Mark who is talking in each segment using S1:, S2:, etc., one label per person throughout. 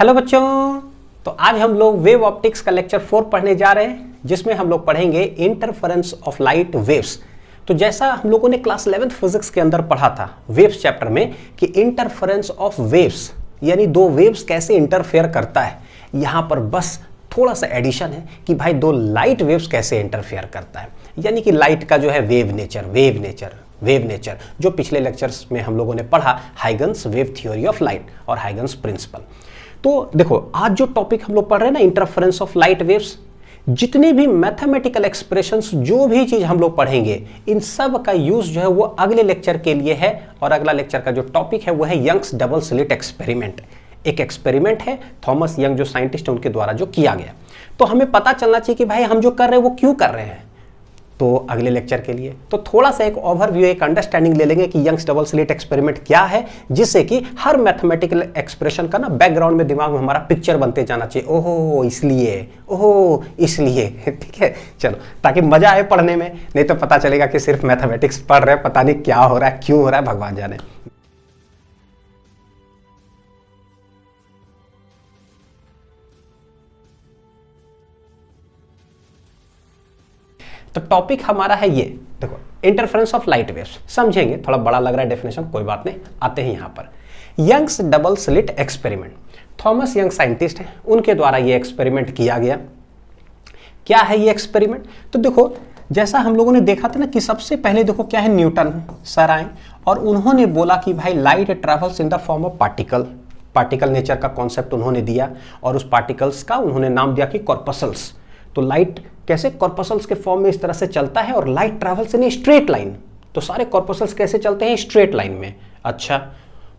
S1: Hello बच्चों, तो आज हम लोग वेव ऑप्टिक्स का लेक्चर 4 पढ़ने जा रहे हैं, जिसमें हम लोग पढ़ेंगे इंटरफेरेंस ऑफ लाइट वेव्स। तो जैसा हम लोगों ने क्लास 11th फिजिक्स के अंदर पढ़ा था वेव्स चैप्टर में कि इंटरफेरेंस ऑफ वेव्स यानी दो वेव्स कैसे इंटरफेयर करता है, यहाँ पर बस थोड़ा सा एडिशन है कि भाई दो लाइट वेव्स कैसे इंटरफेयर करता है, यानी कि लाइट का जो है वेव नेचर जो पिछले लेक्चर्स में हम लोगों ने पढ़ा, Huygens wave theory of light और हाइगन्स प्रिंसिपल। तो देखो आज जो टॉपिक हम लोग पढ़ रहे हैं ना, इंटरफेरेंस ऑफ लाइट वेव्स, जितने भी मैथमेटिकल एक्सप्रेशंस, जो भी चीज हम लोग पढ़ेंगे, इन सब का यूज जो है वो अगले लेक्चर के लिए है। और अगला लेक्चर का जो टॉपिक है वो है यंग्स डबल स्लिट एक्सपेरिमेंट। एक एक्सपेरिमेंट है थॉमस यंग जो साइंटिस्ट है उनके द्वारा जो किया गया। तो हमें पता चलना चाहिए कि भाई हम जो कर रहे हैं वो क्यों कर रहे हैं। तो अगले लेक्चर के लिए तो थोड़ा सा एक ओवरव्यू, एक अंडरस्टैंडिंग ले लेंगे कि यंग्स डबल स्लिट एक्सपेरिमेंट क्या है, जिससे कि हर मैथमेटिकल एक्सप्रेशन का ना बैकग्राउंड में दिमाग में हमारा पिक्चर बनते जाना चाहिए। ओहो इसलिए ठीक है, चलो ताकि मजा आए पढ़ने में। नहीं तो पता चलेगा कि सिर्फ मैथमेटिक्स पढ़ रहे हैं, पता नहीं क्या हो रहा है, क्यों हो रहा है, भगवान जाने। तो टॉपिक हमारा है ये, देखो इंटरफेरेंस ऑफ लाइट वेव्स। समझेंगे, थोड़ा बड़ा लग रहा है डेफिनेशन, कोई बात नहीं, आते हैं यहां पर। Young's double slit experiment, Thomas Young scientist हैं, उनके द्वारा ये एक्सपेरिमेंट किया गया। क्या है ये एक्सपेरिमेंट? तो देखो जैसा हम लोगों ने देखा था ना कि सबसे पहले देखो क्या है, न्यूटन सर आए और उन्होंने बोला कि भाई light travels in the form of particle nature का कॉन्सेप्ट उन्होंने दिया, और उस पार्टिकल्स का उन्होंने नाम दिया कि कॉर्पसल्स। तो लाइट कैसे कॉर्पसल्स के फॉर्म में इस तरह से चलता है, और light travels in straight line. तो सारे कॉर्पसल्स कैसे चलते हैं? स्ट्रेट लाइन में। अच्छा,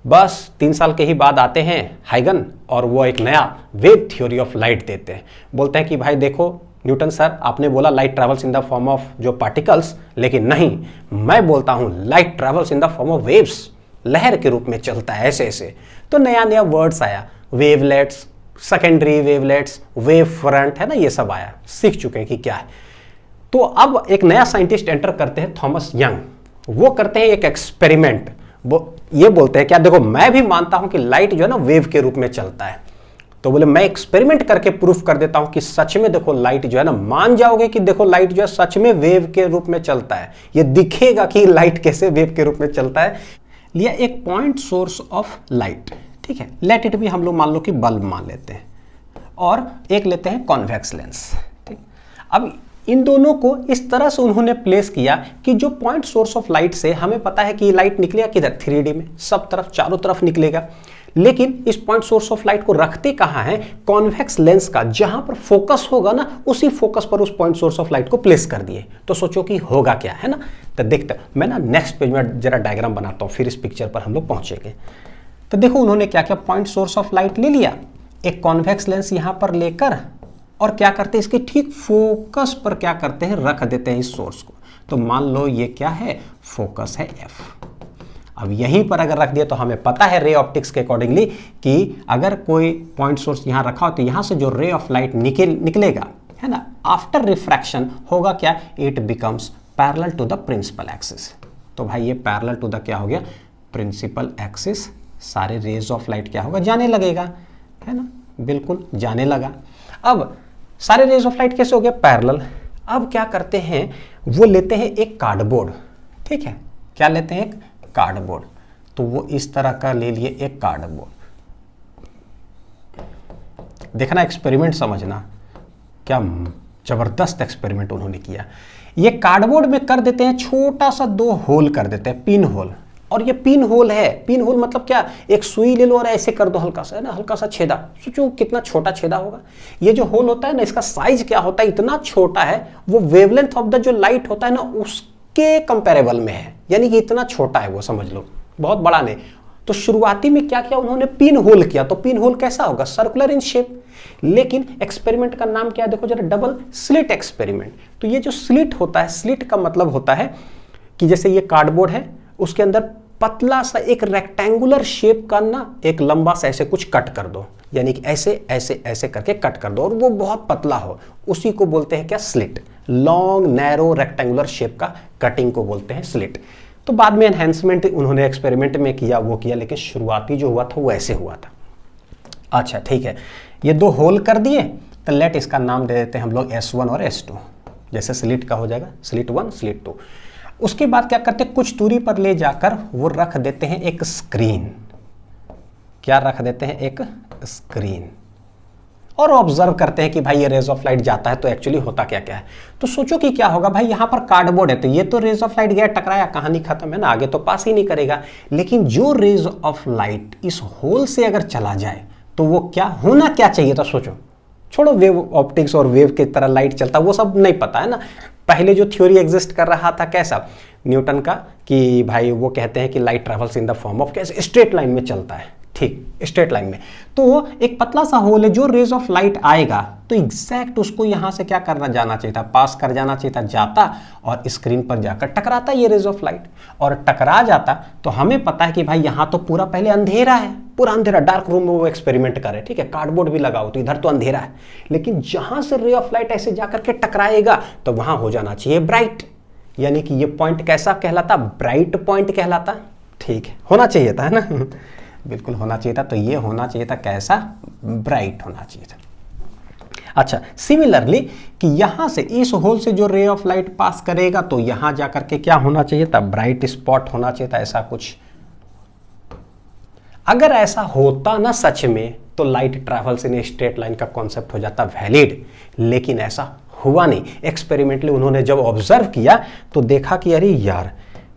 S1: बस 3 साल के ही बाद आते हैं हाइगन और वो एक नया वेव थ्योरी ऑफ लाइट देते हैं। बोलते हैं कि भाई देखो न्यूटन सर, आपने बोला light travels in the form of जो पार्टिकल्स, लेकिन नहीं, मैं बोलता हूं light travels in the form of waves, लहर के रूप में चलता है ऐसे ऐसे। तो नया नया वर्ड्स आया, wavelets, secondary wavelets, wave front, है ना, ये सब आया, सीख चुके हैं कि क्या है। तो अब एक नया साइंटिस्ट एंटर करते हैं, थॉमस यंग। वो करते हैं एक एक्सपेरिमेंट। वो ये बोलते हैं क्या, देखो मैं भी मानता हूं कि लाइट जो है ना वेव के रूप में चलता है। तो बोले मैं एक्सपेरिमेंट करके प्रूफ कर देता हूं कि सच में देखो लाइट जो है ना, मान जाओगे कि देखो लाइट जो है सच में वेव के रूप में चलता है। ये दिखेगा कि लाइट कैसे वेव के रूप में चलता है। लिया एक पॉइंट सोर्स ऑफ लाइट, ठीक है, लेट इट भी हम लोग मान लो कि बल्ब मान लेते हैं, और एक लेते हैं कॉन्वेक्स लेंस, ठीक। अब इन दोनों को इस तरह से उन्होंने प्लेस किया कि जो पॉइंट सोर्स ऑफ लाइट से हमें पता है कि लाइट निकलेगा किधर, 3D में, सब तरफ चारों तरफ निकलेगा। लेकिन इस पॉइंट सोर्स ऑफ लाइट को रखते कहाँ है? कॉन्वेक्स लेंस का, जहां पर फोकस होगा ना, उसी फोकस पर उस पॉइंट सोर्स ऑफ लाइट को प्लेस कर दिए। तो सोचो कि होगा क्या, है ना। तो देखते मैं ना नेक्स्ट पेज में जरा डायग्राम बनाता हूं, फिर इस पिक्चर पर हम लोग पहुंचेंगे। तो देखो उन्होंने क्या क्या, पॉइंट सोर्स ऑफ लाइट ले लिया, एक कॉन्वेक्स लेंस यहां पर लेकर, और क्या करते हैं, इसके ठीक फोकस पर क्या करते हैं, रख देते हैं इस सोर्स को। तो मान लो ये क्या है, फोकस है F। अब यहीं पर अगर रख दिया तो हमें पता है रे ऑप्टिक्स के अकॉर्डिंगली कि अगर कोई पॉइंट सोर्स यहां रखा हो तो यहां से जो रे ऑफ लाइट निकलेगा, है ना, आफ्टर रिफ्रैक्शन होगा क्या, it becomes parallel to the principal axis. तो भाई ये पैरेलल टू द क्या हो गया, प्रिंसिपल एक्सिस। सारे रेज ऑफ लाइट क्या होगा, जाने लगेगा, है ना, बिल्कुल जाने लगा। अब सारे रेज ऑफ लाइट कैसे हो गया, पैरेलल। अब क्या करते हैं, वो लेते हैं एक कार्डबोर्ड, ठीक है, क्या लेते हैं, एक कार्डबोर्ड। तो वो इस तरह का ले लिए एक कार्डबोर्ड। देखना, एक्सपेरिमेंट समझना, क्या जबरदस्त एक्सपेरिमेंट उन्होंने किया। ये कार्डबोर्ड में कर देते हैं छोटा सा 2 होल कर देते हैं, पिन होल। और ये पिन होल है, पिन होल मतलब क्या, एक सुई ले लो और ऐसे कर दो हल्का सा, है ना, हल्का सा छेदा। सोचो कितना छोटा छेदा होगा। ये जो होल होता है ना, इसका साइज क्या होता है, इतना छोटा है, वो वेवलेंथ ऑफ द जो लाइट होता है ना उसके कंपेरेबल में है, यानी कि इतना छोटा है वो, समझ लो, बहुत बड़ा नहीं। तो शुरुआती में क्या किया उन्होंने, पिन होल किया। तो पिन होल कैसा होगा, सर्कुलर इन शेप। लेकिन एक्सपेरिमेंट का नाम क्या है, देखो जरा, डबल स्लिट एक्सपेरिमेंट। तो ये जो स्लिट होता है, स्लिट का मतलब होता है कि जैसे ये कार्डबोर्ड है, उसके अंदर पतला सा एक रेक्टेंगुलर शेप का ना एक लंबा सा ऐसे कुछ कट कर दो, यानी कि ऐसे ऐसे ऐसे करके कट कर दो, और वो बहुत पतला हो, उसी को बोलते हैं क्या, slit. Long narrow rectangular shape का कटिंग को बोलते हैं स्लिट। तो बाद में एनहेंसमेंट उन्होंने एक्सपेरिमेंट में किया, वो किया, लेकिन शुरुआती जो हुआ था वो ऐसे हुआ था। अच्छा ठीक है, ये दो होल कर दिए, तो लेट इसका नाम दे देते हैं हम लोग S1 और S2, जैसे स्लिट का हो जाएगा स्लिट 1 स्लिट 2। उसके बाद क्या करते हैं, कुछ दूरी पर ले जाकर वो रख देते हैं एक स्क्रीन। क्या रख देते हैं, एक स्क्रीन, और ऑब्जर्व करते हैं कि भाई ये रेज ऑफ लाइट जाता है तो एक्चुअली होता क्या क्या है। तो सोचो कि क्या होगा भाई, यहाँ पर कार्डबोर्ड है तो ये तो रेज ऑफ लाइट गया टकराया, कहानी खत्म है ना, आगे तो पास ही नहीं करेगा। लेकिन जो रेज ऑफ लाइट इस होल से अगर चला जाए तो वो क्या होना क्या चाहिए था, सोचो। छोड़ो वेव ऑप्टिक्स और वेव की तरह लाइट चलता, वो सब नहीं पता है ना। पहले जो थ्योरी एग्जिस्ट कर रहा था कैसा, न्यूटन का, कि भाई वो कहते हैं कि light travels in the form of कैसे, स्ट्रेट लाइन में चलता है, ठीक स्ट्रेट लाइन में। तो वो एक पतला सा होल है, जो रेज ऑफ लाइट आएगा तो एग्जैक्ट उसको यहां से क्या करना जाना चाहिए था, पास कर जाना चाहिए था, जाता और स्क्रीन पर जाकर टकराता ये रेज ऑफ लाइट, और टकरा जाता। तो हमें पता है कि भाई यहां तो पूरा पहले अंधेरा है, पूरा अंधेरा, डार्क रूम में वो एक्सपेरिमेंट करे, ठीक है, कार्डबोर्ड भी लगाओ तो इधर तो अंधेरा है, लेकिन जहां से रे ऑफ लाइट ऐसे जाकर के टकराएगा तो वहां हो जाना चाहिए ब्राइट, यानी कि ये पॉइंट कैसा कहलाता, ब्राइट पॉइंट कहलाता, ठीक है, होना चाहिए था, है ना बिल्कुल होना चाहिए था। तो ये होना चाहिए था कैसा, ब्राइट होना चाहिए था। अच्छा, सिमिलरली कि यहां से इस होल से जो रे ऑफ लाइट पास करेगा तो यहां जाकर के क्या होना चाहिए था, ब्राइट स्पॉट होना चाहिए था, ऐसा कुछ। अगर ऐसा होता ना सच में तो light travels in straight line का कॉन्सेप्ट हो जाता वैलिड, लेकिन ऐसा हुआ नहीं। एक्सपेरिमेंटली उन्होंने जब ऑब्जर्व किया तो देखा कि अरे यार,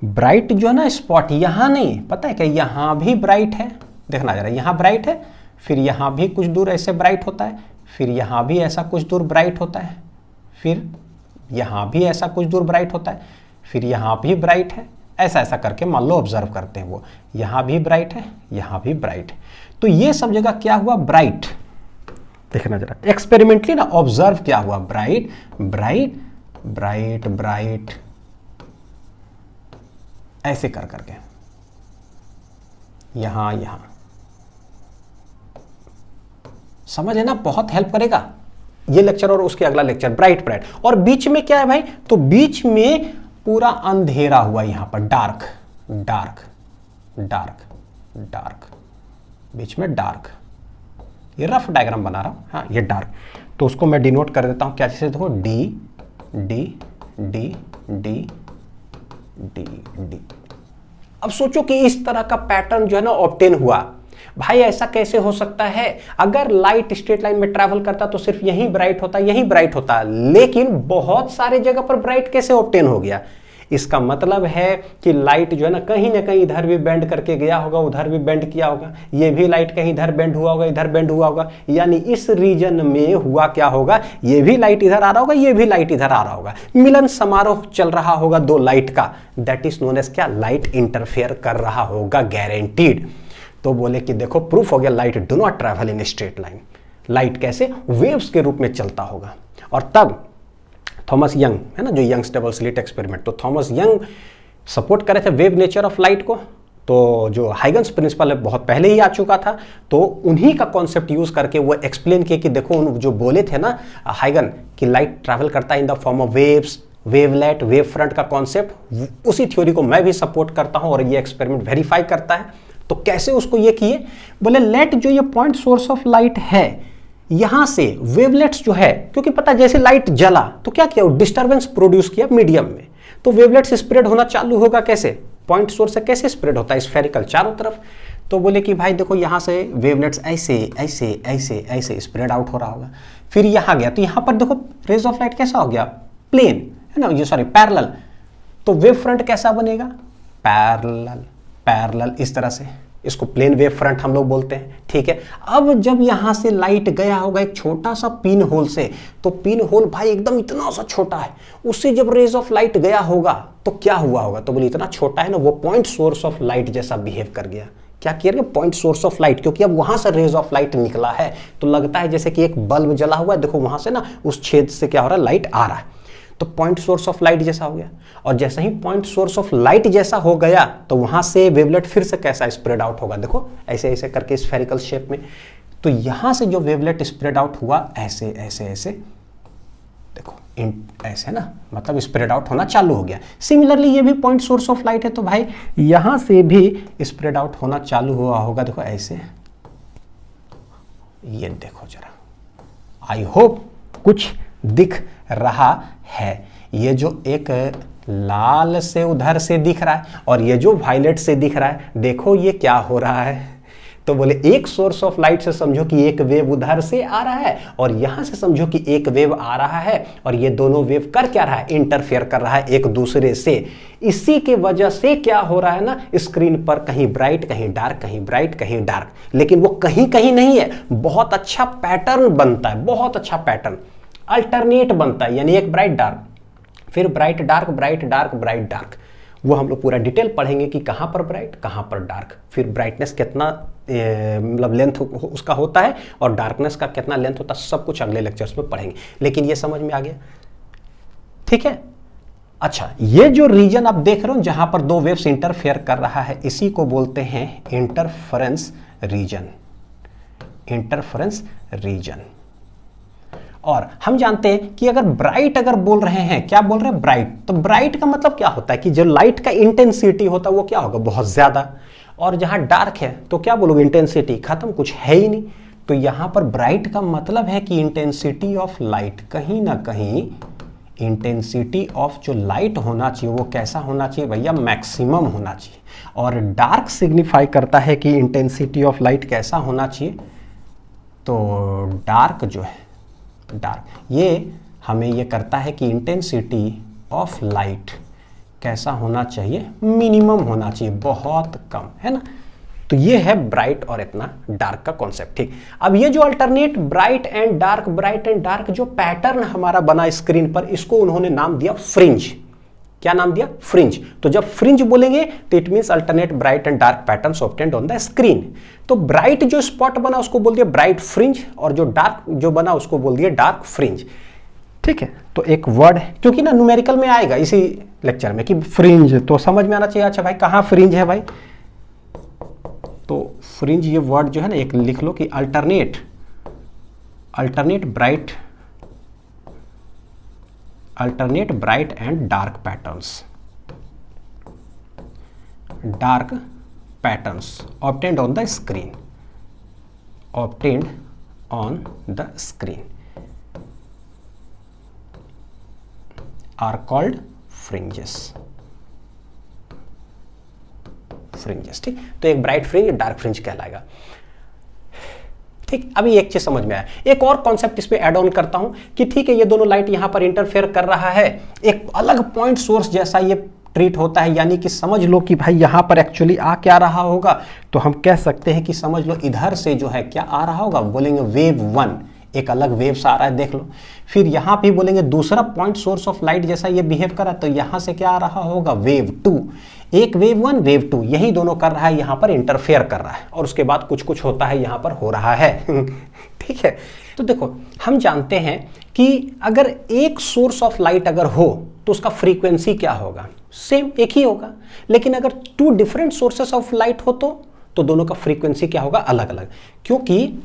S1: ब्राइट जो है ना स्पॉट यहां नहीं, पता है क्या, यहां भी ब्राइट है, देखना जरा, यहां ब्राइट है, फिर यहां भी कुछ दूर ऐसे ब्राइट होता है, फिर यहां भी ऐसा कुछ दूर ब्राइट होता है, फिर यहां भी ऐसा कुछ दूर ब्राइट होता है, फिर यहां भी ब्राइट है, ऐसा ऐसा करके मान लो ऑब्जर्व करते हैं वो, यहां भी ब्राइट है, यहां भी ब्राइट है। तो ये सब जगह क्या हुआ, ब्राइट, देखना जरा एक्सपेरिमेंटली ना ऑब्जर्व क्या हुआ, ब्राइट ब्राइट ब्राइट ब्राइट, ऐसे कर करके यहां यहां, समझ है ना, बहुत हेल्प करेगा ये लेक्चर और उसके अगला लेक्चर, ब्राइट ब्राइट। और बीच में क्या है भाई, तो बीच में पूरा अंधेरा हुआ, यहां पर डार्क डार्क डार्क डार्क, बीच में डार्क, ये रफ डायग्राम बना रहा हूं, हाँ ये डार्क, तो उसको मैं डिनोट कर देता हूं क्या, जैसे देखो D D D D D D. अब सोचो कि इस तरह का पैटर्न जो है ना ऑब्टेन हुआ। भाई ऐसा कैसे हो सकता है, अगर लाइट स्ट्रेट लाइन में ट्रैवल करता तो सिर्फ यहीं ब्राइट होता, यहीं ब्राइट होता, लेकिन बहुत सारे जगह पर ब्राइट कैसे ऑब्टेन हो गया। इसका मतलब है कि लाइट जो है ना कहीं इधर भी बेंड करके गया होगा, उधर भी बेंड किया होगा, ये भी लाइट कहीं इधर बेंड हुआ होगा, इधर बेंड हुआ होगा, यानी इस रीजन में हुआ क्या होगा, ये भी लाइट इधर आ रहा होगा, ये भी लाइट इधर आ रहा होगा, मिलन समारोह चल रहा होगा दो लाइट का, दैट इज नोन एज क्या, लाइट इंटरफेयर कर रहा होगा, गारंटीड। तो बोले कि देखो प्रूफ हो गया, light do not travel in straight line, light कैसे, वेव्स के रूप में चलता होगा। और तब थॉमस यंग है ना, जो यंग्स डबल स्लिट एक्सपेरिमेंट, तो थॉमस यंग सपोर्ट करे थे वेव नेचर ऑफ लाइट को, तो जो हाइगन्स प्रिंसिपल है बहुत पहले ही आ चुका था, तो उन्हीं का कॉन्सेप्ट यूज करके वो एक्सप्लेन किए कि देखो जो बोले थे ना हाइगन कि लाइट ट्रैवल करता है in the form of waves, wavelet, wave front का कॉन्सेप्ट, उसी थ्योरी को मैं भी सपोर्ट करता हूं और ये एक्सपेरिमेंट वेरीफाई करता है। तो कैसे उसको ये किए, बोले लेट जो ये पॉइंट सोर्स ऑफ लाइट है यहां से वेवलेट्स जो है, क्योंकि पता जैसे लाइट जला तो क्या किया, डिस्टर्बेंस प्रोड्यूस किया मीडियम में, तो वेवलेट्स स्प्रेड होना चालू होगा, कैसे, पॉइंट सोर्स से कैसे स्प्रेड होता है, स्फेरिकल चारों तरफ। तो बोले कि भाई देखो यहां से वेवलेट्स ऐसे ऐसे ऐसे ऐसे स्प्रेड आउट हो रहा होगा, फिर यहां गया तो यहां पर देखो रेज ऑफ लाइट कैसा हो गया, प्लेन है ना, ये सॉरी पैरेलल, तो वेव फ्रंट कैसा बनेगा, पैरेलल पैरेलल इस तरह से, इसको प्लेन वेव फ्रंट हम लोग बोलते हैं, ठीक है। अब जब यहां से लाइट गया होगा एक छोटा सा पिन होल से, तो पिन होल भाई एकदम इतना सा छोटा है, उससे जब रेज ऑफ लाइट गया होगा तो क्या हुआ होगा, तो बोले इतना छोटा है ना, वो पॉइंट सोर्स ऑफ लाइट जैसा बिहेव कर गया। क्या किया गया, पॉइंट सोर्स ऑफ लाइट, क्योंकि अब वहां से रेज ऑफ लाइट निकला है तो लगता है जैसे कि एक बल्ब जला हुआ है, देखो वहां से ना उस छेद से क्या हो रहा है, लाइट आ रहा है, तो पॉइंट सोर्स ऑफ लाइट जैसा हो गया। और जैसे ही पॉइंट सोर्स ऑफ लाइट जैसा हो गया तो वहां से वेवलेट फिर से कैसा स्प्रेड आउट होगा, देखो ऐसे ऐसे करके स्फेरिकल शेप में, तो यहां से जो वेवलेट स्प्रेड आउट हुआ ऐसे ऐसे ऐसे, देखो ऐसे ना, मतलब स्प्रेड आउट होना चालू हो गया। सिमिलरली ये भी पॉइंट सोर्स ऑफ लाइट है, तो भाई यहां से भी स्प्रेड आउट होना चालू हुआ होगा, देखो ऐसे ये देखो जरा, आई होप कुछ दिख रहा है। ये जो एक लाल से उधर से दिख रहा है और ये जो वायलेट से दिख रहा है, देखो ये क्या हो रहा है। तो बोले एक सोर्स ऑफ लाइट से समझो कि एक वेव उधर से आ रहा है और यहां से समझो कि एक वेव आ रहा है, और ये दोनों वेव कर क्या रहा है, इंटरफेयर कर रहा है एक दूसरे से। इसी के वजह से क्या हो रहा है ना, स्क्रीन पर कहीं ब्राइट कहीं डार्क, कहीं ब्राइट कहीं डार्क, लेकिन वो कहीं कहीं नहीं है, बहुत अच्छा पैटर्न बनता है, बहुत अच्छा पैटर्न अल्टरनेट बनता है। यानी एक ब्राइट डार्क, फिर bright dark, bright dark, bright dark. वो हम लोग पूरा डिटेल पढ़ेंगे कि कहाँ पर ब्राइट कहाँ पर डार्क, फिर ब्राइटनेस कितना मतलब लेंथ उसका होता है और डार्कनेस का कितना लेंथ होता है, सब कुछ अगले लेक्चर्स में पढ़ेंगे। लेकिन ये समझ में आ गया, ठीक है। अच्छा, ये जो रीजन आप देख रहे हो जहां पर दो वेव्स इंटरफेयर कर रहा है, इसी को बोलते हैं इंटरफेरेंस रीजन, इंटरफेरेंस रीजन। और हम जानते हैं कि अगर ब्राइट अगर बोल रहे हैं, क्या बोल रहे हैं, ब्राइट, तो ब्राइट का मतलब क्या होता है कि जो लाइट का इंटेंसिटी होता है वो क्या होगा, बहुत ज्यादा। और जहां डार्क है तो क्या बोलोगे, इंटेंसिटी खत्म, कुछ है ही नहीं। तो यहां पर ब्राइट का मतलब है कि इंटेंसिटी ऑफ लाइट, कहीं ना कहीं इंटेंसिटी ऑफ जो लाइट होना चाहिए वो कैसा होना चाहिए भैया, मैक्सिमम होना चाहिए। और डार्क सिग्निफाई करता है कि इंटेंसिटी ऑफ लाइट कैसा होना चाहिए। तो डार्क जो है, डार्क ये हमें ये करता है कि इंटेंसिटी ऑफ लाइट कैसा होना चाहिए, मिनिमम होना चाहिए, बहुत कम, है ना। तो ये है ब्राइट और इतना डार्क का कॉन्सेप्ट, ठीक। अब ये जो alternate bright and dark, bright and dark जो पैटर्न हमारा बना स्क्रीन पर, इसको उन्होंने नाम दिया फ्रिंज। क्या नाम दिया, फ्रिंज। तो जब फ्रिंज बोलेंगे तो it means alternate bright and dark patterns obtained on the screen. तो ब्राइट जो स्पॉट बना उसको बोल दिया ब्राइट फ्रिंज, और जो डार्क जो बना उसको बोल दिया डार्क फ्रिंज, ठीक है। तो एक वर्ड है, क्योंकि ना न्यूमेरिकल में आएगा इसी लेक्चर में कि फ्रिंज, तो समझ में आना चाहिए। अच्छा भाई कहाँ फ्रिंज है भाई, तो फ्रिंज ये वर्ड जो है ना एक लिख लो कि alternate, alternate bright, alternate bright and dark patterns, dark patterns obtained on the screen, obtained on the screen are called fringes, fringes, ठीक। तो एक ब्राइट फ्रिंज डार्क फ्रिंज कहलाएगा, ठीक। अभी एक चीज समझ में आया, एक और कॉन्सेप्ट इस पे ऐड ऑन करता हूं कि ठीक है ये दोनों लाइट यहां पर इंटरफेयर कर रहा है, एक अलग पॉइंट सोर्स जैसा ये ट्रीट होता है। यानी कि समझ लो कि भाई यहां पर एक्चुअली आ क्या रहा होगा, तो हम कह सकते हैं कि समझ लो इधर से जो है क्या आ रहा होगा, बोलेंगे वेव वन, एक अलग वेव आ रहा है, देख लो। फिर यहां भी बोलेंगे दूसरा पॉइंट सोर्स ऑफ लाइट जैसा ये बिहेव कर रहा है, तो यहां से क्या आ रहा होगा, वेव टू। एक वेव वन वेव टू यही दोनों कर रहा है, यहां पर इंटरफेयर कर रहा है, और उसके बाद कुछ कुछ होता है यहां पर हो रहा है ठीक है। तो देखो हम जानते हैं कि अगर एक सोर्स ऑफ लाइट अगर हो तो उसका फ्रीक्वेंसी क्या होगा, सेम एक ही होगा। लेकिन अगर two different sources of light हो तो दोनों का फ्रीक्वेंसी क्या होगा, अलग अलग। क्योंकि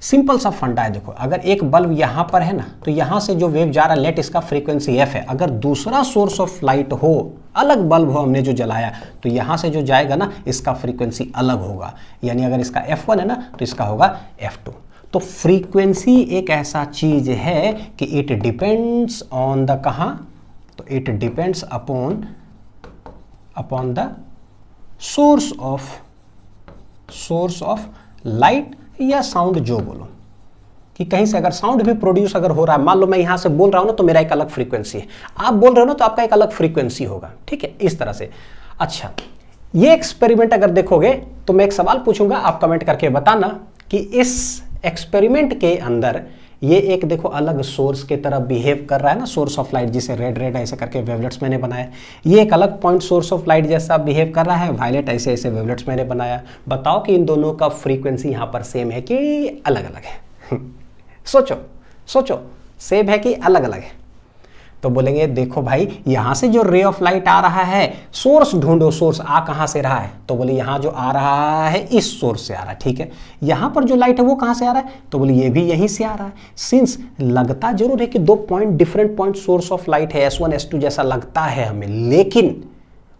S1: सिंपल सा फंडा है, देखो अगर एक बल्ब यहां पर है ना, तो यहां से जो वेव जा रहा है लेट इसका फ्रीक्वेंसी एफ है। अगर दूसरा सोर्स ऑफ लाइट हो, अलग बल्ब हो हमने जो जलाया, तो यहां से जो जाएगा ना इसका फ्रीक्वेंसी अलग होगा। यानी अगर इसका F1 है ना तो इसका होगा F2। तो फ्रीक्वेंसी एक ऐसा चीज है कि इट डिपेंड्स ऑन द कहां, तो it depends upon the source of light या साउंड, जो बोलो कि कहीं से अगर साउंड भी प्रोड्यूस अगर हो रहा है, मान लो मैं यहां से बोल रहा हूं ना तो मेरा एक अलग फ्रीक्वेंसी है, आप बोल रहे हो ना तो आपका एक अलग फ्रीक्वेंसी होगा, ठीक है, इस तरह से। अच्छा, ये एक्सपेरिमेंट अगर देखोगे तो मैं एक सवाल पूछूंगा, आप कमेंट करके बताना कि इस एक्सपेरिमेंट के अंदर ये एक देखो अलग सोर्स के तरह बिहेव कर रहा है ना, सोर्स ऑफ लाइट जिसे रेड रेड ऐसे करके वेवलेट्स मैंने बनाया, ये एक अलग पॉइंट सोर्स ऑफ लाइट जैसा बिहेव कर रहा है, वायलेट ऐसे ऐसे वेवलेट्स मैंने बनाया। बताओ कि इन दोनों का फ्रीक्वेंसी यहां पर सेम है कि अलग अलग है सोचो सेम है कि अलग अलग है। तो बोलेंगे देखो भाई यहां से जो रे ऑफ लाइट आ रहा है, सोर्स ढूंढो, सोर्स आ कहां से रहा है, तो बोले यहां जो आ रहा है इस सोर्स से आ रहा है, ठीक है। यहां पर जो लाइट है वो कहां से आ रहा है, तो बोले ये भी यहीं से आ रहा है। सिंस लगता जरूर है कि दो point different point source of light है, S1 S2 जैसा लगता है हमें, लेकिन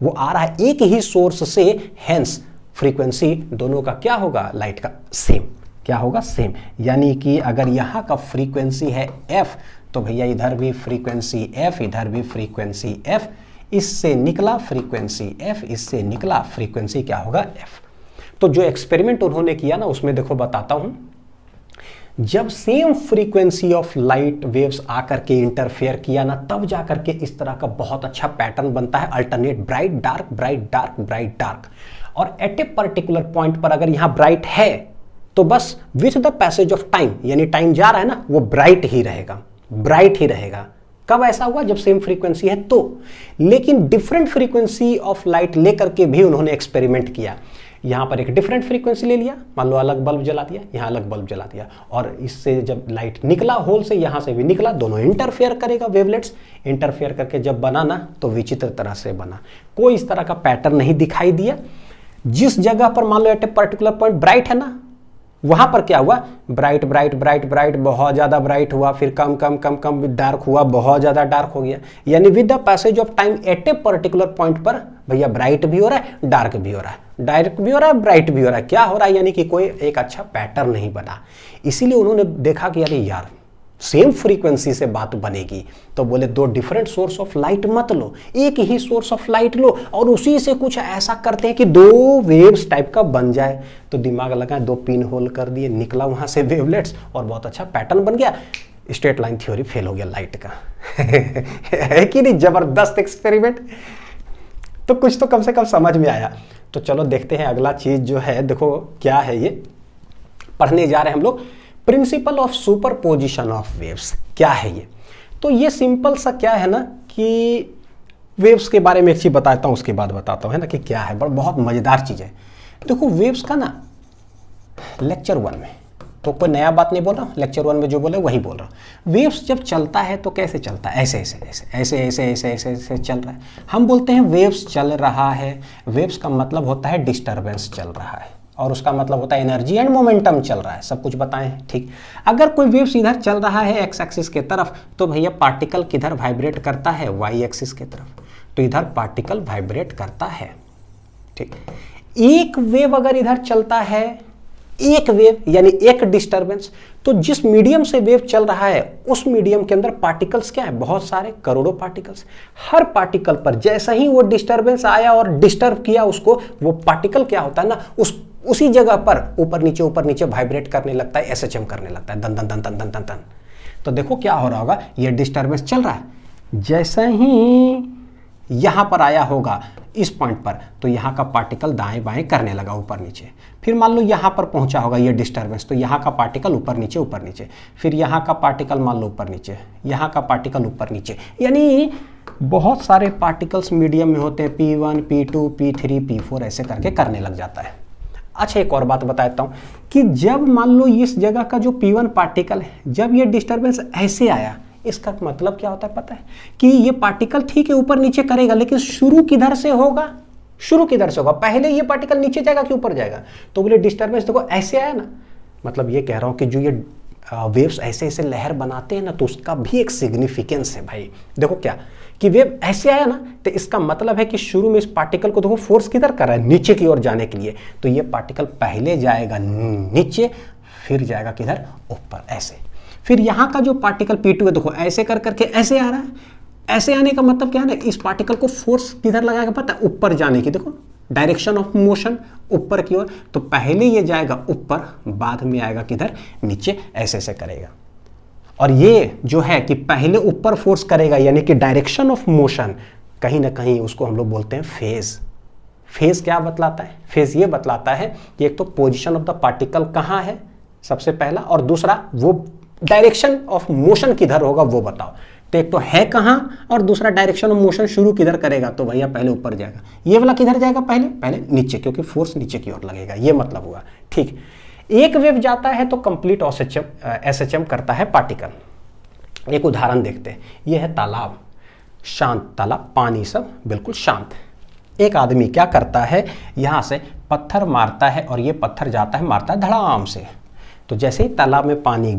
S1: वो आ रहा है एक ही सोर्स से, हेंस फ्रीक्वेंसी दोनों का क्या होगा, लाइट का सेम, क्या होगा, सेम। यानी कि अगर यहाँ का फ्रीक्वेंसी है f, तो भैया इधर भी फ्रीक्वेंसी f, इधर भी फ्रीक्वेंसी f, इससे निकला फ्रीक्वेंसी f, इससे निकला फ्रीक्वेंसी क्या होगा, f। तो जो एक्सपेरिमेंट उन्होंने किया ना, उसमें देखो बताता हूं, जब same frequency of light waves आकर के इंटरफेयर किया ना, तब जाकर के इस तरह का बहुत अच्छा पैटर्न बनता है, alternate bright dark bright dark bright dark. और एट ए पर्टिकुलर पॉइंट पर अगर यहां ब्राइट है तो बस with the passage of time, यानी टाइम जा रहा है ना, वो ब्राइट ही रहेगा, ब्राइट ही रहेगा। कब ऐसा हुआ, जब सेम फ्रीक्वेंसी है तो। लेकिन डिफरेंट फ्रीक्वेंसी ऑफ लाइट लेकर के भी उन्होंने एक्सपेरिमेंट किया। यहां पर एक डिफरेंट फ्रीक्वेंसी ले लिया, मान लो अलग बल्ब जला दिया, यहां अलग बल्ब जला दिया, और इससे जब लाइट निकला होल से, यहां से भी निकला, दोनों इंटरफेयर करेगा, वेवलेट्स इंटरफेयर करके जब बना ना, तो विचित्र तरह से बना, कोई इस तरह का पैटर्न नहीं दिखाई दिया। जिस जगह पर मान लो at a particular point bright है ना, वहां पर क्या हुआ, ब्राइट ब्राइट ब्राइट ब्राइट, बहुत ज्यादा ब्राइट हुआ, फिर कम कम कम कम डार्क हुआ, बहुत ज्यादा डार्क हो गया। यानी with the passage of time at a particular point पर भैया ब्राइट भी हो रहा है, डार्क भी हो रहा है, डार्क भी हो रहा है, ब्राइट भी हो रहा है। क्या हो रहा है, यानी कि कोई एक अच्छा पैटर्न नहीं बना। इसीलिए उन्होंने देखा कि अरे यार, सेम फ्रीक्वेंसी से बात बनेगी, तो बोले दो डिफरेंट सोर्स ऑफ लाइट मत लो, एक ही सोर्स ऑफ लाइट लो और उसी से कुछ ऐसा करते हैं कि दो वेव्स टाइप का बन जाए। तो दिमाग लगा, दो पिन होल कर दिए, निकला वहां से वेवलेट्स और बहुत अच्छा पैटर्न बन गया। स्ट्रेट लाइन थ्योरी फेल हो गया लाइट का। है कि नहीं, जबरदस्त एक्सपेरिमेंट। तो कुछ तो कम से कम समझ में आया। तो चलो देखते हैं अगला चीज जो है, देखो क्या है, ये पढ़ने जा रहे हैं हम लोग, principal of superposition of waves. क्या है ये, तो ये सिंपल सा क्या है ना, कि वेव्स के बारे में एक चीज बताता हूं, उसके बाद बताता हूं, है ना, कि क्या है, बहुत मजेदार चीज है। देखो वेव्स का ना लेक्चर 1 में, तो कोई नया बात नहीं बोल रहा, लेक्चर 1 में जो बोले वही बोल रहा हूं। वेव्स जब चलता है तो कैसे चलता है, ऐसे ऐसे ऐसे ऐसे ऐसे ऐसे ऐसे ऐसे चल रहा है। हम बोलते हैं वेव्स चल रहा है। वेव्स का मतलब होता है डिस्टर्बेंस चल रहा है, और उसका मतलब होता है एनर्जी एंड मोमेंटम चल रहा है। सब कुछ बताएं, ठीक। अगर कोई वेव्स इधर चल रहा है एक्स एक्सिस के तरफ, तो भैया पार्टिकल किधर वाइब्रेट करता है, वाई एक्सिस के तरफ, तो इधर पार्टिकल वाइब्रेट करता है, ठीक। एक वेव अगर इधर चलता है, एक वेव यानी एक डिस्टरबेंस, तो जिस मीडियम से वेव चल रहा है उस मीडियम के अंदर पार्टिकल्स क्या है, बहुत सारे, करोड़ों पार्टिकल्स। हर पार्टिकल पर जैसा ही वो डिस्टरबेंस आया और डिस्टर्ब किया उसको, वो पार्टिकल क्या होता है ना, उसी जगह पर ऊपर नीचे वाइब्रेट करने लगता है, एसएचएम करने लगता है, दन दन दन दन दन दन दन। तो देखो क्या हो रहा होगा, ये डिस्टरबेंस चल रहा है, जैसा ही यहां पर आया होगा इस पॉइंट पर, तो यहां का पार्टिकल दाएं बाएं करने लगा, ऊपर नीचे। फिर मान लो यहां पर पहुंचा होगा ये डिस्टरबेंस, तो यहां का पार्टिकल ऊपर नीचे, फिर यहां का पार्टिकल मान लो ऊपर नीचे, यहां का पार्टिकल ऊपर नीचे, यानी बहुत सारे पार्टिकल्स मीडियम में होते हैं, P1 P2 P3 P4 ऐसे करके करने लग जाता है। अच्छा, एक और बात बताता हूं कि जब मान लो इस जगह का जो P1 पार्टिकल है, जब ये डिस्टरबेंस ऐसे आया, इसका मतलब क्या होता है पता है, कि ये पार्टिकल ठीक है ऊपर नीचे करेगा, लेकिन शुरू किधर से होगा, पहले ये पार्टिकल नीचे जाएगा कि ऊपर जाएगा। तो बोले डिस्टरबेंस देखो ऐसे आया ना, मतलब ये कह रहा हूं कि जो ये वेव्स ऐसे ऐसे लहर बनाते हैं ना, तो उसका भी एक सिग्निफिकेंस है भाई। देखो क्या, कि वेव ऐसे आया ना, तो इसका मतलब है कि शुरू में इस पार्टिकल को देखो फोर्स किधर कर रहा है, नीचे की ओर जाने के लिए। तो ये पार्टिकल पहले जाएगा नीचे, फिर जाएगा किधर, ऊपर, ऐसे। फिर यहाँ का जो पार्टिकल P2 है, देखो ऐसे कर करके ऐसे आ रहा है। ऐसे आने का मतलब क्या है ना, इस पार्टिकल को फोर्स किधर लगाएगा पता है, ऊपर जाने की। देखो डायरेक्शन ऑफ मोशन ऊपर की ओर, तो पहले ये जाएगा ऊपर, बाद में आएगा किधर, नीचे, ऐसे ऐसे करेगा। और ये जो है कि पहले ऊपर फोर्स करेगा, यानी कि डायरेक्शन ऑफ मोशन, कहीं ना कहीं उसको हम लोग बोलते हैं फेज। फेज क्या बतलाता है, फेज ये बतलाता है कि एक तो पोजीशन ऑफ द पार्टिकल कहाँ है सबसे पहला, और दूसरा वो डायरेक्शन ऑफ मोशन किधर होगा वो बताओ। तो एक तो है कहाँ, और दूसरा डायरेक्शन ऑफ मोशन शुरू किधर करेगा, तो भैया पहले ऊपर जाएगा। ये वाला किधर जाएगा, पहले नीचे, क्योंकि फोर्स नीचे की ओर लगेगा, ये मतलब हुआ, ठीक। एक वेव जाता है तो कंप्लीट एसएचएम करता है पार्टिकल। एक उदाहरण देखते हैं, यह है तालाब, शांत तालाब, पानी सब बिल्कुल शांत। एक आदमी क्या करता है, यहां से पत्थर मारता है, और ये पत्थर जाता है, मारता है धड़ाम से। तो जैसे ही तालाब में पानी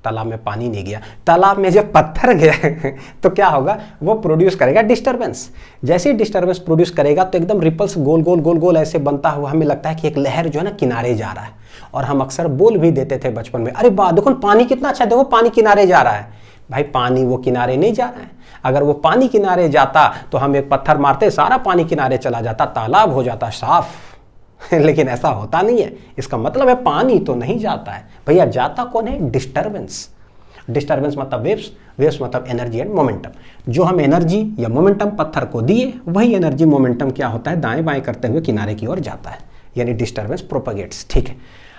S1: तालाब में पानी नहीं गया, तालाब में जब पत्थर गया तो क्या होगा, वो प्रोड्यूस करेगा डिस्टर्बेंस। जैसे ही डिस्टर्बेंस प्रोड्यूस करेगा तो एकदम रिपल्स गोल गोल गोल गोल ऐसे बनता हुआ हमें लगता है कि एक लहर जो है ना किनारे जा रहा है। और हम अक्सर बोल भी देते थे बचपन में, अरे वाह देखो पानी कितना अच्छा है, देखो पानी किनारे जा रहा है। भाई पानी वो किनारे नहीं जा रहा है। अगर वो पानी किनारे जाता तो हम एक पत्थर मारते, सारा पानी किनारे चला जाता, तालाब हो जाता साफ। लेकिन ऐसा होता नहीं है। इसका मतलब है पानी तो नहीं जाता है भैया, जाता कौन है, डिस्टर्बेंस। डिस्टर्बेंस मतलब वेव्स, वेव्स मतलब एनर्जी एंड मोमेंटम। जो हम एनर्जी या मोमेंटम पत्थर को दिए, वही एनर्जी मोमेंटम क्या होता है, दाएं बाएं करते हुए किनारे की ओर जाता है, यानी डिस्टर्बेंस प्रोपगेट्स। ठीक है,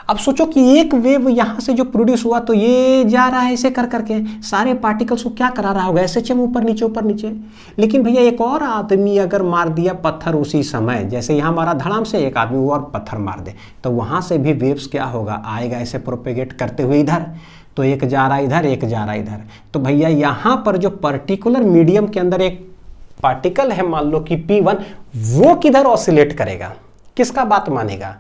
S1: अब सोचो कि एक वेव यहां से जो प्रोड्यूस हुआ तो ये जा रहा है ऐसे कर करके, सारे पार्टिकल्स को क्या करा रहा होगा, ऐसे चम ऊपर नीचे ऊपर नीचे। लेकिन भैया एक और आदमी अगर मार दिया पत्थर उसी समय, जैसे यहाँ हमारा धड़ाम से एक आदमी और पत्थर मार दे, तो वहां से भी वेव्स क्या होगा, आएगा ऐसे प्रोपेगेट करते हुए इधर। तो एक जा रहा इधर, एक जा रहा इधर। तो भैया यहाँ पर जो पर्टिकुलर मीडियम के अंदर एक पार्टिकल है, मान लो कि P1, वो किधर ऑसिलेट करेगा, किसका बात मानेगा।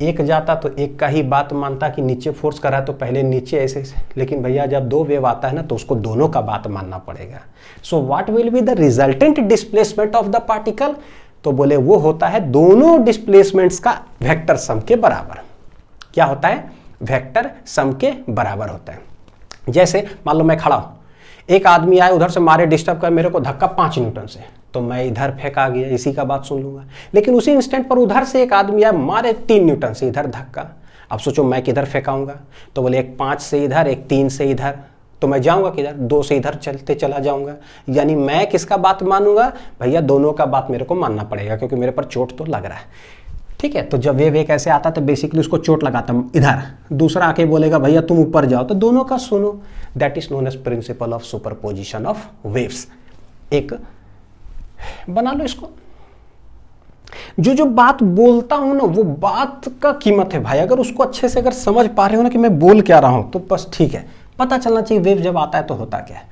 S1: एक जाता तो एक का ही बात मानता कि नीचे फोर्स करा तो पहले नीचे ऐसे। लेकिन भैया जब दो वेव आता है ना तो उसको दोनों का बात मानना पड़ेगा। So what will be the resultant displacement of the particle, तो बोले वो होता है दोनों डिस्प्लेसमेंट्स का वेक्टर सम के बराबर। क्या होता है, वेक्टर सम के बराबर होता है। जैसे मान लो मैं खड़ा हूं, एक आदमी आए उधर से मारे, डिस्टर्ब कर, मेरे को धक्का 5 न्यूटन से, तो मैं इधर फेंका गया, इसी का बात सुन लूंगा। लेकिन उसी इंस्टेंट पर उधर से एक आदमी आए मारे 3 न्यूटन से, इधर धक्का। अब सोचो मैं किधर फेंकाऊंगा, तो बोले एक 5 से इधर, एक 3 से इधर, तो मैं जाऊंगा किधर, 2 से इधर चलते चला जाऊंगा। यानी मैं किसका बात मानूंगा भैया, दोनों का बात मेरे को मानना पड़ेगा, क्योंकि मेरे पर चोट तो लग रहा है। ठीक है, तो जब वेव एक ऐसे आता तो बेसिकली उसको चोट लगाता इधर, दूसरा आके बोलेगा भैया तुम ऊपर जाओ, तो दोनों का सुनो। That is known as principle of superposition of waves. एक बना लो इसको, जो बात बोलता हूं ना वो बात का कीमत है भाई। अगर उसको अच्छे से अगर समझ पा रहे हो ना कि मैं बोल क्या रहा हूं, तो बस ठीक है, पता चलना चाहिए वेव जब आता है तो होता क्या है।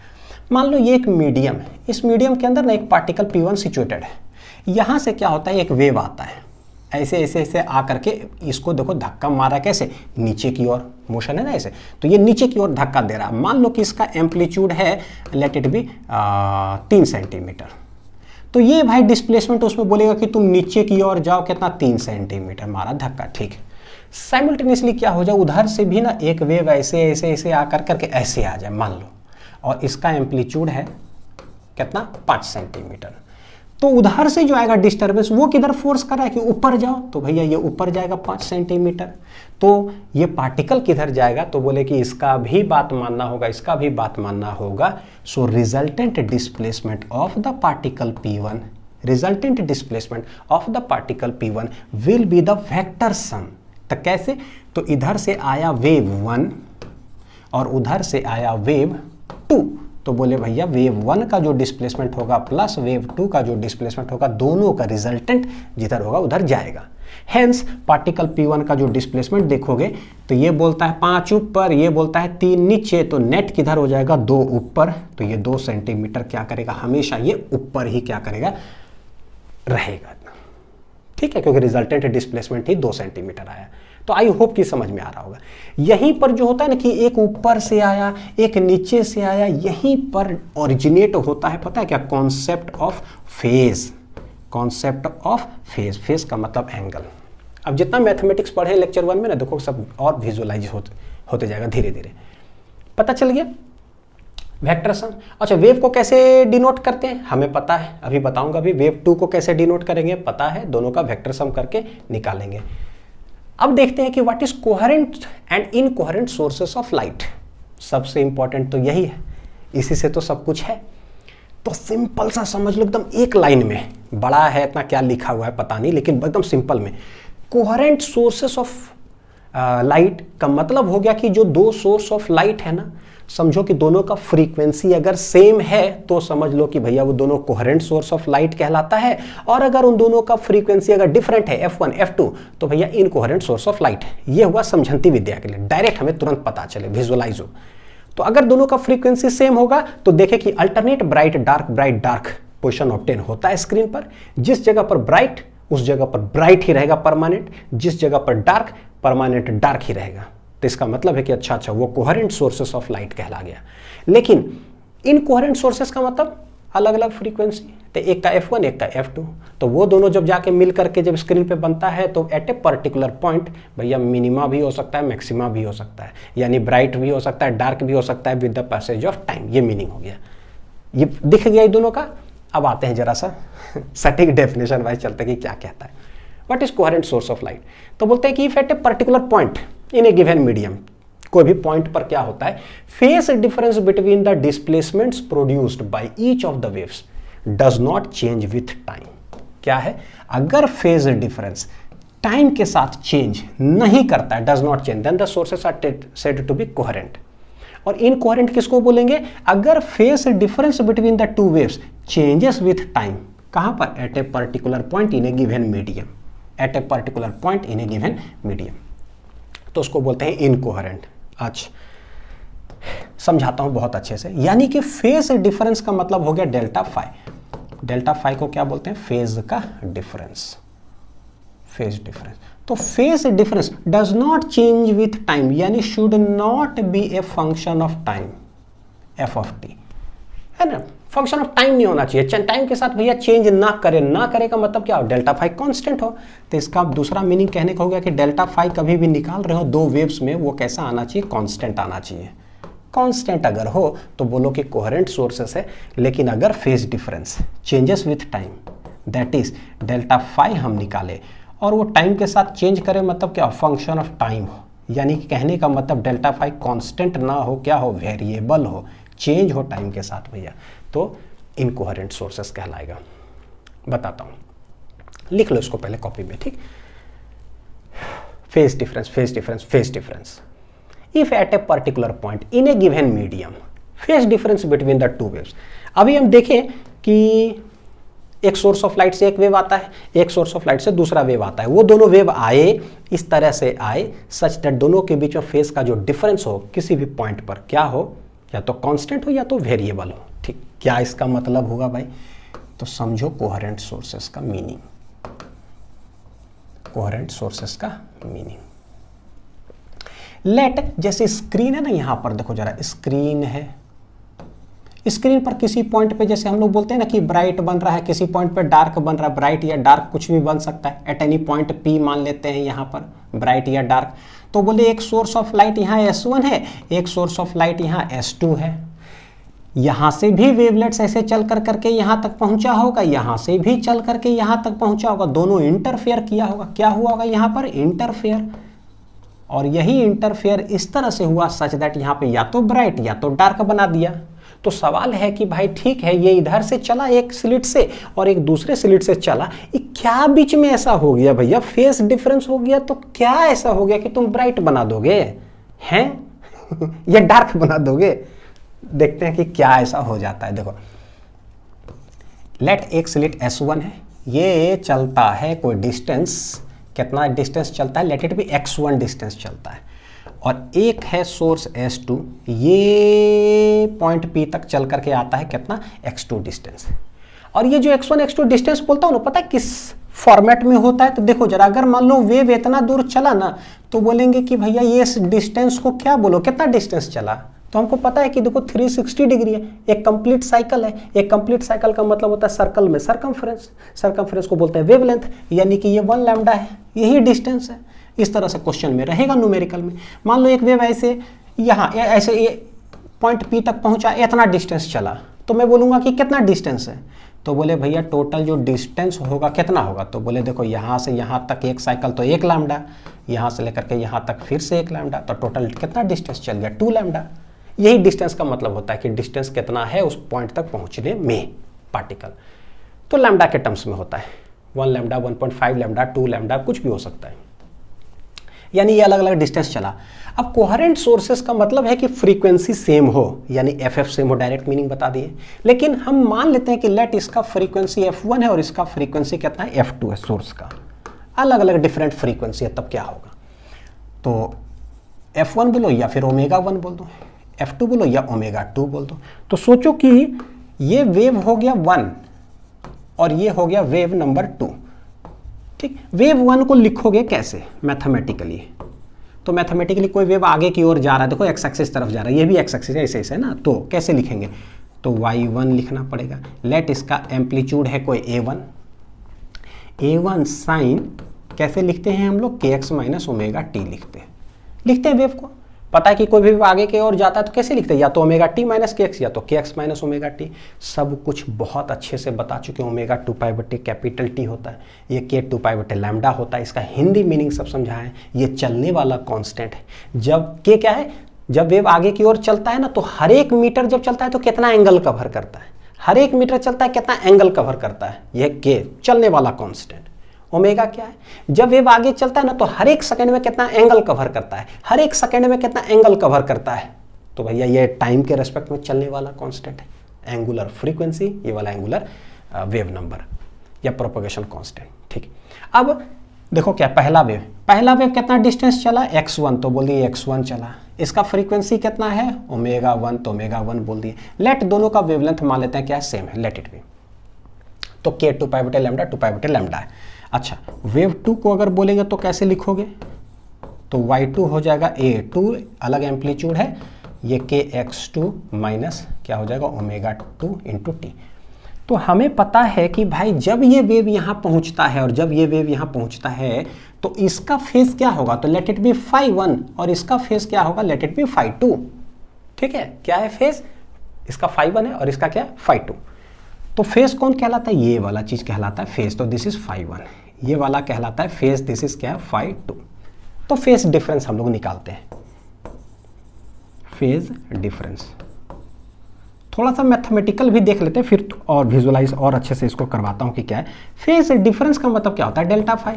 S1: मान लो ये एक मीडियम है, इस मीडियम के अंदर ना एक पार्टिकल P1 सिचुएटेड है। यहां से क्या होता है, एक वेव आता है ऐसे ऐसे ऐसे आ करके, इसको देखो धक्का मारा कैसे, नीचे की ओर मोशन है ना ऐसे, तो ये नीचे की ओर धक्का दे रहा है। मान लो कि इसका एम्पलीट्यूड है, लेट इट बी 3 सेंटीमीटर। तो ये भाई डिस्प्लेसमेंट उसमें बोलेगा कि तुम नीचे की ओर जाओ, कितना, 3 सेंटीमीटर मारा धक्का। ठीक है, साइमल्टेनियसली क्या हो जाए, उधर से भी ना एक वेव ऐसे ऐसे ऐसे आ करके ऐसे आ जाए मान लो, और इसका एम्पलीट्यूड है कितना, 5 सेंटीमीटर। तो उधर से जो आएगा डिस्टर्बेंस, वो किधर फोर्स कर रहा है कि ऊपर जाओ, तो भैया ये ऊपर जाएगा 5 सेंटीमीटर। तो ये पार्टिकल किधर जाएगा, तो बोले कि इसका भी बात मानना होगा, इसका भी बात मानना होगा। So resultant displacement of the particle P1, resultant displacement of the particle P1 will be the vector sum. तो कैसे, तो इधर से आया वेव 1 और उधर से आया वेव 2, तो बोले भैया वेव 1 का जो डिस्प्लेसमेंट होगा प्लस वेव 2 का जो डिस्प्लेसमेंट होगा, दोनों का रिजल्टेंट जिधर होगा उधर जाएगा। हेंस पार्टिकल P1 का जो डिस्प्लेसमेंट देखोगे तो ये बोलता है 5 ऊपर, ये बोलता है 3 नीचे, तो नेट किधर हो जाएगा, 2 ऊपर। तो ये 2 सेंटीमीटर क्या करेगा, हमेशा ये ऊपर ही क्या करेगा, रहेगा। ठीक है, क्योंकि रिजल्टेंट डिस्प्लेसमेंट ही 2 सेंटीमीटर आया। तो आई होप कि समझ में आ रहा होगा। यहीं पर जो होता है ना कि एक ऊपर से आया, एक नीचे से आया, यहीं पर ओरिजिनेट होता है, पता है क्या, concept of phase. Concept of phase, phase का मतलब एंगल। अब जितना मैथमेटिक्स पढ़े लेक्चर 1 में ना, देखो सब और विजुअलाइज होते जाएगा धीरे धीरे। पता चल गया वेक्टर सम। अच्छा, वेव को कैसे डिनोट करते हैं हमें पता है, अभी बताऊंगा। अभी वेव 2 को कैसे डिनोट करेंगे पता है, दोनों का वेक्टर सम करके निकालेंगे। अब देखते हैं कि what is coherent and incoherent sources of light. सबसे इंपॉर्टेंट तो यही है, इसी से तो सब कुछ है। तो सिंपल सा समझ लो, एकदम एक लाइन में, बड़ा है इतना क्या लिखा हुआ है पता नहीं, लेकिन एकदम सिंपल में, कोहेरेंट सोर्सेस ऑफ लाइट का मतलब हो गया कि जो 2 सोर्स ऑफ लाइट है ना, समझो कि दोनों का फ्रीक्वेंसी अगर सेम है तो समझ लो कि भैया वो दोनों कोहेरेंट सोर्स ऑफ लाइट कहलाता है। और अगर उन दोनों का फ्रीक्वेंसी अगर डिफरेंट है, F1 F2, तो भैया इनकोहेरेंट सोर्स ऑफ लाइट है। ये हुआ समझंती विद्या के लिए, डायरेक्ट हमें तुरंत पता चले, विजुअलाइज हो। तो अगर दोनों का फ्रीक्वेंसी सेम होगा तो देखें कि alternate bright dark position obtain होता है स्क्रीन पर। जिस जगह पर ब्राइट उस जगह पर ब्राइट ही रहेगा परमानेंट, जिस जगह पर डार्क परमानेंट डार्क ही रहेगा। तो इसका मतलब है कि अच्छा वो कोहेरेंट सोर्सेस ऑफ लाइट कहला गया। लेकिन इनकोहेरेंट सोर्सेस का मतलब अलग अलग फ्रीक्वेंसी, तो एक का F1 एक का F2, तो वो दोनों जब जाके मिल करके जब स्क्रीन पे बनता है तो एट ए पर्टिकुलर पॉइंट भैया मिनिमा भी हो सकता है, मैक्सिमा भी हो सकता है, यानी ब्राइट भी हो सकता है, डार्क भी हो सकता है with the passage of time. ये मीनिंग हो गया, ये दिख गया ये दोनों का। अब आते हैं जरा सा सटीक डेफिनेशन वाइज चलते कि क्या कहता है what is coherent source of light. तो बोलते हैं कि if at a particular point in a given medium, कोई भी पॉइंट पर क्या होता है, phase difference between the displacements produced by each of the waves does not change with time. क्या है, अगर फेज डिफरेंस टाइम के साथ चेंज नहीं करता है, does not change, then the sources are said to be coherent. और incoherent किसको बोलेंगे, अगर phase difference between the two waves changes with time. कहां पर, at a particular point in a given medium, at a particular point in a given medium, तो उसको बोलते हैं इनकोहेरेंट। अच्छा समझाता हूं बहुत अच्छे से, यानी कि फेज डिफरेंस का मतलब हो गया डेल्टा फाई। डेल्टा फाई को क्या बोलते हैं, फेज का डिफरेंस, फेज डिफरेंस। तो phase difference does not change with time, यानी should not be a function of time, F of T, है ना, फंक्शन ऑफ टाइम नहीं होना चाहिए, टाइम के साथ भैया चेंज ना करे। ना करे का मतलब क्या हो, डेल्टा फाई कांस्टेंट हो। तो इसका दूसरा मीनिंग कहने का हो गया कि डेल्टा फाई कभी भी निकाल रहे हो दो वेव्स में, वो कैसा आना चाहिए, कांस्टेंट आना चाहिए। कांस्टेंट अगर हो तो बोलो कि कोहेरेंट सोर्सेस है, लेकिन अगर phase difference changes with time, that is delta phi हम निकाले और वो टाइम के साथ चेंज करे, मतलब क्या, फंक्शन ऑफ टाइम हो, यानी कि कहने का मतलब डेल्टा फाई कांस्टेंट ना हो, क्या हो, वेरिएबल हो, चेंज हो टाइम के साथ भैया, तो इनकोहेरेंट सोर्सेस कहलाएगा। बताता हूं, लिख लो इसको पहले कॉपी में, ठीक। Phase difference, phase difference, phase difference. If at a particular point in a given medium phase difference between the two waves. अभी हम देखें कि एक सोर्स ऑफ लाइट से एक वेव आता है, एक सोर्स ऑफ लाइट से दूसरा वेव आता है, वो दोनों वेव आए इस तरह से आए सच दैट दोनों के बीच में फेज का जो डिफरेंस हो किसी भी पॉइंट पर क्या हो, या तो कांस्टेंट हो या तो वेरिएबल हो, ठीक। क्या इसका मतलब होगा भाई, तो समझो कोहेरेंट सोर्सेस का मीनिंग, कोहेरेंट सोर्सेस का मीनिंग। लेट, जैसे स्क्रीन है ना, यहां पर देखो जरा, स्क्रीन है, स्क्रीन पर किसी पॉइंट पे जैसे हम लोग बोलते हैं ना कि ब्राइट बन रहा है, किसी पॉइंट पे डार्क बन रहा है, ब्राइट या डार्क कुछ भी बन सकता है, एट एनी पॉइंट P मान लेते हैं यहाँ पर, ब्राइट या डार्क। तो बोले एक सोर्स ऑफ लाइट यहाँ S1 है, एक सोर्स ऑफ लाइट यहाँ S2 है, यहाँ से भी वेवलेट्स ऐसे चल कर करके यहाँ तक पहुँचा होगा, यहाँ से भी चल करके यहाँ तक पहुँचा होगा, दोनों इंटरफेयर किया होगा। क्या हुआ होगा यहाँ पर, इंटरफेयर। और यही इंटरफेयर इस तरह से हुआ सच दैट यहाँ पे या तो ब्राइट या तो डार्क बना दिया। तो सवाल है कि भाई ठीक है, ये इधर से चला एक स्लिट से और एक दूसरे स्लिट से चला, ये क्या बीच में ऐसा हो गया भैया, फेस डिफरेंस हो गया, तो क्या ऐसा हो गया कि तुम ब्राइट बना दोगे हैं या डार्क बना दोगे। देखते हैं कि क्या ऐसा हो जाता है। देखो, लेट एक स्लिट S1 है, ये चलता है कोई डिस्टेंस, कितना डिस्टेंस चलता है, let it be x1 distance चलता है, और एक है सोर्स S2, ये पॉइंट P तक चल करके आता है कितना, x2 डिस्टेंस। और ये जो x1 x2 डिस्टेंस बोलता हूँ ना, पता है किस फॉर्मेट में होता है, तो देखो जरा, अगर मान लो वेव इतना दूर चला ना, तो बोलेंगे कि भैया ये इस डिस्टेंस को क्या बोलो, कितना डिस्टेंस चला, तो हमको पता है कि देखो 360 डिग्री है, एक कंप्लीट साइकिल है। एक कंप्लीट साइकिल का मतलब होता है सर्कल में सरकमफ्रेंस, सरकमफ्रेंस को बोलते हैं वेवलेंथ, यानी कि ये 1 लैम्डा है, यही डिस्टेंस है। इस तरह से क्वेश्चन में रहेगा न्यूमेरिकल में। मान लो एक वेव ऐसे यहाँ ऐसे ये पॉइंट P तक पहुंचा, इतना डिस्टेंस चला, तो मैं बोलूँगा कि कितना डिस्टेंस है, तो बोले भैया टोटल जो डिस्टेंस होगा कितना होगा, तो बोले देखो यहाँ से यहाँ तक एक साइकिल तो 1 लैम्डा, यहाँ से लेकर के यहाँ तक फिर से 1 लैम्डा, तो टोटल कितना डिस्टेंस चल गया, 2 लैम्डा। यही डिस्टेंस का मतलब होता है कि डिस्टेंस कितना है उस पॉइंट तक पहुँचने में पार्टिकल, तो लैम्डा के टर्म्स में होता है, 1 लैम्डा, 1.5 लैम्डा, 2 लैम्डा, कुछ भी हो सकता है, यानी ये अलग अलग डिस्टेंस चला। अब कोहेरेंट सोर्सेस का मतलब है कि फ्रीक्वेंसी सेम हो, यानी FF सेम हो, डायरेक्ट मीनिंग बता दिए। लेकिन हम मान लेते हैं कि लेट इसका फ्रीक्वेंसी F1 है और इसका फ्रीक्वेंसी कितना है, F2 है, सोर्स का अलग अलग डिफरेंट फ्रीक्वेंसी है, तब क्या होगा, तो F1 बोलो या फिर ω1 बोल दो, F2 बोलो या ω2 बोल दो। तो सोचो कि ये वेव हो गया 1 और ये हो गया वेव नंबर 2, ठीक। वेव 1 को लिखोगे कैसे मैथमेटिकली, तो मैथमेटिकली कोई वेव आगे की ओर जा रहा है, देखो एक्स एक्सिस तरफ जा रहा है, ये भी एक्स एक्सिस है, ऐसे ऐसे ना, तो कैसे लिखेंगे, तो y1 लिखना पड़ेगा। लेट इसका एम्पलीट्यूड है कोई a1 साइन कैसे लिखते हैं हम लोग, kx माइनस ओमेगा टी लिखते हैं वेव को। पता है कि कोई भी वेव आगे की ओर जाता है तो कैसे लिखते हैं, या तो ओमेगा टी माइनस के एक्स या तो के एक्स माइनस ओमेगा टी। सब कुछ बहुत अच्छे से बता चुके हैं। ओमेगा 2π/T कैपिटल टी होता है, ये के 2π/λ होता है, इसका हिंदी मीनिंग सब समझाएं। ये चलने वाला कांस्टेंट है। जब के क्या है, जब वेव आगे की ओर चलता है ना, तो हर एक मीटर जब चलता है तो कितना एंगल कवर करता है, हर एक मीटर चलता है कितना एंगल कवर करता है, यह के चलने वाला कांस्टेंट। ओमेगा क्या है, जब वेव आगे चलता है ना तो हर एक सेकंड में कितना एंगल कवर करता है, हर एक सेकंड में कितना एंगल कवर करता है। तो भैया ये टाइम के रेस्पेक्ट में चलने वाला कांस्टेंट है। एंगुलर फ्रीक्वेंसी, ये वाला एंगुलर वेव नंबर या प्रोपगेशन कांस्टेंट। ठीक, अब देखो क्या पहला वेव कितना डिस्टेंस चला, x1, तो बोल दिए x1 चला। इसका फ्रीक्वेंसी कितना है, ओमेगा 1, तो ओमेगा 1 बोल दिए। लेट दोनों का वेवलेंथ मान लेते हैं क्या सेम है, लेट इट बी। तो के 2π/λ 2π/λ है। अच्छा, वेव 2 को अगर बोलेंगे तो कैसे लिखोगे, तो y2 हो जाएगा a2, अलग एम्पलीट्यूड है, ये kx2 माइनस क्या हो जाएगा ओमेगा 2 इंटू टी। तो हमें पता है कि भाई जब ये वेव यहाँ पहुँचता है और जब ये वेव यहाँ पहुँचता है तो इसका फेज क्या होगा, तो लेट इट बी φ1, और इसका फेज क्या होगा, लेट इट बी φ2। ठीक है, क्या है फेज, इसका φ1 है और इसका क्या है φ2। तो फेज कौन कहलाता है, ये वाला चीज कहलाता है फेज, तो दिस इज φ1। ये वाला कहलाता है फेज, दिस इज क्या है φ2। तो फेज डिफरेंस हम लोग निकालते हैं, फेज डिफरेंस थोड़ा सा मैथमेटिकल भी देख लेते हैं, फिर और विजुअलाइज और अच्छे से इसको करवाता हूं कि क्या है। फेज डिफरेंस का मतलब क्या होता है, डेल्टा फाई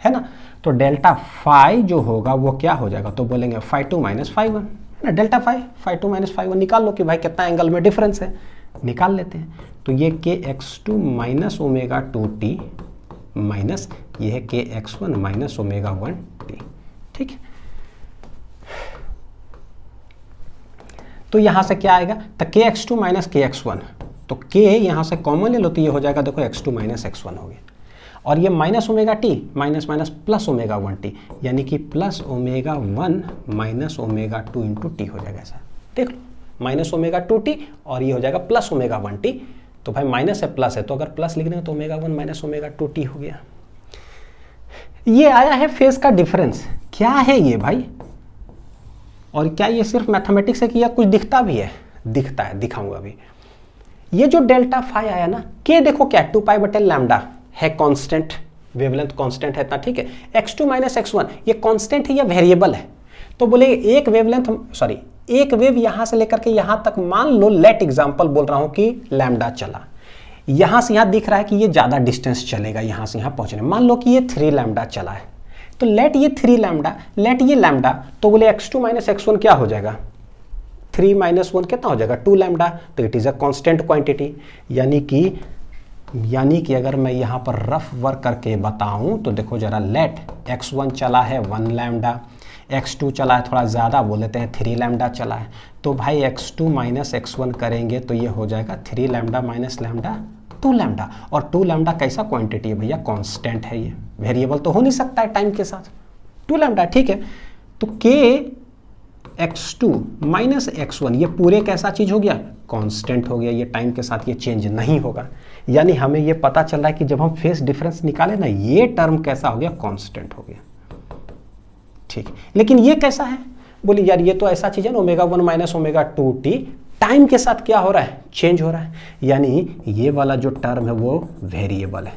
S1: है ना। तो डेल्टा फाई जो होगा वो क्या हो जाएगा, तो बोलेंगे φ2 माइनस φ1 है ना। डेल्टा फाई φ2 माइनस φ1 निकाल लो कि भाई कितना एंगल में डिफरेंस है, निकाल लेते हैं। तो ये kx2 minus omega 2t minus ये है kx1 माइनस ओमेगा 1t। ठीक है, तो यहां से क्या आएगा, तो kx2 माइनस kx1, तो k यहां से कॉमन ले लो तो ये हो जाएगा, देखो x2 माइनस x1 हो गया, और ये minus omega T minus minus plus omega 1t, यानी कि plus omega 1 minus omega 2 into T हो जाएगा। ऐसा देख लो, माइनस ओमेगा 2t और ये हो जाएगा प्लस ओमेगा 1t। तो भाई माइनस है प्लस है, तो अगर प्लस लिख रहे हैं तो ओमेगा 1 माइनस ओमेगा 2t हो गया। ये आया है फेज का डिफरेंस। क्या है ये भाई, और क्या ये सिर्फ मैथमेटिक्स से किया, कुछ दिखता भी है, दिखता है, दिखाऊंगा अभी। ये जो डेल्टा फाई आया ना, के देखो क्या 2π/λ है कांस्टेंट, वेवलेंथ कांस्टेंट है इतना। ठीक है, x2 माइनस x1 ये कांस्टेंट है या वेरिएबल है, तो बोले एक वेव यहां से लेकर के यहां तक, मान लो लेट एग्जांपल बोल रहा हूं कि लैम्डा चला, यहां से यहां दिख रहा है कि ये ज्यादा डिस्टेंस चलेगा यहां से यहां पहुंचने, मान लो कि ये 3 लैम्डा चला है, तो लेट ये 3 लैम्डा, लेट ये लैम्डा, तो बोले x2 माइनस x1 क्या हो जाएगा, 3 माइनस 1 कितना हो जाएगा 2 लैम्डा। तो it is a constant quantity, यानी कि अगर मैं यहाँ पर रफ वर्क करके बताऊं तो देखो जरा, लेट x1 चला है 1 लैम्डा, x2 चला है थोड़ा ज़्यादा बोल लेते हैं 3 लैम्डा चला है, तो भाई x2 माइनस x1 करेंगे तो ये हो जाएगा 3 लैम्डा माइनस लैम्डा 2 लैम्डा। और 2 लैम्डा कैसा क्वांटिटी है भैया, कांस्टेंट है, ये वेरिएबल तो हो नहीं सकता है टाइम के साथ, 2 लैम्डा। ठीक है, तो k x2 माइनस x1 ये पूरे कैसा चीज हो गया, कांस्टेंट हो गया, ये टाइम के साथ ये चेंज नहीं होगा। यानी हमें ये पता चल रहा है कि जब हम फेज डिफरेंस निकाले ना, ये टर्म कैसा हो गया, कांस्टेंट हो गया। ठीक, लेकिन ये कैसा है, बोले यार ये तो ऐसा चीज है ना, omega 1 minus omega 2t time के साथ क्या हो रहा है, चेंज हो रहा है, यानी ये वाला जो टर्म है वो वेरिएबल है,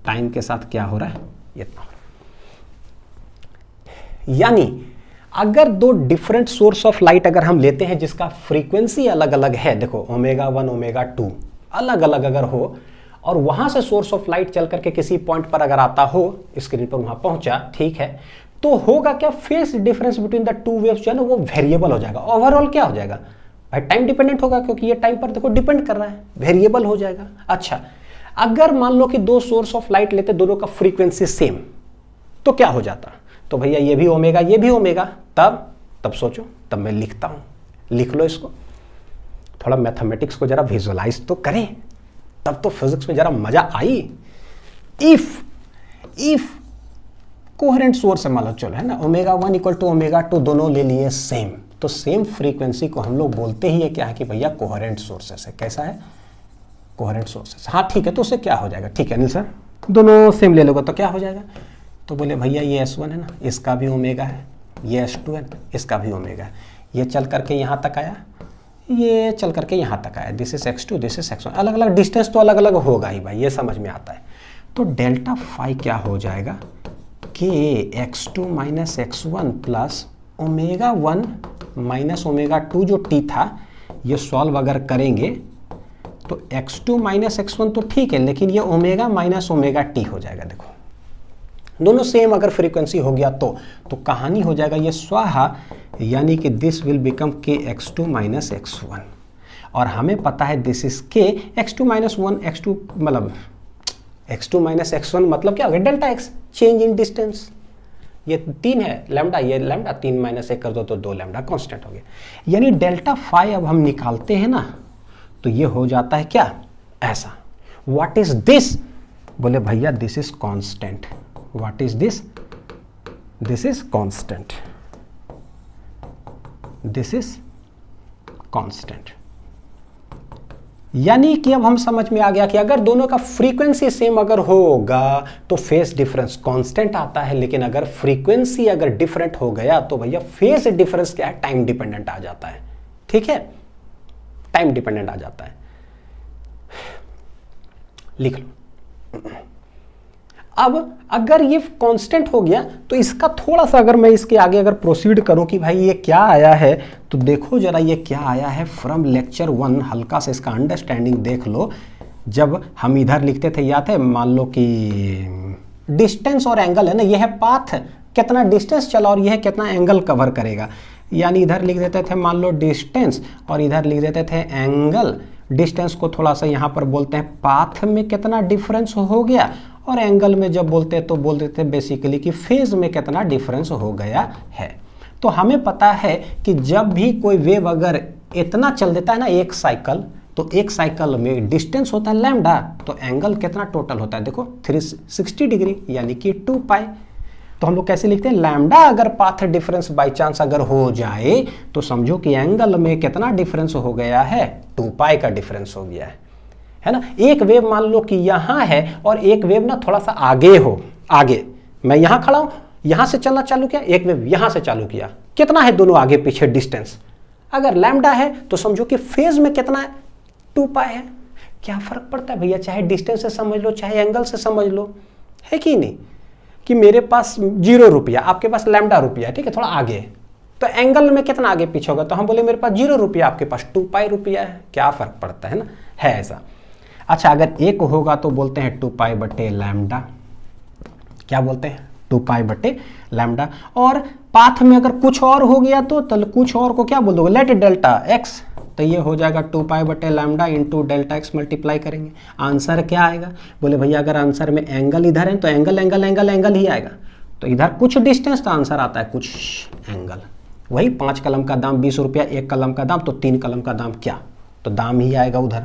S1: टाइम के साथ क्या हो रहा है, इतना हो रहा है। यानी अगर दो डिफरेंट सोर्स ऑफ लाइट अगर हम लेते हैं जिसका फ्रीक्वेंसी अलग अलग है, देखो ओमेगा 1 ओमेगा 2 अलग अलग अगर हो, और वहां से सोर्स ऑफ लाइट चल करके किसी पॉइंट पर अगर आता हो, स्क्रीन पर वहां पहुंचा, ठीक है, तो होगा क्या, phase difference between the two waves जो है ना वो वेरिएबल हो जाएगा। ओवरऑल क्या हो जाएगा भाई, टाइम डिपेंडेंट होगा, क्योंकि ये टाइम पर देखो डिपेंड कर रहा है, वेरिएबल हो जाएगा। अच्छा, अगर मान लो कि दो सोर्स ऑफ लाइट लेते, दोनों का फ्रीक्वेंसी सेम, तो क्या हो जाता, तो भैया ये भी ओमेगा ये भी ओमेगा, तब सोचो, तब मैं लिखता हूं, लिख लो इसको, थोड़ा मैथमेटिक्स को जरा विजुअलाइज तो करें, तब तो फिजिक्स में जरा मजा आई। इफ कोहेरेंट सोर्स है, मतलब चलो है ना, ओमेगा 1 इक्वल टू ओमेगा 2 दोनों ले लिए सेम, तो सेम फ्रीक्वेंसी को हम लोग बोलते ही है क्या है कि भैया कोहेरेंट सोर्सेस है। कैसा है? Coherent sources. हाँ ठीक है, तो उससे क्या हो जाएगा? ठीक है अनिल सर, दोनों सेम ले लोगे तो क्या हो जाएगा? तो बोले भैया ये S1 है ना, इसका भी ओमेगा है, ये S2 है, इसका भी ओमेगा है, ये चल करके यहाँ तक आया, ये चल करके यहाँ तक आया, this is X2, this is X1, अलग अलग डिस्टेंस तो अलग अलग होगा ही भाई, ये समझ में आता है। तो डेल्टा फाई क्या हो जाएगा? के X2 minus X1 plus omega 1 minus omega 2 जो T था, ये सॉल्व अगर करेंगे तो X2 माइनस X1 तो ठीक है, लेकिन ये ओमेगा माइनस ओमेगा T हो जाएगा। देखो दोनों सेम अगर फ्रीक्वेंसी हो गया तो कहानी हो जाएगा ये स्वाहा, यानी कि दिस विल बिकम के X2 माइनस X1, और हमें पता है दिस इज के X2 माइनस 1 X2, मतलब X2 माइनस X1 मतलब क्या हो गया? Delta x, change in distance. ये 3 है लैम्डा, ये लैम्डा 3 माइनस 1 कर दो तो 2 लैम्डा कांस्टेंट हो गया। यानी डेल्टा फाई अब हम निकालते हैं ना, तो ये हो जाता है क्या? ऐसा। What is this? बोले भैया this is constant. What is this? This is constant, this is constant. यानी कि अब हम समझ में आ गया कि अगर दोनों का फ्रीक्वेंसी सेम अगर होगा तो फेज डिफरेंस कांस्टेंट आता है, लेकिन अगर फ्रीक्वेंसी अगर डिफरेंट हो गया तो भैया फेज डिफरेंस क्या है? टाइम डिपेंडेंट आ जाता है। ठीक है, टाइम डिपेंडेंट आ जाता है। लिख लो। अब अगर ये कांस्टेंट हो गया तो इसका थोड़ा सा अगर मैं इसके आगे अगर प्रोसीड करूं कि भाई ये क्या आया है, तो देखो जरा ये क्या आया है फ्रॉम लेक्चर 1, हल्का से इसका अंडरस्टैंडिंग देख लो। जब हम इधर लिखते थे, याद है, मान लो कि डिस्टेंस और एंगल है ना, ये है पाथ, कितना डिस्टेंस चला और यह कितना एंगल कवर करेगा। यानी इधर लिख देते थे मान लो डिस्टेंस और इधर लिख देते थे एंगल। डिस्टेंस को थोड़ा सा यहाँ पर बोलते हैं पाथ में कितना डिफरेंस हो गया, और एंगल में जब बोलते हैं तो बोल देते हैं बेसिकली कि फेज में कितना डिफरेंस हो गया है। तो हमें पता है कि जब भी कोई वेव अगर इतना चल देता है ना एक साइकिल, तो एक साइकिल में डिस्टेंस होता है लैम्डा, तो एंगल कितना टोटल होता है? देखो 360 डिग्री, यानी कि 2 पाई। तो हम लोग कैसे लिखते हैं? लैम्डा अगर पाथ डिफरेंस बाई चांस अगर हो जाए तो समझो कि एंगल में कितना डिफरेंस हो गया है? 2 पाई का डिफरेंस हो गया है ना। एक वेव मान लो कि यहाँ है और एक वेव ना थोड़ा सा आगे हो, आगे मैं यहाँ खड़ा हूँ, यहाँ से चलना चालू किया, एक वेव यहाँ से चालू किया, कितना है दोनों आगे पीछे डिस्टेंस? अगर लैम्डा है तो समझो कि फेज में कितना है? 2 पाई है। क्या फर्क पड़ता है भैया, चाहे डिस्टेंस से समझ लो चाहे एंगल से समझ लो, है कि नहीं? कि मेरे पास 0 रुपया, आपके पास लैम्डा रुपया, ठीक है, थोड़ा आगे, तो एंगल में कितना आगे पीछे होगा? तो हम बोले मेरे पास 0 रुपया, आपके पास 2 पाई रुपया है। क्या फर्क पड़ता है ना, है ऐसा। अच्छा, अगर एक होगा तो बोलते हैं 2 पाई बटे लैम्डा। क्या बोलते हैं? 2 पाई बटे लैम्डा। और पाथ में अगर कुछ और हो गया तो कुछ और को क्या बोल दोगे? लेट डेल्टा एक्स, तो ये हो जाएगा 2 पाई बटे lambda into delta x, multiply करेंगे। आंसर क्या आएगा? बोले भैया अगर आंसर में एंगल इधर है तो एंगल एंगल एंगल एंगल ही आएगा, तो इधर कुछ डिस्टेंस तो आंसर आता है कुछ एंगल। वही 5 कलम का दाम 20 रुपया, 1 कलम का दाम तो 3 कलम का दाम क्या, तो दाम ही आएगा उधर,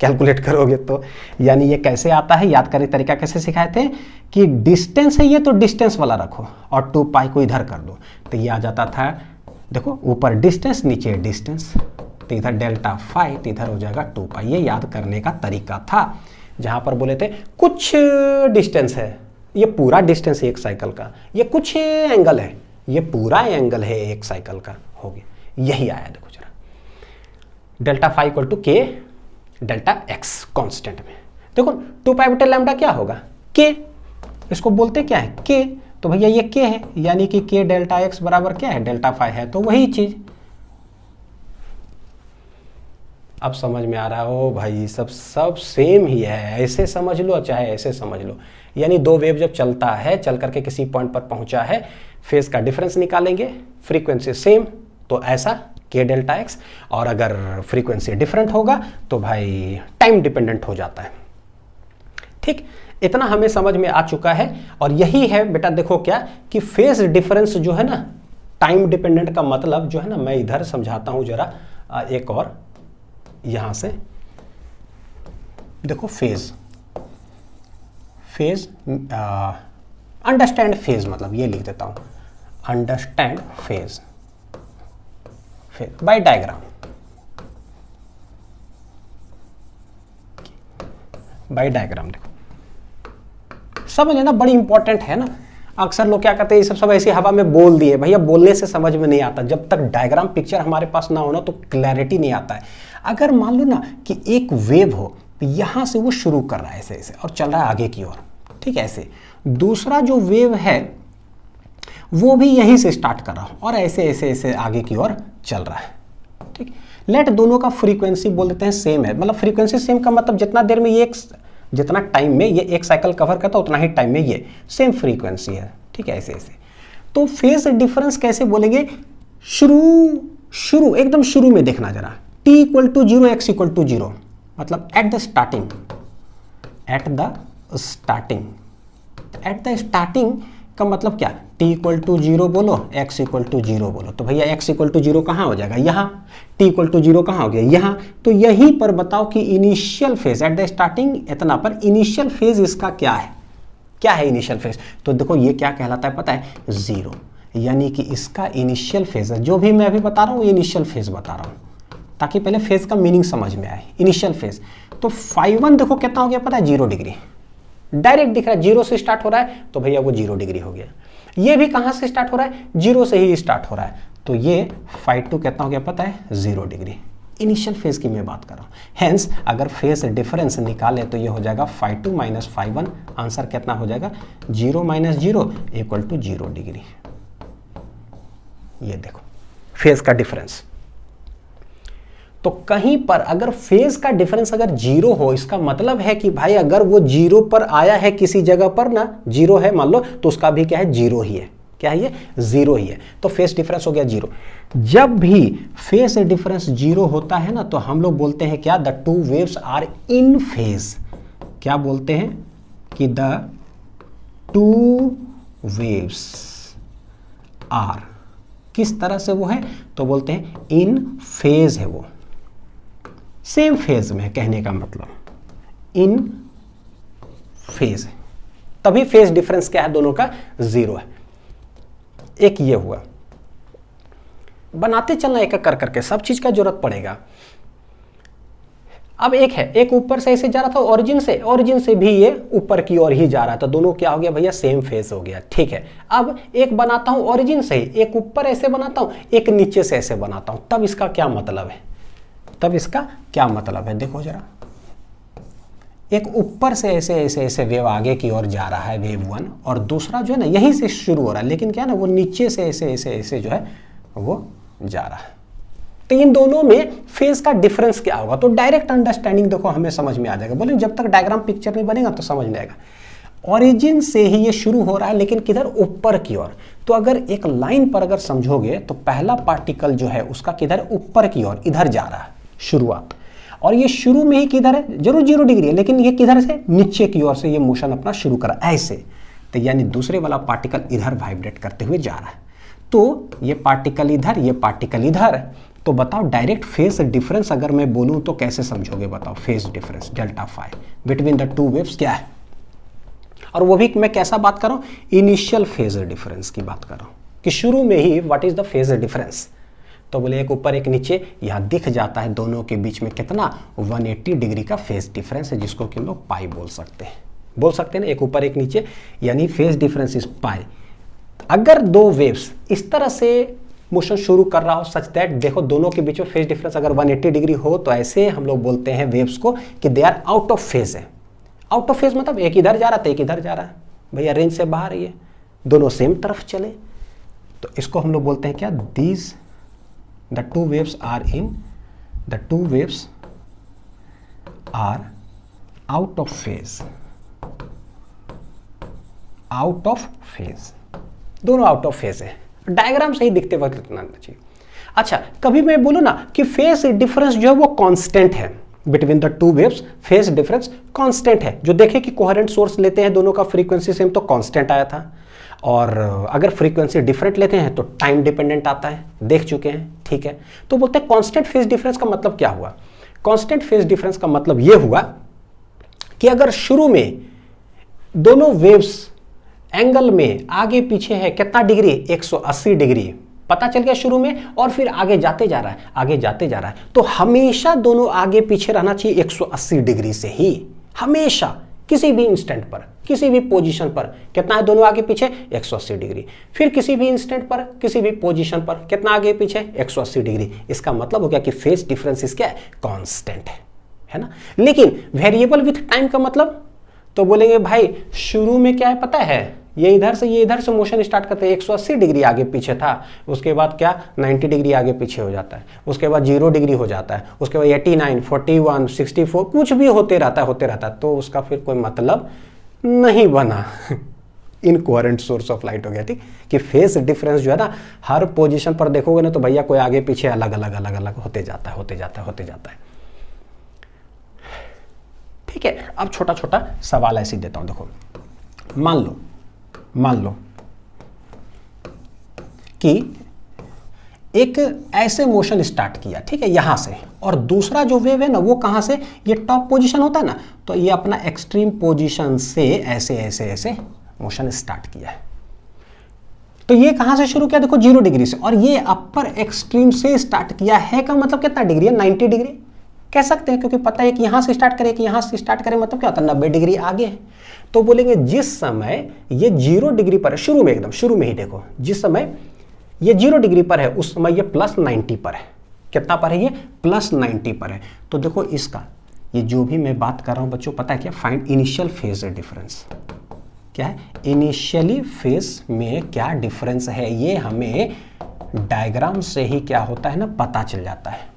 S1: कैलकुलेट करोगे तो। यानी ये कैसे आता है, याद करने तरीका कैसे सिखाए थे कि डिस्टेंस है ये तो डिस्टेंस वाला रखो और 2 पाई को इधर कर दो, तो ये आ जाता था, देखो ऊपर डिस्टेंस नीचे डिस्टेंस, तो इधर डेल्टा फाई, तो इधर हो जाएगा 2 पाई। ये याद करने का तरीका था, जहां पर बोले थे कुछ डिस्टेंस है, ये पूरा डिस्टेंस है एक साइकिल का, ये कुछ एंगल है, ये पूरा एंगल है एक साइकिल का, हो गया। यही आया देखो जरा, डेल्टा फाई इक्वल टू के डेल्टा एक्स कांस्टेंट में। देखो 2 पाई बटे लैम्डा क्या होगा? के, इसको बोलते क्या है? के, तो भैया ये के है, यानी कि के डेल्टा एक्स बराबर क्या है? डेल्टा फाई है, तो वही चीज। अब समझ में आ रहा हो भाई, सब सेम ही है, ऐसे समझ लो चाहे ऐसे समझ लो। यानी दो वेव जब चलता है, चल करके किसी पॉइंट पर पहुंचा है, फेज का डिफरेंस निकालेंगे, फ्रीक्वेंसी सेम तो ऐसा के डेल्टा एक्स, और अगर फ्रीक्वेंसी डिफरेंट होगा तो भाई टाइम डिपेंडेंट हो जाता है। ठीक, इतना हमें समझ में आ चुका है। और यही है बेटा, देखो क्या कि फेज डिफरेंस जो है ना, टाइम डिपेंडेंट का मतलब जो है ना, मैं इधर समझाता हूं जरा एक और, यहां से देखो फेज अंडरस्टैंड फेज मतलब ये लिख देता हूं, understand phase by diagram, by diagram. देखो समझ लेना, बड़ी इंपॉर्टेंट है ना। अक्सर लोग क्या करते हैं, ये सब ऐसी हवा में बोल दिए, भैया बोलने से समझ में नहीं आता, जब तक डायग्राम पिक्चर हमारे पास ना हो ना तो क्लैरिटी नहीं आता है। अगर मान लो ना कि एक वेव हो, तो यहां से वो शुरू कर रहा है ऐसे ऐसे और चल रहा है आगे की ओर, ठीक है ऐसे। दूसरा जो वेव है वो भी यहीं से स्टार्ट कर रहा हो और ऐसे ऐसे ऐसे आगे की ओर चल रहा है, ठीक। लेट दोनों का फ्रीक्वेंसी बोल देते हैं सेम है, मतलब फ्रीक्वेंसी सेम का मतलब जितना देर में ये जितना टाइम में ये एक साइकिल कवर करता है उतना ही टाइम में ये सेम फ्रीक्वेंसी है, ठीक है ऐसे ऐसे। तो फेज डिफरेंस कैसे बोलेंगे, शुरू एकदम शुरू में देखना जरा, t equal to 0 x equal to 0, मतलब at the starting, at the starting का मतलब क्या, t इक्वल टू 0 बोलो, x इक्वल टू 0 बोलो। तो भैया x इक्वल टू 0 कहाँ हो जाएगा, यहाँ। t इक्वल टू 0 कहाँ हो गया, यहाँ। तो यहीं पर बताओ कि initial phase eight the starting इतना पर इनिशियल फेज इसका क्या है, क्या है इनिशियल फेज। तो देखो ये क्या कहलाता है पता है, 0, यानी कि इसका इनिशियल फेज है। जो भी मैं अभी बता रहा हूँ इनिशियल फेज बता रहा हूँ ताकि पहले फेज का मीनिंग समझ में आए, इनिशियल फेज। तो φ1 देखो कितना हो गया पता है, 0 डिग्री, डायरेक्ट दिख रहा है, 0 से स्टार्ट हो रहा है तो भैया वो 0 डिग्री हो गया। ये भी कहां से स्टार्ट हो रहा है, 0 से ही स्टार्ट हो रहा है, तो ये φ2 कितना हो गया पता है, 0 डिग्री। इनिशियल फेज की मैं बात कर रहा हूं। हेंस अगर फेज डिफरेंस निकाले तो ये हो जाएगा φ2 माइनस φ1, आंसर कितना हो जाएगा, 0 माइनस 0 इक्वल टू 0 डिग्री। ये देखो फेज का डिफरेंस। तो कहीं पर अगर फेज का डिफरेंस अगर 0 हो, इसका मतलब है कि भाई अगर वो 0 पर आया है किसी जगह पर ना, 0 है मान लो, तो उसका भी क्या है, 0 ही है। क्या है ये, 0 ही है। तो फेज डिफरेंस हो गया 0। जब भी फेज डिफरेंस 0 होता है ना तो हम लोग बोलते हैं क्या, the two waves are in phase. क्या बोलते हैं कि द टू वेव्स आर, किस तरह से वो है, तो बोलते हैं इन फेज है, वो सेम फेज में, कहने का मतलब इन फेज है, तभी फेज डिफरेंस क्या है, दोनों का 0 है। एक ये हुआ, बनाते चलना एक एक कर करके, सब चीज का जरूरत पड़ेगा। अब एक है, एक ऊपर से ऐसे जा रहा था ओरिजिन से भी ये ऊपर की ओर ही जा रहा था, दोनों क्या हो गया भैया, सेम फेज हो गया, ठीक है। अब एक बनाता हूं ओरिजिन से ही, एक ऊपर ऐसे बनाता हूं, एक नीचे से ऐसे बनाता हूं, तब इसका क्या मतलब है, देखो जरा, एक ऊपर से ऐसे ऐसे ऐसे वेव आगे की ओर जा रहा है, वेव 1, और दूसरा जो है ना यहीं से शुरू हो रहा है, लेकिन क्या है ना वो नीचे से ऐसे ऐसे ऐसे जो है वो जा रहा है। तो इन दोनों में फेज का डिफरेंस क्या होगा, तो डायरेक्ट अंडरस्टैंडिंग देखो हमें समझ में आ जाएगा। बोले जब तक डायग्राम पिक्चर नहीं बनेगा तो समझ नहीं आएगा। ओरिजिन से ही ये शुरू हो रहा है, लेकिन किधर, ऊपर की ओर। तो अगर एक लाइन पर अगर समझोगे तो पहला पार्टिकल जो है उसका किधर, ऊपर की ओर, इधर जा रहा है शुरुआत, और ये शुरू में ही किधर है, जरूर 0 डिग्री है, लेकिन ये किधर से, नीचे की ओर से ये मोशन अपना शुरू करा ऐसे। तो यानी दूसरे वाला पार्टिकल इधर वाइब्रेट करते हुए जा रहा है, तो ये पार्टिकल इधर, ये पार्टिकल इधर। तो बताओ डायरेक्ट फेज डिफरेंस अगर मैं बोलूं तो कैसे समझोगे, बताओ। Phase difference delta phi between the two waves क्या है, और वो भी मैं कैसा बात कर रहा हूं, इनिशियल फेज डिफरेंस की बात कर रहा हूं कि शुरू में ही what is the phase difference. तो बोले एक ऊपर एक नीचे, यहां दिख जाता है दोनों के बीच में कितना, 180 डिग्री का फेज डिफरेंस है, जिसको कि हम लोग पाई बोल सकते हैं ना, एक ऊपर एक नीचे, यानी फेज डिफरेंस इज पाई। अगर दो वेव्स इस तरह से मोशन शुरू कर रहा हो सच दैट, देखो दोनों के बीच में फेज डिफरेंस अगर 180 डिग्री हो, तो ऐसे हम लोग बोलते हैं वेव्स को कि they are out of phase है। आउट ऑफ फेज मतलब एक इधर जा रहा था, एक इधर जा रहा है, भैया रेंज से बाहर ही है, दोनों सेम तरफ चले, तो इसको हम लोग बोलते हैं क्या, these the two waves are out of phase, दोनों आउट ऑफ फेज है। डायग्राम सही दिखते वक्त इतना चाहिए। अच्छा, कभी मैं बोलूं ना कि फेज डिफरेंस जो है वो कांस्टेंट है between the two waves, phase difference constant है। जो देखे कि कोहेरेंट सोर्स लेते हैं, दोनों का फ्रीक्वेंसी सेम, तो कांस्टेंट आया था, और अगर फ्रीक्वेंसी डिफरेंट लेते हैं तो टाइम डिपेंडेंट आता है, देख चुके हैं, ठीक है। तो बोलते हैं कांस्टेंट फेज डिफरेंस का मतलब क्या हुआ, कांस्टेंट फेज डिफरेंस का मतलब यह हुआ कि अगर शुरू में दोनों वेव्स एंगल में आगे पीछे है कितना डिग्री, 180 डिग्री पता चल गया शुरू में, और फिर आगे जाते जा रहा है, आगे जाते जा रहा है, तो हमेशा दोनों आगे पीछे रहना चाहिए 180 डिग्री से ही, हमेशा किसी भी इंस्टेंट पर, किसी भी पोजीशन पर कितना है दोनों आगे पीछे, 180 डिग्री। फिर किसी भी इंस्टेंट पर, किसी भी पोजीशन पर कितना आगे पीछे, 180 डिग्री। इसका मतलब हो गया कि फेज डिफरेंस क्या है, कांस्टेंट है ना। लेकिन वेरिएबल विथ टाइम का मतलब, तो बोलेंगे भाई शुरू में क्या है पता है, ये इधर से मोशन स्टार्ट करते हैं, 180 डिग्री आगे पीछे था, उसके बाद क्या 90 डिग्री आगे पीछे हो जाता है, उसके बाद 0 डिग्री हो जाता है, उसके बाद 89, 41, 64 कुछ भी होते रहता है, तो उसका फिर कोई मतलब नहीं बना इनकोहेरेंट सोर्स ऑफ लाइट हो गया। ठीक, कि फेज डिफरेंस जो है ना, हर पोजीशन पर देखोगे ना तो भैया कोई आगे पीछे अलग अलग होते जाता है। ठीक है, अब छोटा छोटा सवाल ऐसे देता हूं, देखो मान लो कि एक ऐसे मोशन स्टार्ट किया, ठीक है, यहां से, और दूसरा जो वेव है ना वो कहां से, ये टॉप पोजीशन होता है ना, तो ये अपना एक्सट्रीम पोजीशन से ऐसे मोशन स्टार्ट किया है। तो ये कहां से शुरू किया, देखो 0 डिग्री से, और ये अपर एक्सट्रीम से स्टार्ट किया है, का मतलब कितना डिग्री है, 90 डिग्री कह सकते हैं, क्योंकि पता है कि यहां से स्टार्ट करें, कि यहां से स्टार्ट करें मतलब क्या होता है, 90 डिग्री आगे है। तो बोलेंगे जिस समय ये 0 डिग्री पर है, शुरू में एकदम शुरू में ही देखो, जिस समय ये 0 डिग्री पर है उस समय ये +90 पर है। कितना पर है ये, +90 पर है। तो देखो इसका, ये जो भी मैं बात कर रहा हूं बच्चों, पता है क्या, फाइंड इनिशियल फेज डिफरेंस। क्या है, इनिशियली फेज में क्या डिफरेंस है, ये हमें डायग्राम से ही क्या होता है ना पता चल जाता है।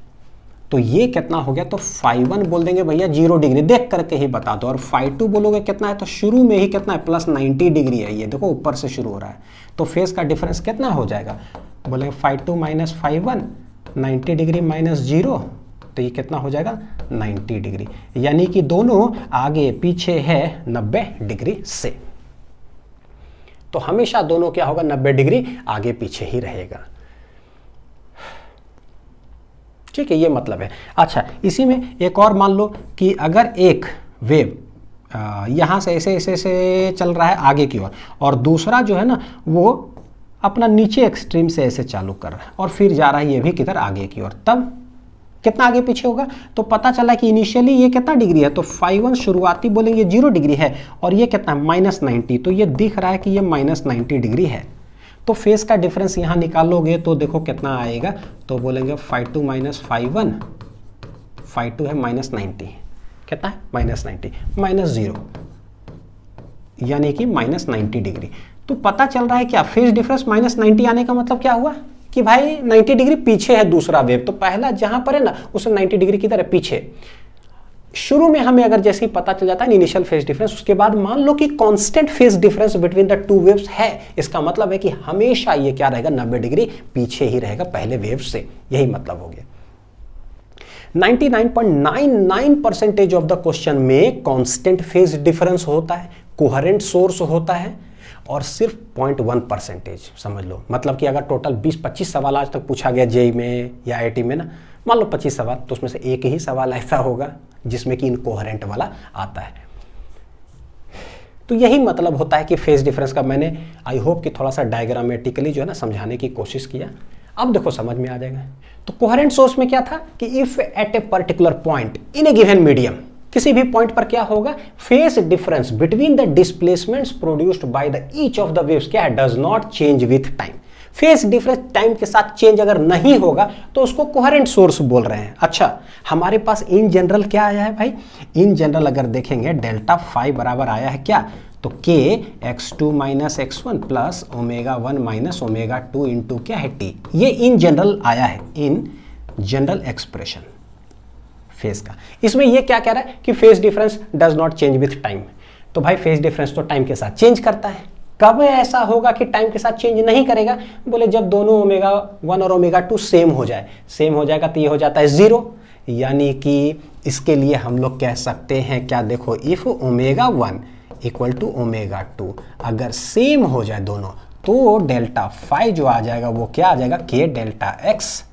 S1: तो ये कितना हो गया, तो φ1 बोल देंगे भैया 0 डिग्री, देख करके ही बता दो, और φ2 बोलोगे कितना है, तो शुरू में ही कितना है, +90 डिग्री है, ये देखो ऊपर से शुरू हो रहा है, तो फेज का डिफरेंस कितना हो जाएगा, बोलेंगे φ2 माइनस φ1, 90 डिग्री माइनस 0, तो ये कितना हो जाएगा, 90 डिग्री, यानी कि दोनों आगे पीछे है 90 डिग्री से। तो हमेशा दोनों क्या होगा, 90 डिग्री आगे पीछे ही रहेगा। ठीक है, ये मतलब है। अच्छा, इसी में एक और मान लो कि अगर एक वेव यहाँ से ऐसे चल रहा है आगे की ओर, और दूसरा जो है ना वो अपना नीचे एक्सट्रीम से ऐसे चालू कर रहा है, और फिर जा रहा है ये भी किधर, आगे की ओर, तब कितना आगे पीछे होगा, तो पता चला कि इनिशियली ये कितना डिग्री है, तो φ1 शुरुआती बोलेंगे 0 डिग्री है, और ये कितना -90, तो ये दिख रहा है कि ये -90 डिग्री है। तो फेज का डिफरेंस यहाँ निकालोगे तो देखो कितना आएगा, तो बोलेंगे φ2 माइनस φ1, φ2 है -90, कितना है, -90 -0, यानी कि -90 डिग्री। तो पता चल रहा है क्या, फेज डिफरेंस -90 आने का मतलब क्या हुआ कि भाई 90 डिग्री पीछे है दूसरा वेव, तो पहला जहां पर है ना उसे 90 डिग्री किधर है, पीछे। शुरू में हमें अगर जैसे ही पता चल जाता है इनिशियल फेज डिफरेंस, उसके बाद मान लो कि constant phase difference between the two waves है, इसका मतलब है कि हमेशा ये क्या रहेगा, 90 डिग्री पीछे ही रहेगा पहले वेव से, यही मतलब हो गया। 99.99% ऑफ द क्वेश्चन में कांस्टेंट फेज डिफरेंस होता है, कोहेरेंट सोर्स होता है, और सिर्फ 0.1% समझ लो, मतलब कि अगर टोटल 20-25 सवाल आज तक पूछा गया जेई में या आईआईटी में ना, मान लो 25 सवाल, तो उसमें से एक ही सवाल ऐसा होगा जिसमें कि इनकोहेरेंट वाला आता है। तो यही मतलब होता है कि फेज डिफरेंस का मैंने आई होप कि थोड़ा सा डायग्रामेटिकली जो है ना समझाने की कोशिश किया। अब देखो समझ में आ जाएगा। तो कोहेरेंट सोर्स में क्या था कि if at a particular point in a given medium, किसी भी पॉइंट पर क्या होगा, phase difference between the displacements produced by the each of the waves क्या है, does not change with time. Phase difference time के साथ चेंज अगर नहीं होगा तो उसको कोहेरेंट सोर्स बोल रहे हैं। अच्छा, हमारे पास इन जनरल क्या आया है भाई, इन जनरल अगर देखेंगे डेल्टा फाई बराबर आया है क्या, तो k x2 minus x1 plus ω1 minus ω2 into क्या है t, ये इन जनरल आया है, इन जनरल एक्सप्रेशन फेज का। इसमें ये क्या कह रहा है कि phase difference does not change with time. तो भाई फेज डिफरेंस तो टाइम के साथ चेंज करता है। कब ऐसा होगा कि टाइम के साथ चेंज नहीं करेगा, बोले जब दोनों ω1 और ω2 सेम हो जाए, सेम हो जाएगा तो ये हो जाता है 0, यानी कि इसके लिए हम लोग कह सकते हैं क्या, देखो इफ ω1 इक्वल टू ω2 अगर सेम हो जाए दोनों, तो डेल्टा फाई जो आ जाएगा वो क्या आ जाएगा, k डेल्टा x,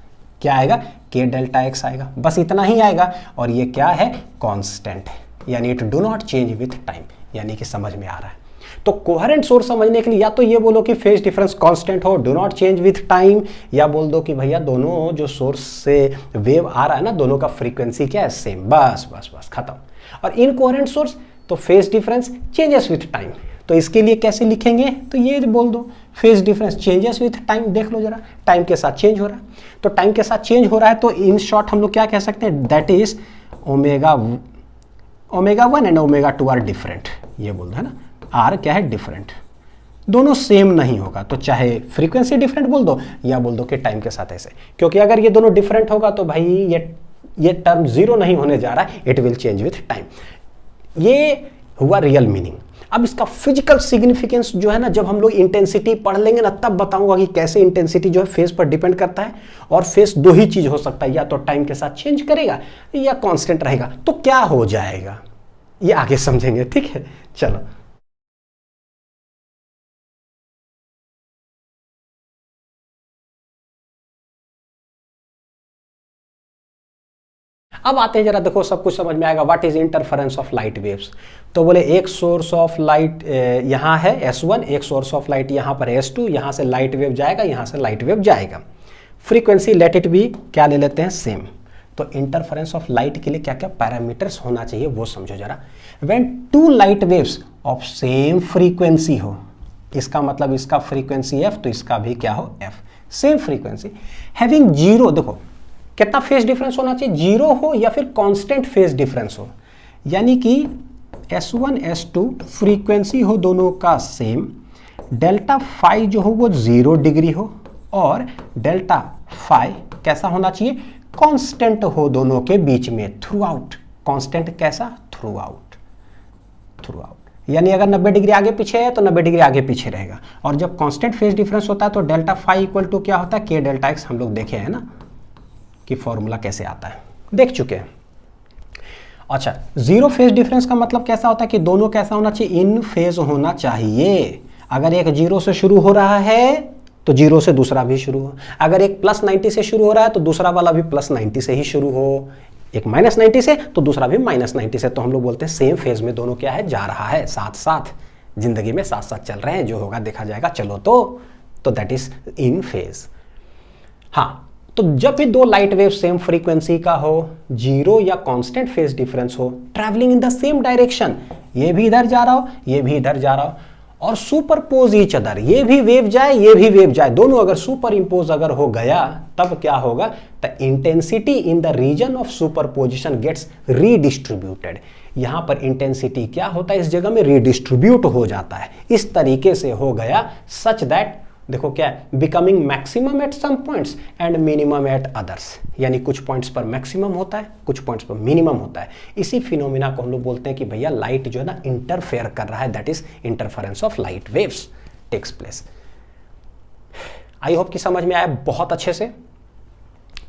S1: क्या आएगा, k डेल्टा x आएगा, बस इतना ही आएगा। और ये क्या है, कांस्टेंट है, यानी it do not change with time, यानी कि समझ में आ रहा है। तो कोहेरेंट सोर्स समझने के लिए या तो ये बोलो कि फेज डिफरेंस कांस्टेंट हो, do not change with time, या बोल दो कि भैया दोनों जो सोर्स से वेव आ रहा है ना, दोनों का फ्रीक्वेंसी क्या है, सेम। बस बस बस खत्म। और इनकोहेरेंट सोर्स तो phase difference changes with time. तो इसके लिए कैसे लिखेंगे, तो ये बोल दो phase difference changes with time. देख लो जरा, टाइम के साथ चेंज हो रहा है, तो टाइम के साथ चेंज हो रहा है, तो इन शॉर्ट हम लोग क्या कह सकते हैं, that is omega 1 and omega 2 are different. ये बोल दो है ना, आर क्या है, डिफरेंट। दोनों सेम नहीं होगा, तो चाहे फ्रीक्वेंसी डिफरेंट बोल दो या बोल दो कि टाइम के साथ ऐसे, क्योंकि अगर ये दोनों डिफरेंट होगा तो भाई ये टर्म जीरो नहीं होने जा रहा है, it will change with time. ये हुआ रियल मीनिंग। अब इसका फिजिकल सिग्निफिकेंस जो है ना, जब हम लोग इंटेंसिटी पढ़ लेंगे ना, तब बताऊंगा कि कैसे इंटेंसिटी जो है फेज पर डिपेंड करता है। और फेज दो ही चीज हो सकता है, या तो टाइम के साथ चेंज करेगा या कांस्टेंट रहेगा। तो क्या हो जाएगा ये आगे समझेंगे, ठीक है। चलो अब आते हैं जरा, देखो सब कुछ समझ में आएगा। What is interference of light waves. तो बोले एक सोर्स ऑफ लाइट यहाँ है S1, एक सोर्स ऑफ लाइट यहाँ पर S2, यहाँ से लाइट वेव जाएगा, यहाँ से लाइट वेव जाएगा। फ्रीक्वेंसी लेट इट भी क्या ले लेते हैं, सेम। तो इंटरफेरेंस ऑफ लाइट के लिए क्या क्या पैरामीटर्स होना चाहिए वो समझो जरा। When two light waves of same frequency हो, इसका मतलब इसका फ्रीक्वेंसी f तो इसका भी क्या हो, f, same frequency, having zero, देखो कितना फेज डिफरेंस होना चाहिए, जीरो हो या फिर कांस्टेंट फेज डिफरेंस हो, यानी कि S1 S2 फ्रीक्वेंसी हो दोनों का सेम, डेल्टा फाई जो हो वो 0 डिग्री हो, और डेल्टा फाई कैसा होना चाहिए, कांस्टेंट हो दोनों के बीच में थ्रू आउट। कांस्टेंट कैसा, थ्रू आउट, थ्रू आउट, यानी अगर 90 डिग्री आगे पीछे है तो 90 डिग्री आगे पीछे रहेगा। और जब कांस्टेंट फेज डिफरेंस होता है तो डेल्टा फाई इक्वल टू क्या होता है, के डेल्टा एक्स। हम लोग देखे हैं ना कि फॉर्मूला कैसे आता है, देख चुके हैं। अच्छा, जीरो फेज डिफरेंस का मतलब कैसा होता है कि दोनों कैसा होना चाहिए, इन फेज होना चाहिए। अगर एक जीरो से शुरू हो रहा है तो जीरो से दूसरा भी शुरू हो, अगर एक प्लस 90 से शुरू हो रहा है तो दूसरा वाला भी प्लस 90 से ही शुरू हो, एक माइनस 90 से तो दूसरा भी माइनस 90 से। तो हम लोग बोलते हैं सेम फेज में दोनों क्या है, जा रहा है, साथ साथ जिंदगी में साथ साथ चल रहे हैं, जो होगा देखा जाएगा। चलो तो दैट इज इन फेज। हाँ, तो जब भी दो लाइट वेव सेम फ्रीक्वेंसी का हो, जीरो या कांस्टेंट फेज डिफरेंस हो, travelling in the same direction, ये भी इधर जा रहा हो, ये भी इधर जा रहा हो, और सुपरपोज ईच अदर, ये भी वेव जाए, ये भी वेव जाए, दोनों अगर सुपर इंपोज अगर हो गया, तब क्या होगा, the intensity in the region of superposition gets redistributed. यहां पर इंटेंसिटी क्या होता है, इस जगह में रीडिस्ट्रीब्यूट हो जाता है, इस तरीके से हो गया, सच दैट, देखो क्या है, becoming maximum at some points and minimum at others, यानी कुछ पॉइंट्स पर मैक्सिमम होता है, कुछ पॉइंट्स पर मिनिमम होता है। इसी फिनोमिना को हम लोग बोलते हैं कि भैया लाइट जो है ना इंटरफेयर कर रहा है, that is interference of light waves takes place. I hope कि समझ में आया बहुत अच्छे से।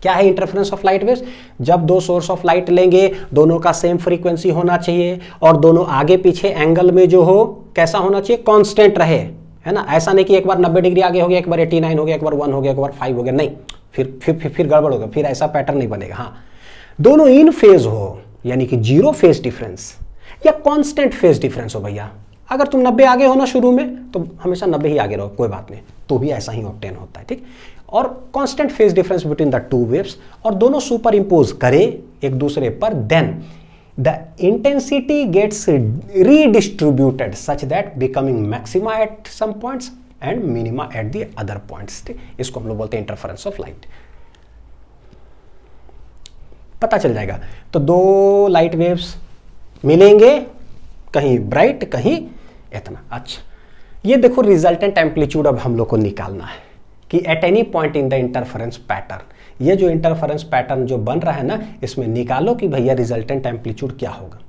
S1: क्या है इंटरफेरेंस ऑफ लाइट वेव्स, जब दो सोर्स ऑफ लाइट लेंगे, दोनों का सेम फ्रीक्वेंसी होना चाहिए, और दोनों आगे पीछे एंगल में जो हो कैसा होना चाहिए, कांस्टेंट रहे, है ना। ऐसा नहीं कि एक बार 90 डिग्री आगे हो गया, एक बार 89 हो गया, एक बार 1 हो गया, एक बार 5 हो गया, नहीं, फिर गड़बड़ होगा, फिर ऐसा पैटर्न नहीं बनेगा। हाँ, दोनों इन फेज हो, यानी कि जीरो फेज डिफरेंस या कांस्टेंट फेज डिफरेंस हो। भैया अगर तुम 90 आगे हो ना शुरू में, तो हमेशा 90 ही आगे रहो, कोई बात नहीं, तो भी ऐसा ही ऑब्टेन होता है, ठीक। और constant phase difference between the two waves, और दोनों सुपर इंपोज करे एक दूसरे पर, then the intensity gets redistributed such that becoming maxima at some points and minima at the other points। इसको हम लोग बोलते हैं इंटरफेरेंस ऑफ लाइट। पता चल जाएगा। तो दो लाइट वेव्स मिलेंगे, कहीं ब्राइट कहीं इतना। अच्छा, ये देखो रिजल्टेंट एम्पलीट्यूड अब हम लोग को निकालना है कि eight any point in the interference pattern, ये जो इंटरफेरेंस पैटर्न जो बन रहा है ना, इसमें निकालो कि भैया रिजल्टेंट एम्पलीट्यूड क्या होगा,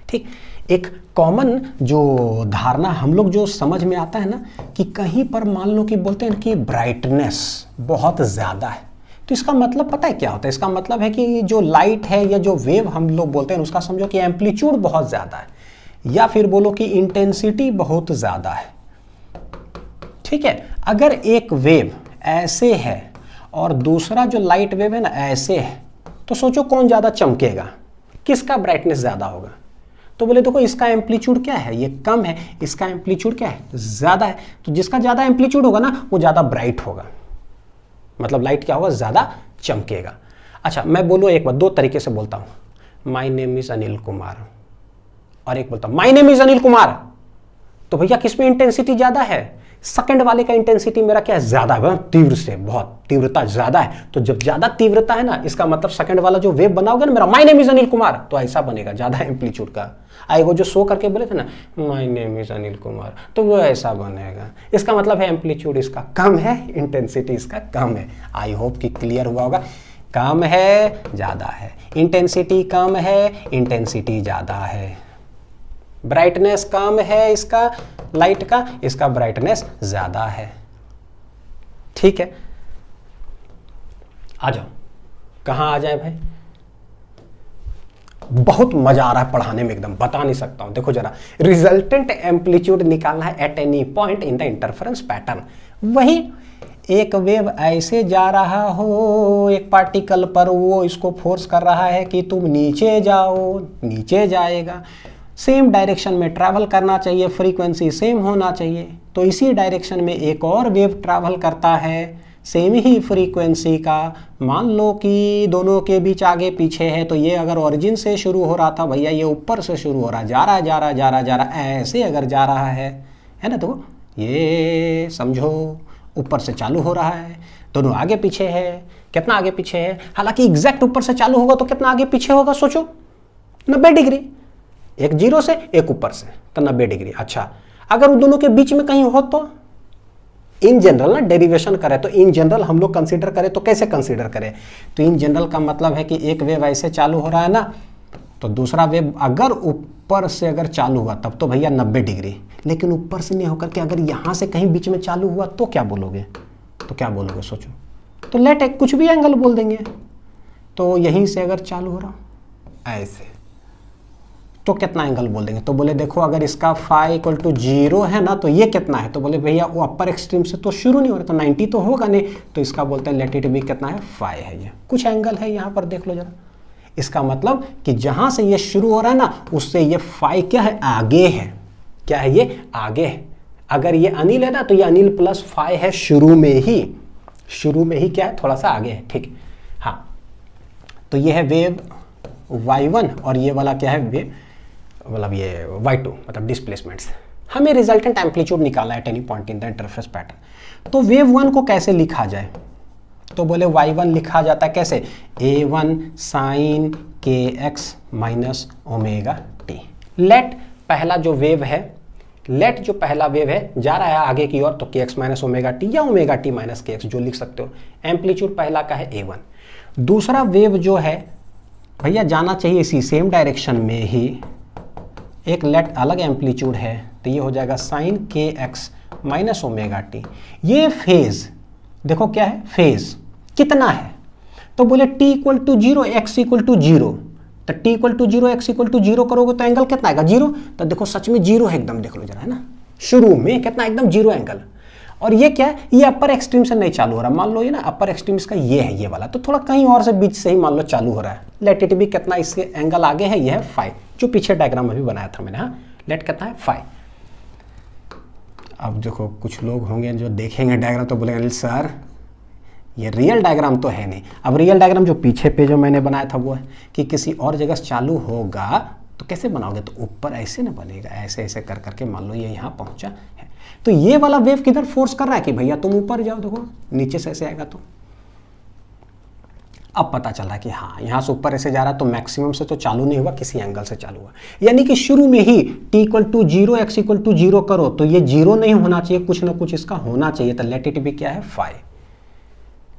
S1: ठीक। एक कॉमन जो धारणा हम लोग जो समझ में आता है ना, कि कहीं पर मान लो कि बोलते हैं कि ब्राइटनेस बहुत ज़्यादा है, तो इसका मतलब पता है क्या होता है, इसका मतलब है कि जो लाइट है या जो वेव हम लोग बोलते हैं, उसका समझो कि एम्पलीट्यूड बहुत ज़्यादा है, या फिर बोलो कि इंटेंसिटी बहुत ज़्यादा है, ठीक है। अगर एक वेव ऐसे है और दूसरा जो लाइट वेव है ना ऐसे है, तो सोचो कौन ज़्यादा चमकेगा, किसका ब्राइटनेस ज़्यादा होगा। तो बोले देखो इसका एम्पलीट्यूड क्या है, ये कम है, इसका एम्पलीट्यूड क्या है, ज़्यादा है। तो जिसका ज़्यादा एम्पलीट्यूड होगा ना वो ज़्यादा ब्राइट होगा, मतलब लाइट क्या होगा, ज़्यादा चमकेगा। अच्छा मैं बोलूँ एक बार, दो तरीके से बोलता हूँ, my name is Anil Kumar, और एक बोलता हूँ my name is Anil Kumar. तो भैया किसमें इंटेंसिटी ज़्यादा है, सेकंड वाले का इंटेंसिटी मेरा क्या है, ज़्यादा है, तीव्र से, बहुत तीव्रता ज़्यादा है। तो जब ज़्यादा तीव्रता है ना, इसका मतलब सेकंड वाला जो वेव बना होगा ना मेरा, my name is Anil Kumar, तो ऐसा बनेगा ज़्यादा एम्पलीट्यूड का। आएगा जो शो करके बोले थे ना my name is Anil Kumar, तो वो ऐसा बनेगा। इसका मतलब है एम्पलीट्यूड इसका कम है, इंटेंसिटी इसका कम है। आई होप कि क्लियर हुआ होगा। कम है ज़्यादा है, इंटेंसिटी कम है, इंटेंसिटी ज़्यादा है, ब्राइटनेस कम है इसका लाइट का, इसका ब्राइटनेस ज़्यादा है। ठीक है, आ जाओ, कहाँ आ जाए भाई, बहुत मजा आ रहा है पढ़ाने में, एकदम बता नहीं सकता हूं। देखो जरा, रिजल्टेंट एम्पलीट्यूड निकालना है eight any point in the interference pattern. वही एक वेव ऐसे जा रहा हो एक पार्टिकल पर, वो इसको फोर्स कर रहा है कि तुम नीचे जाओ, नीचे जाएगा, सेम डायरेक्शन में ट्रैवल करना चाहिए, फ्रीक्वेंसी सेम होना चाहिए। तो इसी डायरेक्शन में एक और वेव ट्रैवल करता है सेम ही फ्रीक्वेंसी का, मान लो कि दोनों के बीच आगे पीछे है। तो ये अगर ओरिजिन से शुरू हो रहा था भैया, ये ऊपर से शुरू हो रहा है, जा रहा जा रहा जा रहा जा रहा, ऐसे अगर जा रहा है ना, तो ये समझो ऊपर से चालू हो रहा है, दोनों आगे पीछे है। कितना आगे पीछे है, हालांकि एग्जैक्ट ऊपर से चालू होगा तो कितना आगे पीछे होगा, सोचो 90 डिग्री, एक जीरो से एक ऊपर से, तो 90 डिग्री। अच्छा अगर उन दोनों के बीच में कहीं हो तो इन जनरल ना डेरिवेशन करें, तो इन जनरल हम लोग कंसीडर करें तो कैसे कंसीडर करें, तो इन जनरल का मतलब है कि एक वेव ऐसे चालू हो रहा है ना, तो दूसरा वेव अगर ऊपर से अगर चालू हुआ तब तो भैया 90 डिग्री, लेकिन ऊपर से नहीं होकर के अगर यहाँ से कहीं बीच में चालू हुआ तो क्या बोलोगे, तो क्या बोलोगे सोचो, तो लेट एक कुछ भी एंगल बोल देंगे। तो यहीं से अगर चालू हो रहा ऐसे तो कितना एंगल बोल देंगे, तो बोले देखो अगर इसका फाई इक्वल टू 0 है ना, तो ये कितना है, तो बोले भैया वो अपर एक्सट्रीम से तो शुरू नहीं हो रहा, तो 90 तो होगा नहीं, तो इसका बोलते हैं लेट इट बी कितना है, फाई है। ये कुछ एंगल है यहाँ पर देख लो जरा, इसका मतलब कि जहाँ से ये शुरू हो रहा है ना उससे ये फाई क्या है, आगे है। क्या है ये, आगे है। अगर ये अनिल है ना तो ये अनिल प्लस फाई है शुरू में ही, शुरू में ही क्या है, थोड़ा सा आगे है। ठीक, हाँ तो ये है वेव y1 और ये वाला क्या है वेव, मतलब ये y2 मतलब डिस्प्लेसमेंट्स। हमें रिजल्टेंट एम्पलीट्यूड निकालना है eight any point in the interference pattern. तो वेव 1 को कैसे लिखा जाए, तो बोले y1 लिखा जाता है कैसे, a1 sine kx minus omega t. Let पहला जो वेव है, लेट जो पहला वेव है जा रहा है आगे की ओर, तो kx माइनस ओमेगा टी या ओमेगा टी माइनस kx जो लिख सकते हो। एम्पलीट्यूड पहला का है a1। दूसरा वेव जो है भैया जाना चाहिए इसी सेम डायरेक्शन में ही, एक लेट अलग एम्पलीट्यूड है, तो ये हो जाएगा sine kx minus omega t. ये फेज देखो क्या है, फेज कितना है, तो बोले t equal to 0 x equal to 0, तो t equal to 0 x equal to 0 करोगे तो एंगल कितना आएगा, 0। तो देखो सच में 0 है एकदम, देख लो जरा, है ना, शुरू में कितना एकदम 0 एंगल। और ये क्या है, ये अपर एक्सट्रीम से नहीं चालू हो रहा, मान लो ये ना अपर एक्सट्रीम इसका ये है, ये वाला, तो थोड़ा कहीं और से बीच से ही मान लो चालू हो रहा है। लेट इट भी कितना इसके एंगल आगे है, ये है फाई, जो पीछे डायग्राम अभी बनाया था मैंने। हाँ लेट कितना है, फाई। अब देखो कुछ लोग होंगे जो देखेंगे डायग्राम तो बोलेंगे सर ये रियल डायग्राम तो है नहीं। अब रियल डायग्राम जो पीछे पे जो मैंने बनाया था वो है कि किसी और जगह चालू होगा तो कैसे बनाओगे, तो ऊपर ऐसे ना बनेगा, ऐसे ऐसे कर करके मान लो ये यहाँ पहुँचा है, तो ये वाला वेव किधर फोर्स कर रहा है कि भैया तुम ऊपर जाओ, देखो नीचे से ऐसे आएगा। तो अब पता चल रहा है कि हाँ यहाँ से ऊपर ऐसे जा रहा है, तो मैक्सिमम से तो चालू नहीं हुआ, किसी एंगल से चालू हुआ। यानी कि शुरू में ही t equal to 0 x equal to 0 करो तो ये 0 नहीं होना चाहिए, कुछ ना कुछ इसका होना चाहिए, तो लेट इट भी क्या है, फाई।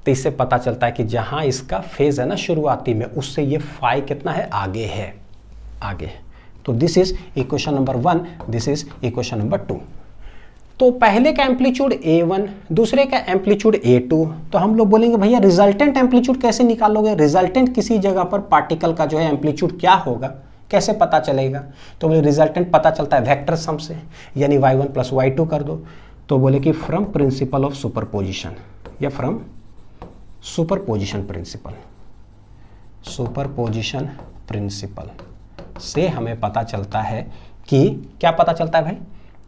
S1: तो इससे पता चलता है कि जहाँ इसका फेज है ना शुरुआती में, उससे ये फाई कितना है, आगे है, आगे। तो this is equation number 1, this is equation number 2। तो पहले का एम्पलीट्यूड a1, दूसरे का एम्पलीट्यूड a2। तो हम लोग बोलेंगे भैया रिजल्टेंट एम्पलीट्यूड कैसे निकालोगे, रिजल्टेंट किसी जगह पर पार्टिकल का जो है एम्पलीट्यूड क्या होगा, कैसे पता चलेगा, तो बोले रिजल्टेंट पता चलता है वेक्टर सम से, यानी y1 प्लस y2 कर दो। तो बोले कि फ्रॉम प्रिंसिपल ऑफ सुपरपोजिशन, या from superposition principle, superposition principle, से हमें पता चलता है कि क्या पता चलता है भाई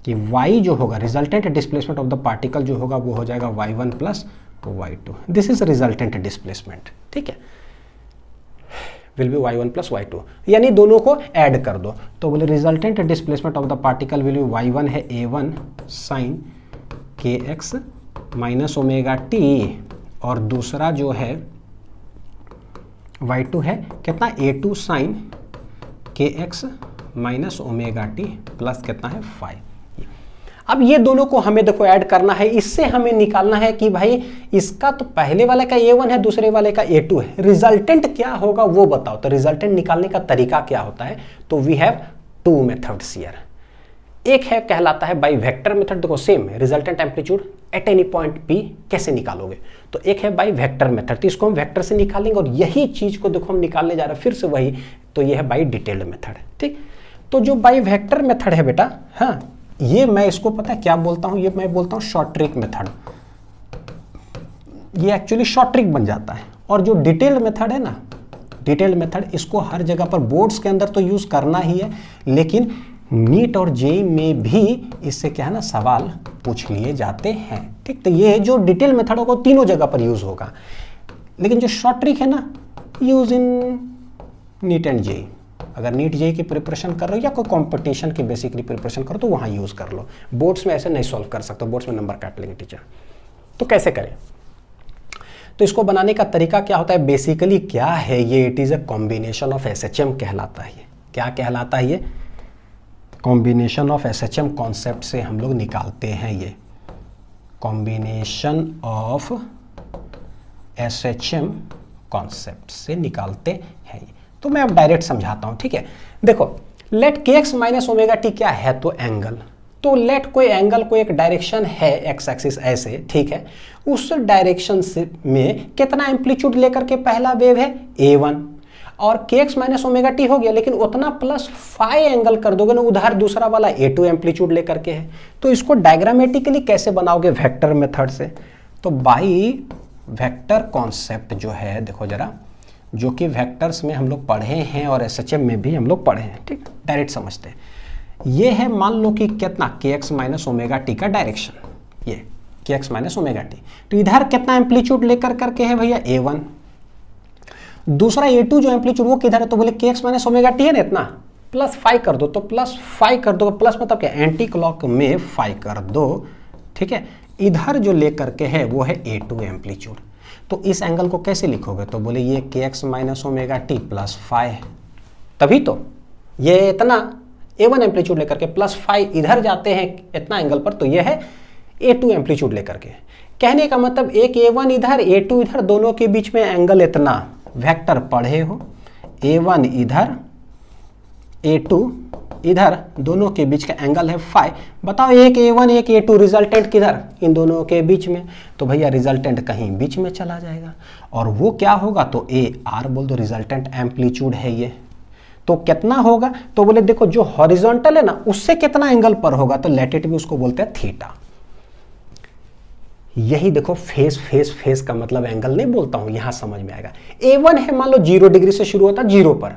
S1: कि y जो होगा resultant displacement of the particle जो होगा वो हो जाएगा y1 plus y2। This is resultant displacement, ठीक है, will be y1 plus y2, यानी दोनों को ऐड कर दो तो बोले resultant displacement of the particle will be y1 है a1 sine kx minus omega t, और दूसरा जो है y2 है कितना a2 sine kx minus omega t plus कितना है 5। अब ये दोनों को हमें देखो ऐड करना है, इससे हमें निकालना है कि भाई इसका तो पहले वाले का a1 है, दूसरे वाले का a2 है, रिजल्टेंट क्या होगा वो बताओ। तो रिजल्टेंट निकालने का तरीका क्या होता है, तो we have two methods here. एक है कहलाता है बाई वेक्टर मेथड, देखो सेम है, resultant amplitude at any point p कैसे निकालोगे, तो एक है बाई वेक्टर मेथड, तो इसको हम वेक्टर से निकालेंगे, और यही चीज को देखो हम निकालने जा रहे हैं फिर से वही, तो ये है बाई डिटेल्ड मेथड, ठीक। तो जो बाई वेक्टर मेथड है बेटा, हाँ ये मैं इसको पता है क्या बोलता हूं, ये मैं बोलता हूं शॉर्ट ट्रिक मेथड, ये एक्चुअली शॉर्ट ट्रिक बन जाता है। और जो डिटेल्ड मेथड है ना, डिटेल्ड मेथड इसको हर जगह पर बोर्ड्स के अंदर तो यूज करना ही है, लेकिन नीट और जेईई में भी इससे क्या है ना सवाल पूछ लिए जाते हैं, ठीक। तो ये जो डिटेल मेथड होगा तीनों जगह पर यूज होगा, लेकिन जो शॉर्ट ट्रिक है ना use in neat and JEE. अगर नीट जेईई की प्रिपरेशन कर रहे हो या कोई कंपटीशन की बेसिकली प्रिपरेशन करो तो वहां यूज कर लो, बोर्ड्स में ऐसे नहीं सॉल्व कर सकते, बोर्ड्स में नंबर काट लेंगे टीचर। तो कैसे करें, तो इसको बनाने का तरीका क्या होता है, बेसिकली क्या है ये, it is a combination of SHM कहलाता है। ये क्या कहलाता है, ये कॉम्बिनेशन ऑफ एसएचएम कॉन्सेप्ट से हम लोग निकालते हैं, ये कॉम्बिनेशन ऑफ एसएचएम कॉन्सेप्ट से निकालते हैं। तो मैं अब डायरेक्ट समझाता हूं, ठीक है। देखो लेट के एक्स माइनस ओमेगा टी क्या है, तो एंगल, तो लेट कोई एंगल को एक डायरेक्शन है एक्स एक्सिस ऐसे, ठीक है, उस डायरेक्शन से में कितना एम्पलीट्यूड लेकर के पहला वेव है a1, और के एक्स माइनस ओमेगा टी हो गया, लेकिन उतना प्लस फाई एंगल कर दोगे ना उधर दूसरा वाला a2 एम्पलीट्यूड लेकर के है। तो इसको डायग्रामेटिकली कैसे बनाओगे, वेक्टर मेथड से। तो बाई वेक्टर कॉन्सेप्ट जो है, देखो जरा, जो कि वेक्टर्स में हम लोग पढ़े हैं और एसएचएम में भी हम लोग पढ़े हैं, ठीक, डायरेक्ट समझते हैं। ये है मान लो कि कितना के एक्स माइनस ओमेगा टी का डायरेक्शन, ये के एक्स माइनस ओमेगा टी, तो इधर कितना एम्पलीट्यूड लेकर करके है भैया a1, दूसरा a2 जो एम्पलीट्यूड वो किधर है, तो बोले के एक्स माइनस ओमेगा टी है ना इतना, प्लस 5 कर दो, तो प्लस 5 कर दो, प्लस मतलब क्या एंटी क्लॉक में 5 कर दो, ठीक है। इधर जो लेकर के है वो है a2 एम्पलीट्यूड, तो इस एंगल को कैसे लिखोगे, तो बोले ये के x minus omega t plus 5, तभी तो ये इतना a1 एम्पलीट्यूड लेकर के प्लस 5 इधर जाते हैं इतना एंगल पर, तो ये है a2 एम्पलीट्यूड लेकर के। कहने का मतलब एक a1 इधर a2 इधर, दोनों के बीच में एंगल इतना, वेक्टर पढ़े हो, a1 इधर a2 इधर, दोनों के बीच का एंगल है 5। बताओ एक a1 एक a2, रिजल्टेंट किधर, इन दोनों के बीच में, तो भैया रिजल्टेंट कहीं बीच में चला जाएगा, और वो क्या होगा, तो ए आर बोल दो, रिजल्टेंट एम्पलीट्यूड है ये। तो कितना होगा, तो बोले देखो जो हॉरिजॉन्टल है ना उससे कितना एंगल पर होगा, तो लेट भी उसको बोलते हैं थीटा। यही देखो फेस फेस फेस का मतलब एंगल नहीं बोलता हूं, यहां समझ में आएगा। a1 है मान लो 0 डिग्री से शुरू होता 0 पर,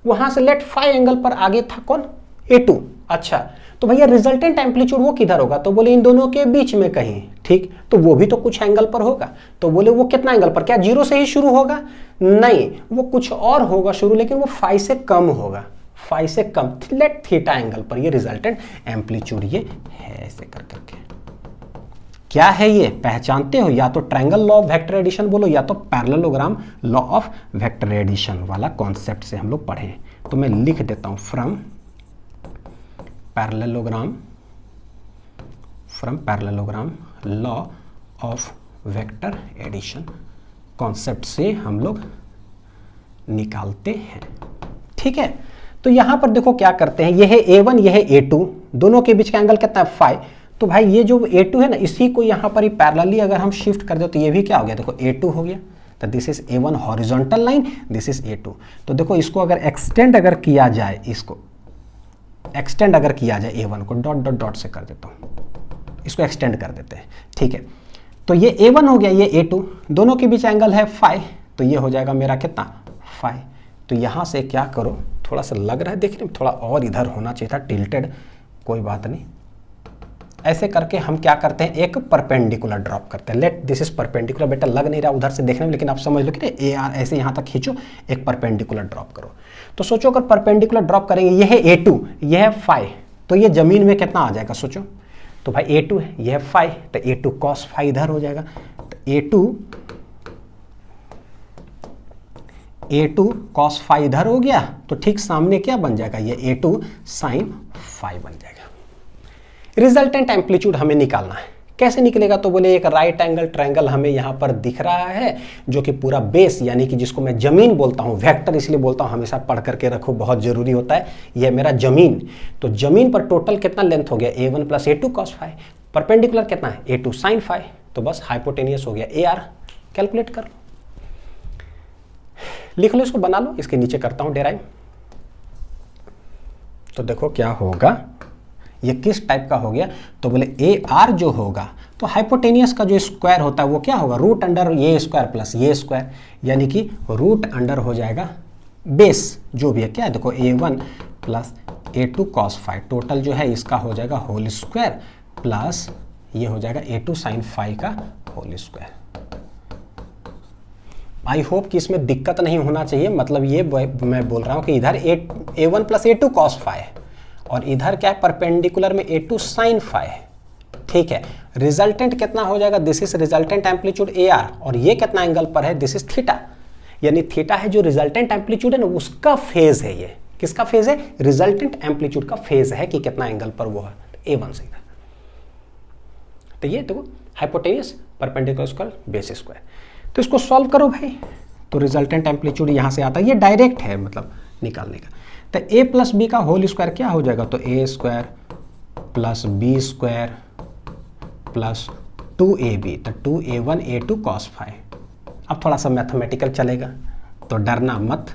S1: वहां से लेट 5 एंगल पर आगे था कौन, a2। अच्छा, तो भैया रिजल्टेंट एम्पलीट्यूड वो किधर होगा, तो बोले इन दोनों के बीच में कहीं, ठीक, तो वो भी तो कुछ एंगल पर होगा, तो बोले वो कितना एंगल पर, क्या 0 से ही शुरू होगा, नहीं वो कुछ और होगा शुरू, लेकिन वो 5 से कम होगा, 5 से कम, लेट थीटा एंगल पर, ये रिजल्टेंट एम्पलीट्यूड ये है, ऐसे कर करके। क्या है ये, पहचानते हो, या तो triangle law of vector addition बोलो, या तो parallelogram law of vector addition वाला कॉन्सेप्ट से हम लोग पढ़े। तो मैं लिख देता हूं from parallelogram law of vector addition concept से हम लोग निकालते हैं, ठीक है। तो यहां पर देखो क्या करते हैं, ये है a1 ये है a2, दोनों के बीच का एंगल कितना है 5, तो भाई ये जो a2 है ना इसी को यहां पर ही पैरेलली अगर हम शिफ्ट कर दो तो ये भी क्या हो गया, देखो a2 हो गया, तो this is a1 horizontal line, this is a2। तो देखो इसको अगर एक्सटेंड अगर किया जाए, इसको एक्सटेंड अगर किया जाए a1 को, डॉट डॉट डॉट से कर देता हूं, इसको एक्सटेंड कर देते हैं, ठीक है। तो ये a1 हो गया, ये a2, दोनों के बीच एंगल है 5, तो ये हो जाएगा मेरा कितना 5, तो यहाँ से क्या करो, थोड़ा सा लग रहा है देखने में थोड़ा और इधर होना चाहिए था टिल्टेड, कोई बात नहीं। ऐसे करके हम क्या करते हैं, एक परपेंडिकुलर ड्रॉप करते हैं। लेट दिस इज परपेंडिकुलर, बेटा लग नहीं रहा उधर से देखने में, लेकिन आप समझ लो कि ए आर ऐसे यहाँ तक खींचो, एक परपेंडिकुलर ड्रॉप करो। तो सोचो अगर परपेंडिकुलर ड्रॉप करेंगे, ये है A2, ये है फाई, तो ये जमीन में कितना आ जाएगा सोचो। तो भाई A2 है, ये है फाई, तो A2 cos फाई इधर हो जाएगा। तो A2 cos फाई इधर हो गया, तो ठीक सामने क्या बन जाएगा, ये A2 sin फाई बन जाएगा। रिजल्टेंट एम्पलीट्यूड हमें निकालना है, कैसे निकलेगा, तो बोले एक राइट एंगल ट्रायंगल हमें यहाँ पर दिख रहा है, जो कि पूरा बेस यानी कि जिसको मैं जमीन बोलता हूँ, वेक्टर इसलिए बोलता हूँ, हमेशा पढ़ करके रखो, बहुत जरूरी होता है। यह मेरा जमीन, तो जमीन पर टोटल कितना लेंथ हो गया, A1 plus A2 cos phi, perpendicular कितना है, A2 sin फाई, तो बस हाइपोटेनियस हो गया AR। कैलकुलेट कर लो, लिख लो, इसको बना लो, इसके नीचे करता हूँ डेराइव। तो देखो क्या होगा, ये किस टाइप का हो गया, तो बोले AR जो होगा, तो हाइपोटेनियस का जो स्क्वायर होता है वो क्या होगा, रूट अंडर ये स्क्वायर प्लस ये स्क्वायर, यानी कि रूट अंडर हो जाएगा बेस जो भी है, क्या है देखो A1 plus A2 cos phi, total जो है इसका हो जाएगा होल स्क्वायर, प्लस ये हो जाएगा A2 sin फाई का होल स्क्वायर। आई होप कि इसमें दिक्कत नहीं होना चाहिए, मतलब ये मैं बोल रहा हूँ कि इधर A1 plus A2 cos phi है, और इधर क्या है, परपेंडिकुलर में A2 sin फाई है, ठीक है। रिजल्टेंट कितना हो जाएगा, this is resultant amplitude AR, और ये कितना एंगल पर है, दिस इज थीटा, यानी थीटा है जो रिजल्टेंट एम्पलीट्यूड है ना, उसका फेज है। ये किसका फेज है, रिजल्टेंट एम्पलीट्यूड का फेज है कि कितना एंगल पर वो है, A1 से। तो ये देखो hypotenuse, perpendicular square, base square. तो इसको सॉल्व करो भाई, तो रिजल्टेंट एम्पलीट्यूड यहाँ से आता है, ये डायरेक्ट है मतलब निकालने का। तो A प्लस बी का होल स्क्वायर क्या हो जाएगा, तो A square plus B square plus 2AB, तो 2A1 A2 cos फाई। अब थोड़ा सा मैथमेटिकल चलेगा, तो डरना मत,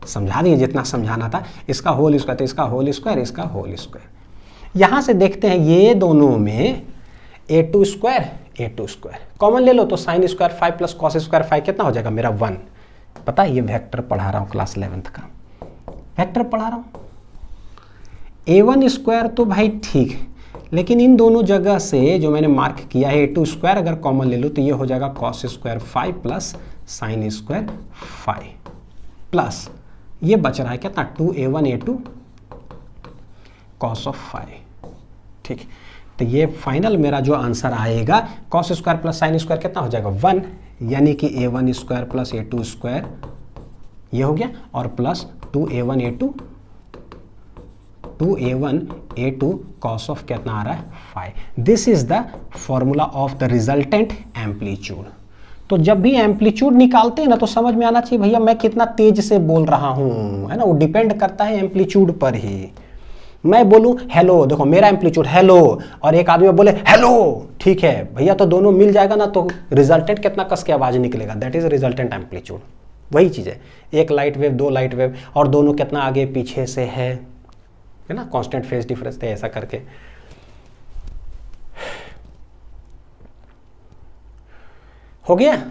S1: समझा दिए जितना समझाना था। इसका होल स्क्वायर, तो इसका होल स्क्वायर, इसका होल स्क्वायर। यहाँ से देखते हैं ये दोनों में A2 स्क्वायर कॉमन ले लो, तो sine square phi plus cos square phi कितना हो जाएगा मेरा 1। पता है ये वेक्टर पढ़ा रहा हूँ क्लास 11th का, वेक्टर पढ़ा रहा हूँ। A1 स्क्वायर तो भाई ठीक, लेकिन इन दोनों जगह से जो मैंने मार्क किया है A2 स्क्वायर अगर कॉमन ले लो तो ये हो जाएगा cos square phi plus sine square phi, plus ये बच रहा है कितना 2A1 A2 cos of phi, ठीक। तो ये फाइनल मेरा जो आंसर आएगा cos square plus sine square कितना हो जाएगा 1, यानी कि A1 square plus A2 square ये हो गया, और plus 2A1 A2 cos of कितना आ रहा है phi. This is the formula of the resultant amplitude. तो जब भी एम्पलीट्यूड निकालते हैं ना तो समझ में आना चाहिए भैया मैं कितना तेज से बोल रहा हूं, है ना, वो डिपेंड करता है एम्पलीट्यूड पर ही। मैं बोलूं हेलो, देखो मेरा एम्पलीट्यूड हेलो, और एक आदमी बोले हेलो, ठीक है भैया, तो दोनों मिल जाएगा ना, तो रिजल्टेंट कितना कस के आवाज निकलेगा, दैट इज रिजल्टेंट एम्पलीट्यूड। वही चीज है, एक लाइट वेव, दो लाइट वेव, और दोनों कितना आगे पीछे से है ना, कांस्टेंट फेज डिफरेंस थे, ऐसा करके। हो गया,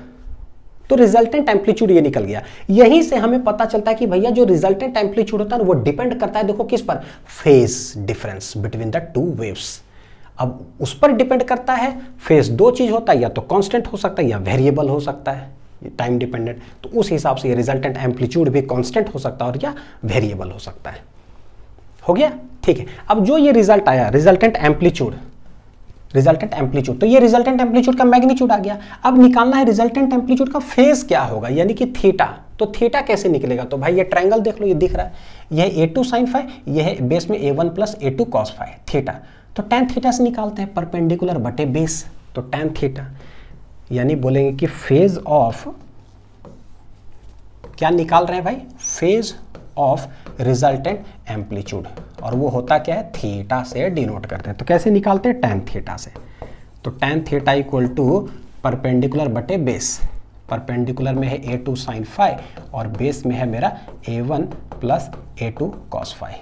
S1: तो रिजल्टेंट एम्पलीट्यूड ये निकल गया। यहीं से हमें पता चलता है कि भैया जो रिजल्टेंट एम्पलीट्यूड होता है वो डिपेंड करता है, देखो किस पर, phase difference between the two waves. अब उस पर डिपेंड करता है, फेज दो चीज होता है, या तो कांस्टेंट हो सकता है या वेरिएबल हो सकता है, टाइम डिपेंडेंट। तो उस हिसाब से ये रिजल्टेंट एम्पलीट्यूड भी कांस्टेंट हो सकता है और या वेरिएबल हो सकता है। हो गया, ठीक है। अब जो ये रिजल्ट आया रिजल्टेंट एम्पलीट्यूड, तो ये रिजल्टेंट एम्पलीट्यूड का मैग्नीट्यूड आ गया। अब निकालना है रिजल्टेंट एम्पलीट्यूड का फेज क्या होगा, यानी कि थीटा। तो थीटा कैसे निकलेगा, तो भाई ये ट्रायंगल देख लो, ये दिख रहा है, यह A2 sin फाई, यह है बेस में A1 plus A2 cos phi, theta. तो tan थीटा से निकालते हैं, परपेंडिकुलर बटे बेस, तो tan थीटा, यानी बोलेंगे कि फेज ऑफ, क्या निकाल रहे हैं भाई, फेज ऑफ रिजल्टेंट एम्पलीट्यूड, और वो होता क्या है, थीटा से डिनोट करते हैं। तो कैसे निकालते हैं, tan थीटा से। तो tan theta equal to perpendicular बटे बेस, परपेंडिकुलर में है A2 sin फाई और बेस में है मेरा A1 plus A2 cos phi.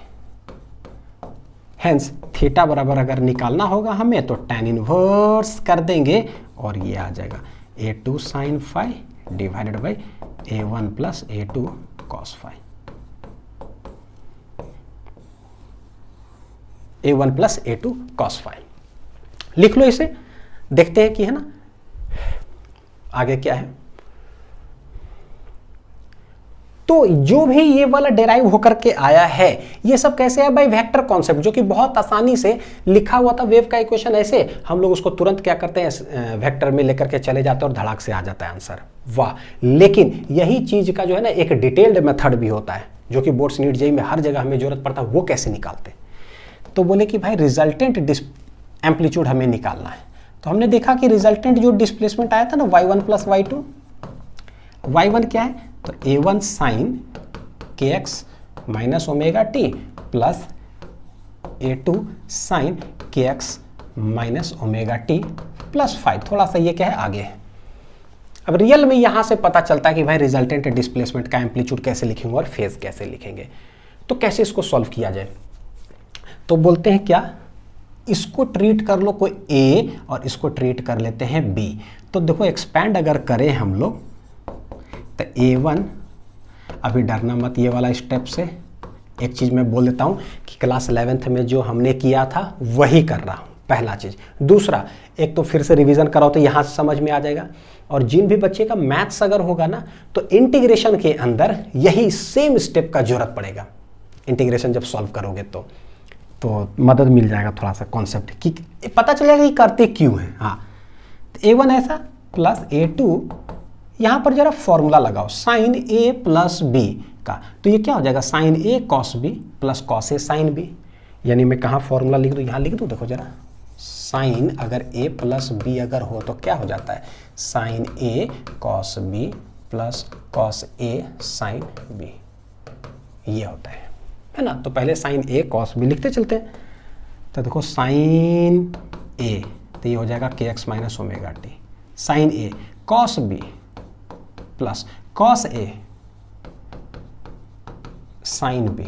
S1: Hence theta बराबर अगर निकालना होगा हमें तो tan इनवर्स कर देंगे, और ये आ जाएगा A2 sin phi divided by A1 plus A2 cos phi. A1 plus A2 cos phi। लिख लो इसे, देखते हैं कि है ना आगे क्या है। तो जो भी ये वाला डेराइव होकर के आया है, ये सब कैसे है भाई, वेक्टर कॉन्सेप्ट, जो कि बहुत आसानी से लिखा हुआ था। वेव का इक्वेशन ऐसे हम लोग उसको तुरंत क्या करते हैं, वेक्टर में लेकर के चले जाते हैं और धड़ाक से आ जाता है आंसर, वाह। लेकिन यही चीज का जो है ना एक डिटेल्ड मेथड भी होता है, जो कि बोर्ड्स नीट जेईई में हर जगह हमें जरूरत पड़ता है। वो कैसे निकालते, तो बोले कि भाई रिजल्टेंट एम्पलीट्यूड हमें निकालना है। तो हमने देखा कि रिजल्टेंट जो डिस्प्लेसमेंट आया था ना y1 प्लस y2, y1 क्या है, तो A1 sine kx minus omega t plus A2 sine kx minus omega t plus 5। थोड़ा सा ये क्या है आगे है। अब रियल में यहां से पता चलता है कि भाई रिजल्टेंट डिस्प्लेसमेंट का एम्पलीट्यूड कैसे लिखेंगे और फेज कैसे लिखेंगे। तो कैसे इसको सॉल्व किया जाए, तो बोलते हैं क्या, इसको ट्रीट कर लो कोई A और इसको ट्रीट कर लेते हैं B। तो देखो एक्सपैंड अगर करें हम लोग, तो A1, अभी डरना मत ये वाला स्टेप से। एक चीज़ मैं बोल देता हूँ कि क्लास 11th में जो हमने किया था वही कर रहा हूँ, पहला चीज़। दूसरा, एक तो फिर से रिवीजन कराओ तो यहाँ से समझ में आ जाएगा। और जिन भी बच्चे का मैथ्स अगर होगा ना, तो इंटीग्रेशन के अंदर यही सेम स्टेप का जरूरत पड़ेगा। इंटीग्रेशन जब सॉल्व करोगे तो मदद मिल जाएगा थोड़ा सा कॉन्सेप्ट कि पता चलेगा कि करते क्यों है। हाँ, तो A1 ऐसा प्लस A2, यहाँ पर जरा फॉर्मूला लगाओ साइन A प्लस B का, तो ये क्या हो जाएगा, sine A cos B plus cos A sine B। यानी मैं कहाँ फॉर्मूला लिख दूँ, यहाँ लिख दूँ, देखो जरा, साइन अगर A प्लस B अगर हो तो क्या हो जाता है, sine A cos B plus cos A sine B, ये होता है ना। तो पहले साइन A कॉस B लिखते चलते हैं। तो देखो साइन A, तो ये हो जाएगा kx minus omega t, sine A cos B plus cos A sine B,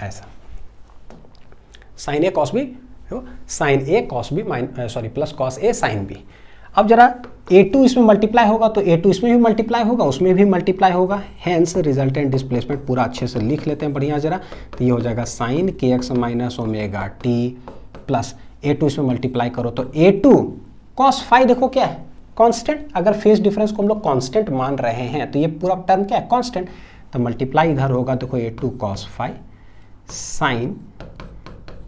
S1: ऐसा sine A cos B, sine A cos B plus cos A sine B। अब जरा A2 इसमें मल्टीप्लाई होगा तो A2 इसमें भी मल्टीप्लाई होगा, उसमें भी मल्टीप्लाई होगा, हैंस रिजल्टेंट डिस्प्लेसमेंट पूरा अच्छे से लिख लेते हैं बढ़िया जरा। तो ये हो जाएगा sine kx minus omega t plus A2 इसमें मल्टीप्लाई करो तो A2 कॉस फाई, देखो क्या है कांस्टेंट। अगर फेज डिफरेंस को हम लोग कांस्टेंट मान रहे हैं तो ये पूरा टर्म क्या है, कांस्टेंट। तो मल्टीप्लाई इधर होगा, देखो A2 cos phi sine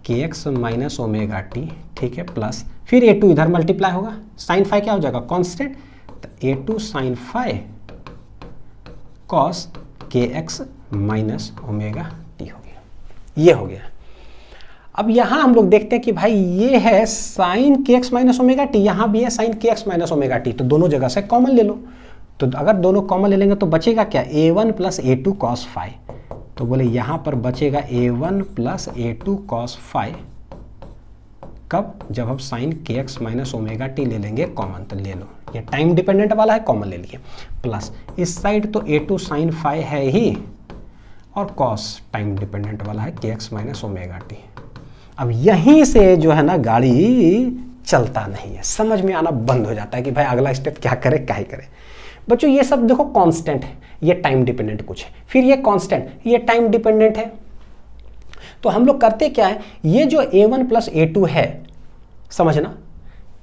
S1: kx minus omega t, ठीक है, प्लस फिर A2 इधर मल्टीप्लाई होगा, साइन फाई क्या हो जाएगा कांस्टेंट, तो A2 sine phi cos kx minus omega t हो गया, ये हो गया। अब यहाँ हम लोग देखते हैं कि भाई ये है sine kx minus omega t, यहाँ भी है sine kx minus omega t, तो दोनों जगह से कॉमन ले लो। तो अगर दोनों कॉमन ले लेंगे तो बचेगा क्या, A1 plus A2 cos phi. तो बोले यहाँ पर बचेगा A1 plus A2 cos phi, कब, जब हम sine kx minus omega t ले लेंगे कॉमन। तो ले लो, ये टाइम डिपेंडेंट वाला है, कॉमन ले लिए, प्लस इस साइड तो A2 साइन फाई है ही, और कॉस टाइम डिपेंडेंट वाला है kx माइनस ओमेगा टी। अब यहीं से जो है ना गाड़ी चलता नहीं है, समझ में आना बंद हो जाता है कि भाई अगला स्टेप क्या करे, क्या ही करे। बच्चों ये सब देखो कांस्टेंट है, ये टाइम डिपेंडेंट कुछ है, फिर ये कांस्टेंट, ये टाइम डिपेंडेंट है। तो हम लोग करते क्या है, ये जो A1 प्लस A2 है, समझना,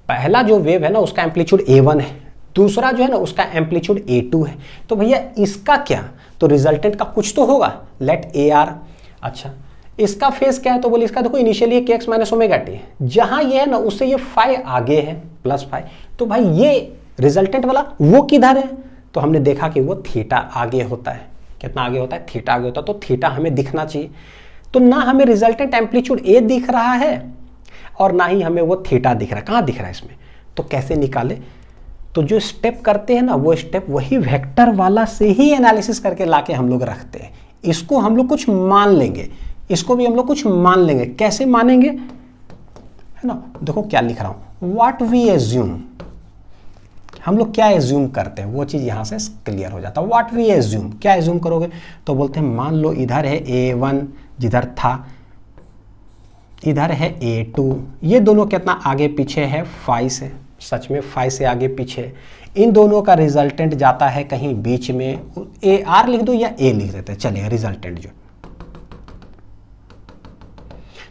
S1: पहला जो वेव है ना उसका एम्पलीट्यूड A1 है, दूसरा जो है ना उसका एम्पलीट्यूड A2 है। तो भैया इसका क्या, तो रिजल्टेंट का कुछ तो होगा, लेट AR। अच्छा, इसका फेस क्या है, तो बोले इसका देखो initially kx minus omega T है, जहां ये है ना उससे ये फाई आगे है, प्लस फाई। तो भाई ये रिजल्टेंट वाला वो किधर है, तो हमने देखा कि वो थीटा आगे होता है। कितना आगे होता है, थीटा आगे होता है। तो थीटा हमें दिखना चाहिए, तो ना हमें रिजल्टेंट एम्पलीट्यूड A दिख रहा है और ना ही हमें वो थीटा दिख रहा है। कहाँ दिख रहा है इसमें, तो कैसे निकाले, तो जो स्टेप करते हैं ना वो स्टेप वही वेक्टर वाला से ही एनालिसिस करके लाके हम लोग रखते हैं। इसको हम लोग कुछ मान लेंगे, इसको भी हम लोग कुछ मान लेंगे। कैसे मानेंगे, है ना, देखो क्या लिख रहा हूं, व्हाट वी एज्यूम, हम लोग क्या एज्यूम करते हैं वो चीज यहां से क्लियर हो जाता है। व्हाट वी एज्यूम, क्या एज्यूम करोगे, तो बोलते हैं मान लो इधर है A1 जिधर था, इधर है A2, ये दोनों कितना आगे पीछे है, फाई से, सच में फाई से आगे पीछे। इन दोनों का रिजल्टेंट जाता है कहीं बीच में, AR लिख दो या A लिख देते हैं, चलिए रिजल्टेंट जो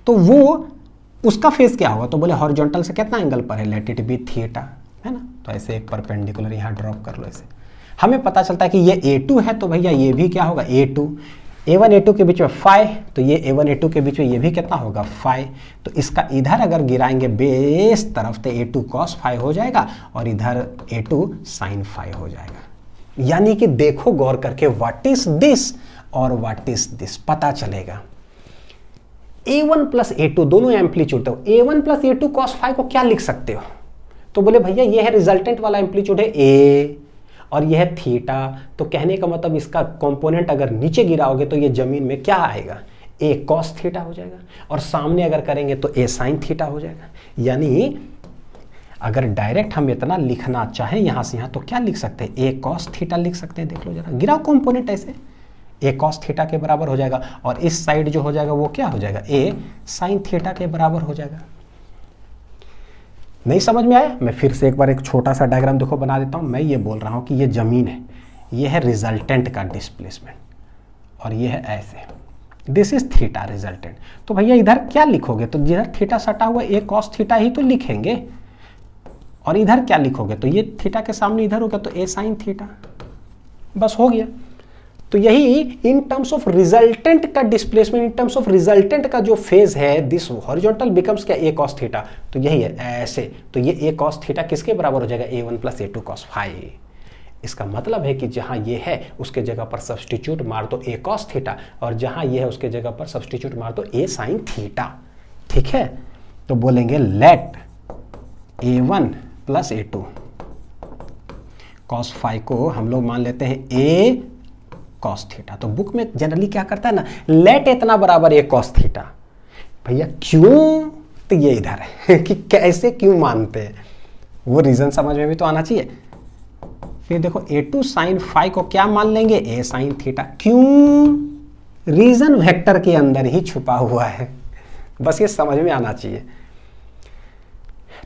S1: तो वो उसका फेस क्या होगा, तो बोले हॉरिजॉन्टल से कितना एंगल पर है, लेट इट बी थीटा, है ना। तो ऐसे एक परपेंडिकुलर यहाँ ड्रॉप कर लो ऐसे, हमें पता चलता है कि ये A2 है, तो भैया ये भी क्या होगा A2, A1 A2 के बीच में फाई, तो ये A1 A2 के बीच में ये भी कितना होगा फाई, तो इसका इधर अगर गिराएंगे बेस तरफ तो A2 cos फाई हो जाएगा और इधर A2 sin फाई हो जाएगा। यानी कि देखो गौर करके व्हाट इज दिस और व्हाट इज दिस पता चलेगा। A1 प्लस A2 दोनों एम्पलीट्यूड, तो A1 plus A2 cos phi को क्या लिख सकते हो, तो बोले भैया ये है रिजल्टेंट वाला एम्पलीट्यूड है A और यह है थीटा, तो कहने का मतलब इसका कंपोनेंट अगर नीचे गिराओगे तो ये जमीन में क्या आएगा, A cos थीटा हो जाएगा, और सामने अगर करेंगे तो A sin थीटा हो जाएगा। यानी अगर डायरेक्ट हम इतना लिखना चाहें यहाँ से यहाँ तो क्या लिख सकते हैं, A cos थीटा लिख सकते हैं। देख लो जरा, गिराओ कंपोनेंट ऐसे, A cos थीटा के बराबर हो जाएगा, और इस साइड जो हो जाएगा वो क्या हो जाएगा, A sin थीटा के बराबर हो जाएगा। नहीं समझ में आया, मैं फिर से एक बार एक छोटा सा डायग्राम देखो बना देता हूँ। मैं ये बोल रहा हूँ कि ये जमीन है, ये है रिजल्टेंट का डिस्प्लेसमेंट, और ये है ऐसे, दिस इज थीटा रिजल्टेंट। तो भैया इधर क्या लिखोगे, तो जिधर थीटा सटा हुआ A cos थीटा ही तो लिखेंगे, और इधर क्या लिखोगे, तो ये थीटा के सामने इधर हो गया तो A sin थीटा, बस हो गया। तो यही इन टर्म्स ऑफ रिजल्टेंट का displacement, in terms of resultant का जो फेज है, दिस हॉरिजॉन्टल बिकम्स क्या, A cos थीटा, तो यही है ऐसे, तो ये A cos थीटा किसके बराबर हो जाएगा, A1 plus A2 cos phi. इसका मतलब है कि जहां ये है उसके जगह पर सब्सटीट्यूट मार दो A cos थीटा, और जहां ये है उसके जगह पर सब्सटीट्यूट मार दो A sin थीटा, ठीक है। तो बोलेंगे late A1 plus A2 cos phi को हम लोग मान लेते हैं A cos थीटा। तो बुक में जनरली क्या करता है ना, लेट इतना बराबर A cos थीटा। भैया क्यों, तो ये इधर है कि कैसे क्यों मानते हैं, वो रीजन समझ में भी तो आना चाहिए। फिर देखो A2 sin फाई को क्या मान लेंगे, A sin थीटा। क्यों, रीजन वेक्टर के अंदर ही छुपा हुआ है, बस ये समझ में आना चाहिए।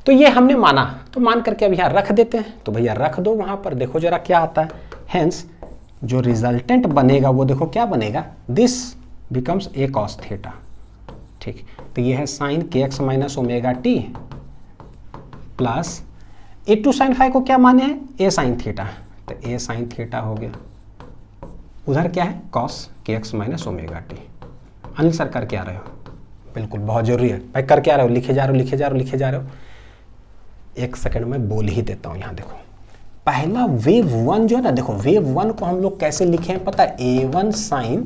S1: तो ये हमने माना, तो मान करके अब यहाँ रख देते हैं, तो भैया रख दो वहां पर, देखो जरा क्या आता है। हेंस जो रिजल्टेंट बनेगा वो देखो क्या बनेगा, this becomes A cos theta, ठीक। तो ये है sine kx minus omega t plus A2 sin phi को क्या माने हैं, A sin थीटा, तो A sin थीटा हो गया, उधर क्या है cos kx minus omega t. Anil sir कर क्या रहे हो, बिल्कुल बहुत जरूरी है भाई, कर क्या रहे हो, लिखे जा रहे हो लिखे जा रहे हो लिखे जा रहे हो। एक सेकंड में बोल ही देता हूं। यहाँ देखो पहला वेव वन जो है ना, देखो वेव वन को हम लोग कैसे लिखे हैं पता है, A1 साइन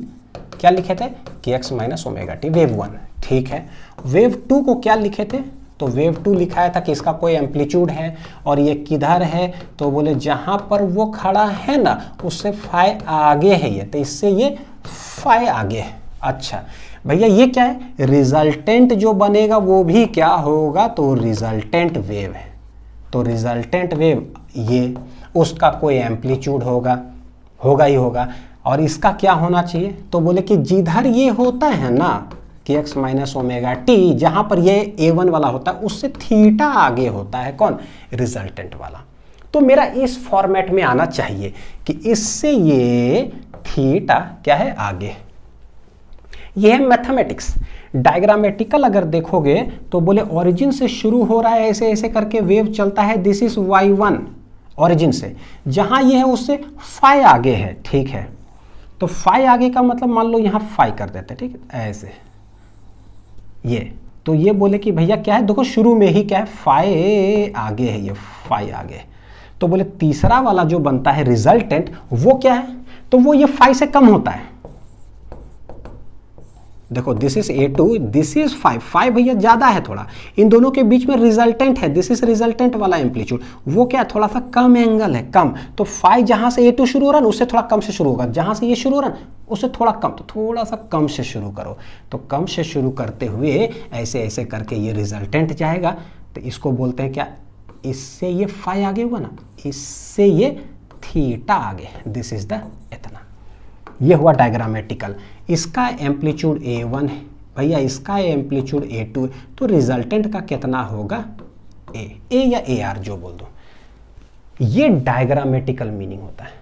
S1: क्या लिखे थे, kx minus omega T, wave one, ठीक है। वेव टू को क्या लिखे थे, तो वेव टू लिखाया था कि इसका कोई एम्पलीट्यूड है और ये किधर है, तो बोले जहां पर वो खड़ा है ना उससे फाई आगे है ये, तो इससे ये फाई आगे है। अच्छा भैया ये क्या है, रिजल्टेंट जो बनेगा वो भी क्या होगा, तो रिजल्टेंट वेव है, तो रिजल्टेंट वेव ये उसका कोई एम्पलीट्यूड होगा, होगा ही होगा, और इसका क्या होना चाहिए, तो बोले कि जिधर ये होता है ना kx माइनस ओमेगा टी, जहां पर ये A1 वाला होता है उससे थीटा आगे होता है, कौन, रिजल्टेंट वाला। तो मेरा इस फॉर्मेट में आना चाहिए कि इससे ये थीटा क्या है आगे। ये है मैथमेटिक्स। डायग्रामेटिकल अगर देखोगे तो बोले ओरिजिन से शुरू हो रहा है, ऐसे ऐसे करके वेव चलता है, दिस इज y1 ओरिजिन से, जहां ये है उससे फाई आगे है, ठीक है। तो फाई आगे का मतलब मान लो यहां फाई कर देते, ठीक है, ऐसे ये, तो ये बोले कि भैया क्या है, देखो शुरू में ही क्या है, फाई आगे है, ये फाई आगे। तो बोले तीसरा वाला जो बनता है रिजल्टेंट वो क्या है, तो वो ये फाई से कम होता है। देखो this is A2, this is 5 भैया ज्यादा है थोड़ा, इन दोनों के बीच में रिजल्टेंट है, दिस इज रिजल्टेंट वाला एम्पलीट्यूड, वो क्या है थोड़ा सा कम एंगल है, कम। तो 5 जहां से A2 शुरू हो रहा है उससे थोड़ा कम से शुरू होगा, जहां से ये शुरू हो रहा है उससे थोड़ा कम, तो थोड़ा सा कम से शुरू करो। तो कम से शुरू करते हुए ऐसे ऐसे करके ये रिजल्टेंट जाएगा, तो इसको बोलते हैं क्या, इससे ये फाई आगे हुआ ना, इससे ये थीटा आगे, दिस इज द इतना। ये हुआ डायग्रामेटिकल। इसका एम्पलीट्यूड A1 है भैया, इसका एम्पलीट्यूड A2, तो रिजल्टेंट का कितना होगा, A या AR जो बोल दो। ये डायग्रामेटिकल मीनिंग होता है।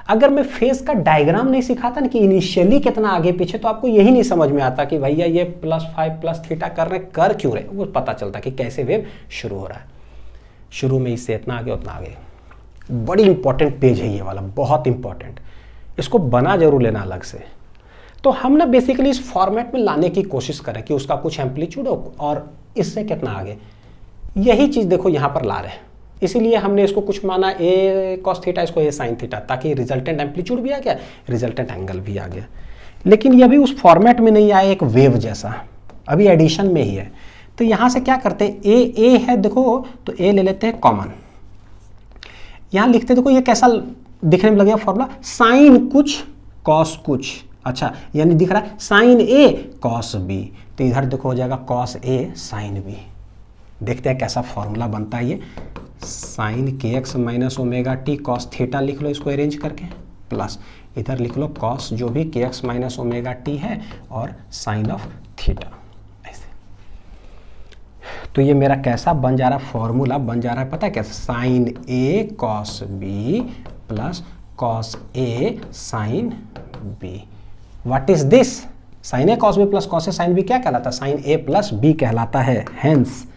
S1: अगर मैं फेज का डायग्राम नहीं सिखाता ना कि इनिशियली कितना आगे पीछे, तो आपको यही नहीं समझ में आता कि भैया ये +5 प्लस थीटा कर रहे, कर क्यों रहे, वो पता चलता कि कैसे वेव शुरू हो रहा है। शुरू में इससे इतना आगे उतना आगे। बड़ी इंपॉर्टेंट पेज है ये वाला, बहुत इंपॉर्टेंट, इसको बना जरूर लेना अलग से। तो हम ना बेसिकली इस फॉर्मेट में लाने की कोशिश करें कि उसका कुछ एम्पलीट्यूड हो और इससे कितना आगे, यही चीज़ देखो यहाँ पर ला रहे हैं। इसीलिए हमने इसको कुछ माना ए कॉस थीटा, इसको ए साइन थीटा, ताकि रिजल्टेंट एम्पलीट्यूड भी आ गया, रिजल्टेंट एंगल भी आ गया। लेकिन ये भी उस फॉर्मेट में नहीं आया एक वेव जैसा, अभी एडिशन में ही है। तो यहाँ से क्या करते हैं, ए है देखो, तो ए ले लेते हैं कॉमन, यहाँ लिखते देखो ये कैसा दिखने में लगेगा फॉर्मूला, साइन कुछ कॉस कुछ, अच्छा यानी दिख रहा है साइन ए कॉस बी, तो इधर देखो हो जाएगा कॉस ए साइन बी। देखते हैं कैसा फॉर्मूला बनता है ये, sine kx minus omega t cos theta लिख लो इसको अरेंज करके, प्लस इधर लिख लो कॉस जो भी kx माइनस ओमेगा टी है और साइन ऑफ थीटा, ऐसे। तो ये मेरा कैसा बन जा रहा है, फॉर्मूला बन जा रहा है पता है कैसा, sine A cos B plus cos A sine B. What is this, sine A cos B plus cos A sine B क्या कहलाता है, साइन ए प्लस बी कहलाता है। हेंस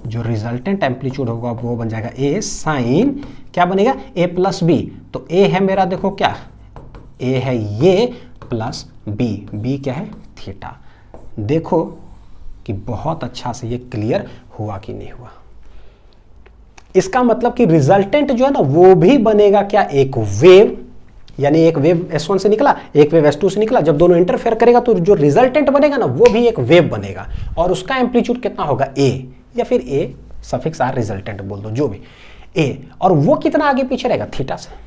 S1: जो रिजल्टेंट एम्पलीट्यूड होगा वो बन जाएगा ए साइन, क्या बनेगा ए प्लस बी, तो ए है मेरा देखो क्या, ए है ये प्लस बी, बी क्या है थीटा। देखो कि बहुत अच्छा से ये क्लियर हुआ कि नहीं हुआ। इसका मतलब कि रिजल्टेंट जो है ना वो भी बनेगा क्या, एक वेव, यानी एक वेव S1 से निकला, एक वेव S2 से निकला, जब दोनों इंटरफेयर करेगा तो जो रिजल्टेंट बनेगा ना वो भी एक वेव बनेगा, और उसका एम्पलीट्यूड कितना होगा A, या फिर A सफिक्स आर रिजल्टेंट बोल दो जो भी A, और वो कितना आगे पीछे रहेगा थीटा से।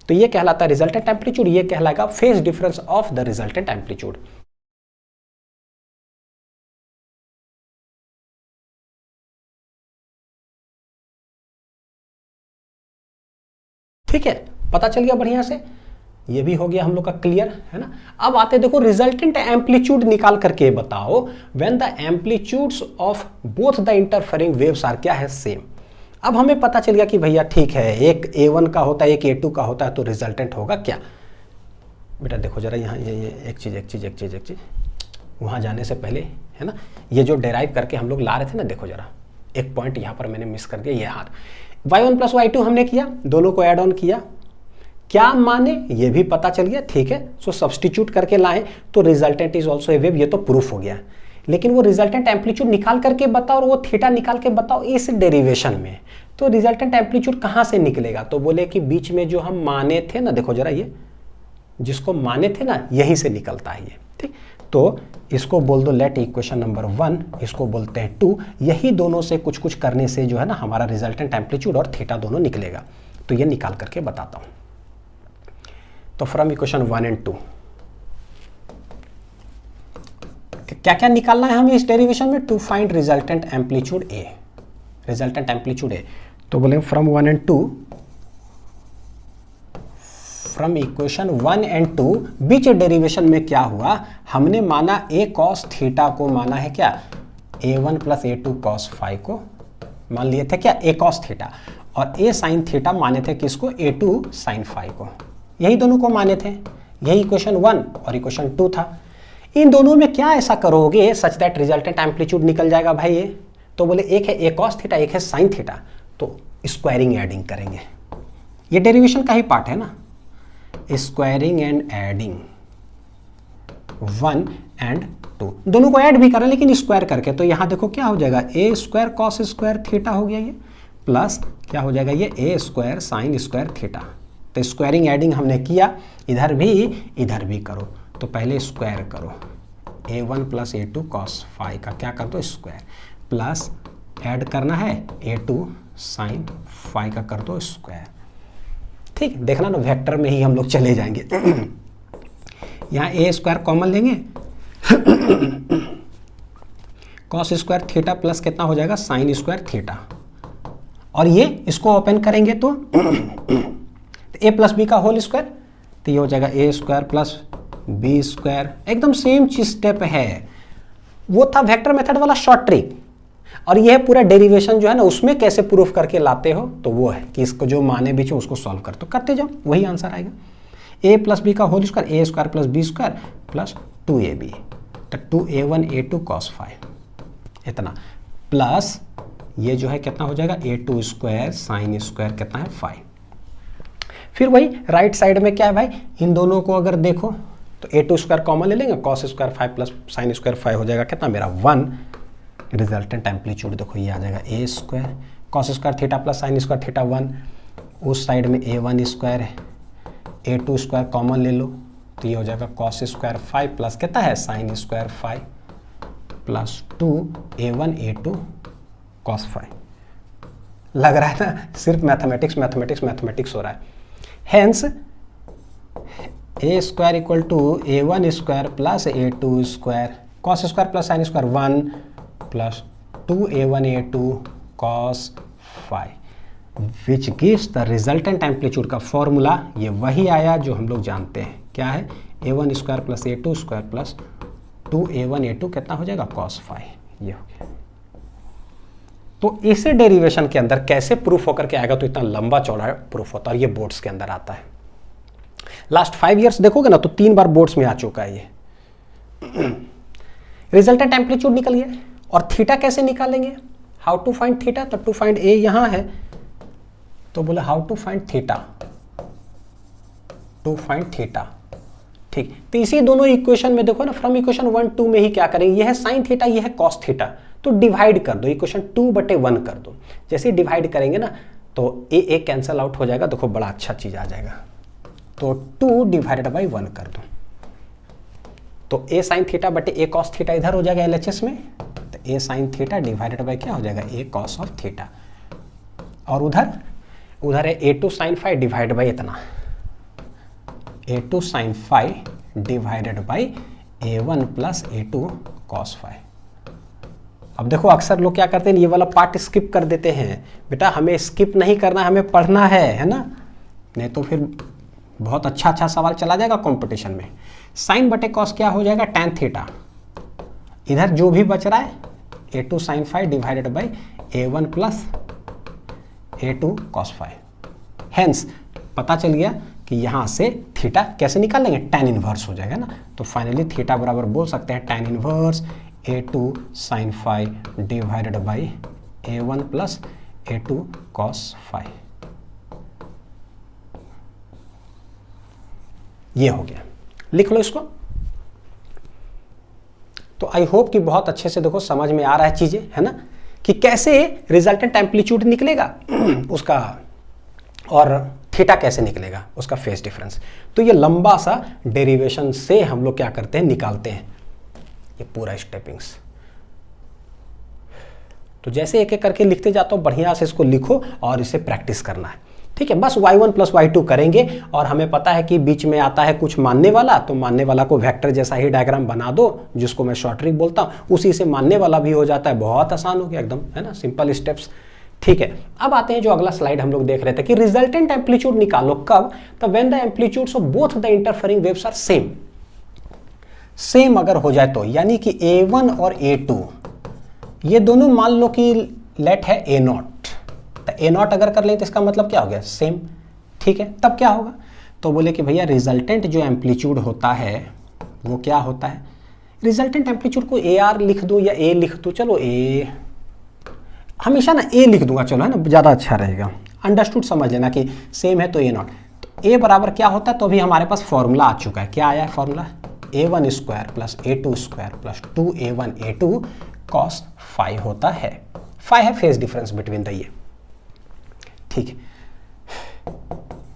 S1: तो ये कहलाता है रिजल्टेंट एम्पलीट्यूड, ये कहलाएगा phase difference of the resultant amplitude. ठीक है, पता चल गया बढ़िया से, ये भी हो गया हम लोग का क्लियर है ना। अब आते देखो रिजल्टेंट एम्पलीट्यूड निकाल करके बताओ, when the amplitudes of both the interfering waves are क्या है सेम। अब हमें पता चल गया कि भैया ठीक है, एक A1 का होता है एक A2 का होता है, तो रिजल्टेंट होगा क्या। बेटा देखो जरा यहाँ ये एक चीज़ वहाँ जाने से पहले है ना, ये जो डेराइव करके हम लोग ला रहे थे ना, देखो जरा एक पॉइंट यहाँ पर मैंने मिस कर दिया, ये हाथ y1 प्लस y2 हमने किया, दोनों को ऐड ऑन किया, क्या माने ये भी पता चल गया, ठीक है। सो सब्स्टिट्यूट करके लाएं तो resultant is also a wave, ये तो प्रूफ हो गया। लेकिन वो रिजल्टेंट एम्पलीट्यूड निकाल करके बताओ और वो थीटा निकाल के बताओ इस डेरिवेशन में, तो रिजल्टेंट एम्पलीट्यूड कहाँ से निकलेगा। तो बोले कि बीच में जो हम माने थे ना, देखो जरा ये जिसको माने थे ना, यहीं से निकलता है ये, ठीक। तो इसको बोल दो लेट इक्वेशन नंबर 1, इसको बोलते हैं 2। यही दोनों से कुछ कुछ करने से जो है ना हमारा रिजल्टेंट एम्पलीट्यूड और थीटा दोनों निकलेगा। तो ये निकाल करके बताता हूँ। तो फ्रॉम इक्वेशन 1 एंड 2 क्या क्या निकालना है हमें इस डेरिवेशन में, to find resultant amplitude A, resultant amplitude A. तो बोले from 1 and 2, from equation 1 and 2 बीच डेरिवेशन में क्या हुआ, हमने माना a cos थीटा को माना है क्या, a1 plus a2 cos phi को मान लिए थे क्या, a cos थीटा, और a sin थीटा माने थे किसको, a2 sin फाई को। यही दोनों को माने थे, यही इक्वेशन 1 और इक्वेशन 2 था। इन दोनों में क्या ऐसा करोगे सच दैट रिजल्टेंट एम्पलीट्यूड निकल जाएगा भाई ये। तो बोले एक है a cos थीटा, एक है sin थीटा, तो स्क्वायरिंग एडिंग करेंगे। ये डेरिवेशन का ही पार्ट है ना, स्क्वायरिंग एंड एडिंग 1 एंड 2, दोनों को ऐड भी करें लेकिन स्क्वायर करके। तो यहाँ देखो क्या हो जाएगा, ए स्क्वायर कॉस स्क्वायर थीटा हो गया ये, प्लस क्या हो जाएगा ये ए स्क्वायर साइन स्क्वायर थीटा। तो स्क्वायरिंग एडिंग हमने किया, इधर भी करो। तो पहले स्क्वायर करो, a1 plus a2 cos phi का क्या कर दो स्क्वायर, प्लस ऐड करना है a2 साइन फाई का कर दो स्क्वायर। ठीक, देखना ना वेक्टर में ही हम लोग चले जाएंगे। यहाँ ए स्क्वायर कॉमन लेंगे, कॉस स्क्वायर थीटा प्लस कितना हो जाएगा साइन स्क्वायर थीटा, और ये इसको ओपन करेंगे तो ए प्लस बी का होल स्क्वायर, तो ये हो जाएगा ए स्क्वायर प्लस बी स्क्वायर। एकदम सेम चीज स्टेप है, वो था वेक्टर मेथड वाला शॉर्ट ट्रिक। और यह पूरा डेरिवेशन जो है ना उसमें कैसे प्रूफ करके लाते हो, तो वो है कि इसको जो माने बीच में उसको सॉल्व कर तो करते जाओ, वही आंसर आएगा। a प्लस बी का whole square, A square plus B square plus 2ab, तो 2a1 a2 cos फाइव इतना, प्लस ये जो है कितना हो जाएगा a2 स्क्वायर साइन स्क्वायर कितना है 5। फिर वही राइट साइड में क्या है भाई, इन दोनों को अगर देखो तो a2 स्क्वायर कॉमन ले लेंगे, cos square 5 plus sine square 5 हो जाएगा कितना मेरा 1। रिजल्टेंट एम्पलीट्यूड देखो ये आ जाएगा a square cos square theta plus sine square theta 1, उस साइड में a1 स्क्वायर है, a2 स्क्वायर कॉमन ले लो तो ये हो जाएगा cos स्क्वायर 5 प्लस कितना है sine square 5 plus 2a1 a2 cos 5। लग रहा है ना सिर्फ मैथमेटिक्स मैथमेटिक्स मैथमेटिक्स हो रहा है। Hence a square equal to a1 square plus a2 square cos square plus sine square 1 plus 2a1 a2 cos 5 which gives the resultant amplitude का formula ये वही आया जो हम लोग जानते हैं, क्या है a1 square plus a2 square plus 2a1 a2 कितना हो जाएगा cos 5, ये हो गया। तो इसे डेरिवेशन के अंदर कैसे प्रूफ होकर के आएगा, तो इतना लंबा चौड़ा प्रूफ होता है और ये बोर्ड्स के अंदर आता है। लास्ट 5 इयर्स देखोगे ना तो 3 बार बोर्ड्स में आ चुका है ये। रिजल्टेंट एम्पलीट्यूड निकल गया, और थीटा कैसे निकालेंगे, हाउ टू फाइंड थीटा, तो टू फाइंड ए यहां है तो बोले how to find theta, to find theta, ठीक। तो इसी दोनों इक्वेशन में देखो ना, फ्रॉम इक्वेशन 1 2 में ही क्या करेंगे, यह है साइन थीटा यह है कॉस थीटा, तो डिवाइड कर दो, इक्वेशन 2/1 कर दो। जैसे ही डिवाइड करेंगे ना तो ए कैंसल आउट हो जाएगा, देखो बड़ा अच्छा चीज आ जाएगा, तो 2 डिवाइडेड बाई 1 कर दो, तो ए साइन थीटा बटे ए कॉस थीटा इधर हो जाएगा एलएचएस में, तो ए साइन थीटा डिवाइडेड बाई क्या हो जाएगा ए कॉस ऑफ थीटा, और उधर है a2 साइन 5 डिवाइड बाई इतना a2 sine 5 divided by a1 plus a2 cos 5। अब देखो अक्सर लोग क्या करते हैं, ये वाला पार्ट स्किप कर देते हैं, बेटा हमें स्किप नहीं करना, हमें पढ़ना है ना, नहीं तो फिर बहुत अच्छा सवाल चला जाएगा कंपटीशन में। साइन बटे कॉस क्या हो जाएगा tan थीटा, इधर जो भी बच रहा है a2 sine 5 divided by a1 plus a2 cos 5। Hence पता चल गया कि यहाँ से थीटा कैसे निकाल लेंगे, tan इनवर्स हो जाएगा ना, तो फाइनली थीटा बराबर बोल सकते हैं tan inverse a2 sine 5 divided by a1 plus a2 cos 5। ये हो गया, लिख लो इसको। तो आई होप कि बहुत अच्छे से देखो समझ में आ रहा है चीजें, है ना, कि कैसे रिजल्टेंट एम्पलीट्यूड निकलेगा उसका, और थीटा कैसे निकलेगा उसका फेज डिफरेंस। तो ये लंबा सा डेरिवेशन से हम लोग क्या करते हैं, निकालते हैं ये पूरा स्टेपिंग्स। तो जैसे एक एक करके लिखते जाता हूं, बढ़िया से इसको लिखो और इसे प्रैक्टिस करना है, ठीक है। बस y1 प्लस y2 करेंगे, और हमें पता है कि बीच में आता है कुछ मानने वाला, तो मानने वाला को वेक्टर जैसा ही डायग्राम बना दो, जिसको मैं शॉर्ट ट्रिक बोलता हूँ, उसी से मानने वाला भी हो जाता है। बहुत आसान हो गया एकदम, है ना, सिंपल स्टेप्स, ठीक है। अब आते हैं जो अगला स्लाइड हम लोग देख रहे थे कि रिजल्टेंट एम्पलीट्यूड निकालो कब, तब when the amplitudes of both the interfering waves are same अगर हो जाए तो, यानी कि a1 और a2 ये दोनों मान लो कि लेट है a0, तो a0 अगर कर लें तो इसका मतलब क्या हो गया, सेम, ठीक है। तब क्या होगा, तो बोले कि भैया रिजल्टेंट जो एम्पलीट्यूड होता है वो क्या होता है, रिजल्टेंट एम्पलीट्यूड को AR लिख दो या A लिख दो, चलो A, हमेशा ना A लिख दूंगा, चलो है ना, ज़्यादा अच्छा रहेगा, अंडरस्टूड समझ लेना कि सेम है तो a0। तो A बराबर क्या होता है, तो अभी हमारे पास फॉर्मूला आ चुका है, क्या आया है formula, a1 square plus a2 square plus 2a1 a2 cos 5 होता है, 5 है फेज डिफरेंस बिटवीन द ये, ठीक है।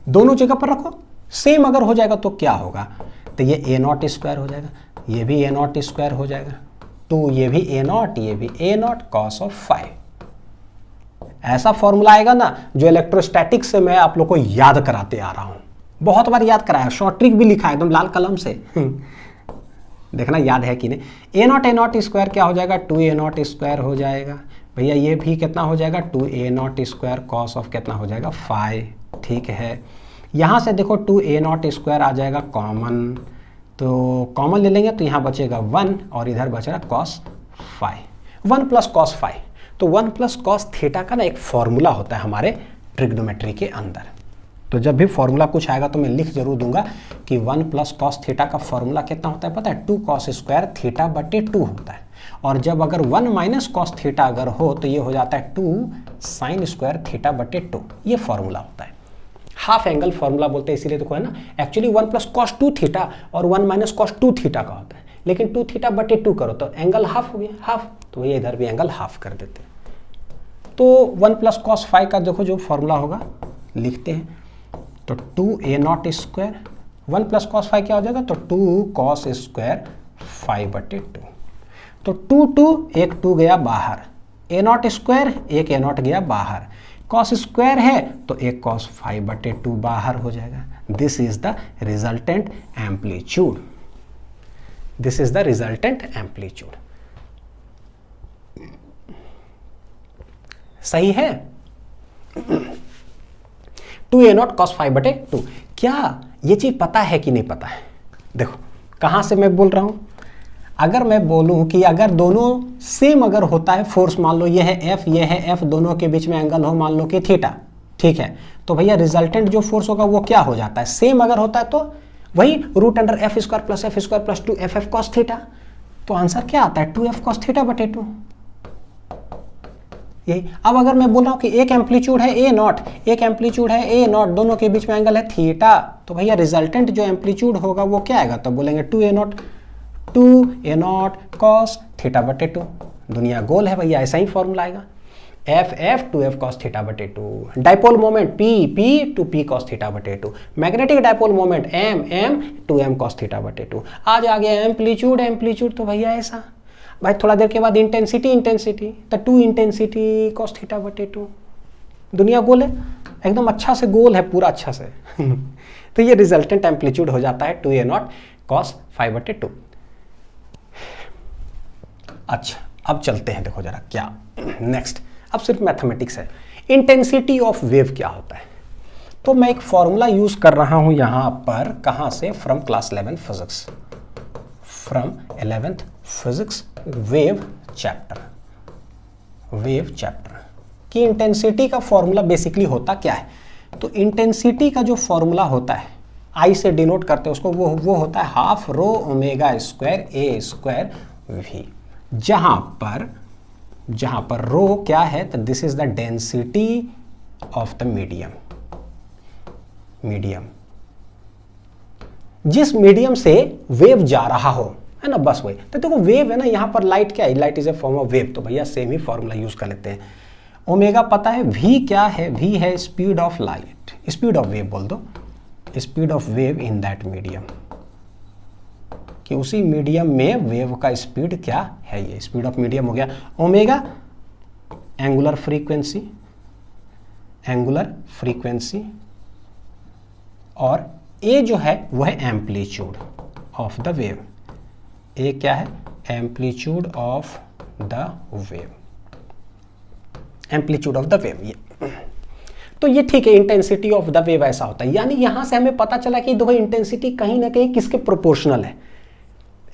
S1: दोनों जगह पर रखो, सेम अगर हो जाएगा तो क्या होगा, तो ये a0 स्क्वायर हो जाएगा, ये भी a0 स्क्वायर हो जाएगा, 2 ये भी a0 ये भी a0 cos ऑफ 5। ऐसा फॉर्मूला आएगा ना जो इलेक्ट्रोस्टैटिक से मैं आप लोग को याद कराते आ रहा हूं, बहुत बार याद कराया, शॉर्ट ट्रिक भी लिखा है एकदम लाल कलम से देखना याद है कि नहीं। a0 स्क्वायर क्या हो जाएगा, 2a0 स्क्वायर हो जाएगा, भैया ये भी कितना हो जाएगा, 2a0 स्क्वायर कॉस ऑफ कितना हो जाएगा 5, ठीक है। यहाँ से देखो 2a0 स्क्वायर आ जाएगा कॉमन, तो कॉमन ले लेंगे तो यहाँ बचेगा 1 और इधर बच रहा cos 5, 1 प्लस cos 5, तो 1 प्लस कॉस थीटा का ना एक फॉर्मूला होता है हमारे ट्रिग्नोमेट्री के अंदर। तो जब भी फॉर्मूला कुछ आएगा तो मैं लिख जरूर दूंगा कि 1 प्लस कॉस थीटा का फॉर्मूला कितना होता है पता है, 2 कॉस स्क्वायर थीटा बटे 2 होता है। और जब अगर 1 माइनस कॉस थीटा अगर हो तो ये हो जाता है 2 साइन स्क्वायर थीटा बटे 2, ये फॉर्मूला होता है। हाफ एंगल फॉर्मूला बोलते हैं, इसीलिए देखो है ना, एक्चुअली 1 प्लस कॉस 2 थीटा और 1 माइनस कॉस 2 थीटा का होता है, लेकिन 2 थीटा बटे 2 करो तो एंगल हाफ हो गया, हाफ, तो ये इधर भी एंगल हाफ कर देते हैं। तो 1 प्लस कॉस 5 का देखो जो फॉर्मूला होगा लिखते हैं, तो 2a0 स्क्वायर, 1 प्लस कॉस 5 क्या हो जाएगा, तो 2 कॉस स्क्वायर 5 बटे 2। तो 2 एक 2 गया बाहर, a0 स्क्वायर एक a0 गया बाहर, कॉस स्क्वायर है तो एक कॉस 5 बटे 2 बाहर हो जाएगा। This is the resultant amplitude, this is the resultant amplitude. सही है। 2a0 cos 5 बटे 2, क्या ये चीज पता है कि नहीं पता है? देखो कहां से मैं बोल रहा हूं, अगर मैं बोलूं कि अगर दोनों सेम अगर होता है फोर्स, मान लो ये है F ये है F, दोनों के बीच में एंगल हो मान लो कि थीटा, ठीक है, तो भैया रिजल्टेंट जो फोर्स होगा वो क्या हो जाता है, सेम अगर होता है तो वही root under F square plus 2 F cos theta. तो आंसर क्या आता है, 2f cos थीटा बटे 2, यही। अब अगर मैं बोल रहा हूं कि एक एम्पलीट्यूड है a0, एक एम्पलीट्यूड है a0, दोनों के बीच में एंगल है थीटा, तो भैया रिजल्टेंट जो एम्पलीट्यूड होगा वो क्या आएगा, तो बोलेंगे 2a0 cos थीटा बटे 2। दुनिया गोल है भैया, ऐसा ही फॉर्मूला आएगा, f 2f cos थीटा बटे 2। Dipole moment p 2p cos theta बटे 2। Magnetic dipole moment m 2m cos theta बटे 2। आज आ गया एम्पलीट्यूड, तो भैया ऐसा भाई, थोड़ा देर के बाद इंटेंसिटी, तो 2 इंटेंसिटी cos थीटा बटे 2। दुनिया गोल है, एकदम अच्छा से गोल है पूरा अच्छा से। तो ये रिजल्टेंट एम्पलीट्यूड हो जाता है 2a0 cos 5 बटे 2। अच्छा अब चलते हैं, देखो जरा क्या नेक्स्ट, अब सिर्फ मैथमेटिक्स है। इंटेंसिटी ऑफ वेव क्या होता है, तो मैं एक फॉर्मूला यूज कर रहा हूं यहां पर, कहां से, from class 11 physics, from 11th physics wave chapter की इंटेंसिटी का फॉर्मूला बेसिकली होता क्या है, तो इंटेंसिटी का जो फॉर्मूला होता है आई से डिनोट करते हैं उसको, वो होता है half rho omega square A square V, जहां पर रो क्या है, तो this is the density of the medium, जिस मीडियम से वेव जा रहा हो, है ना, बस वही। तो देखो वेव है ना, यहां पर लाइट क्या है, light is a form of wave, तो भैया सेम ही फॉर्मूला यूज कर लेते हैं। ओमेगा पता है, वी क्या है, वी है speed of light, speed of wave बोल दो, speed of wave in that medium, कि उसी मीडियम में वेव का स्पीड क्या है, ये स्पीड ऑफ मीडियम हो गया। ओमेगा एंगुलर फ्रीक्वेंसी, और ए जो है वो है एम्पलीट्यूड ऑफ द वेव, ए क्या है, amplitude of the wave, amplitude of the wave, ये तो ये ठीक है। इंटेंसिटी ऑफ द वेव ऐसा होता है, यानी यहां से हमें पता चला कि देखो इंटेंसिटी कहीं ना कहीं किसके प्रोपोर्शनल है,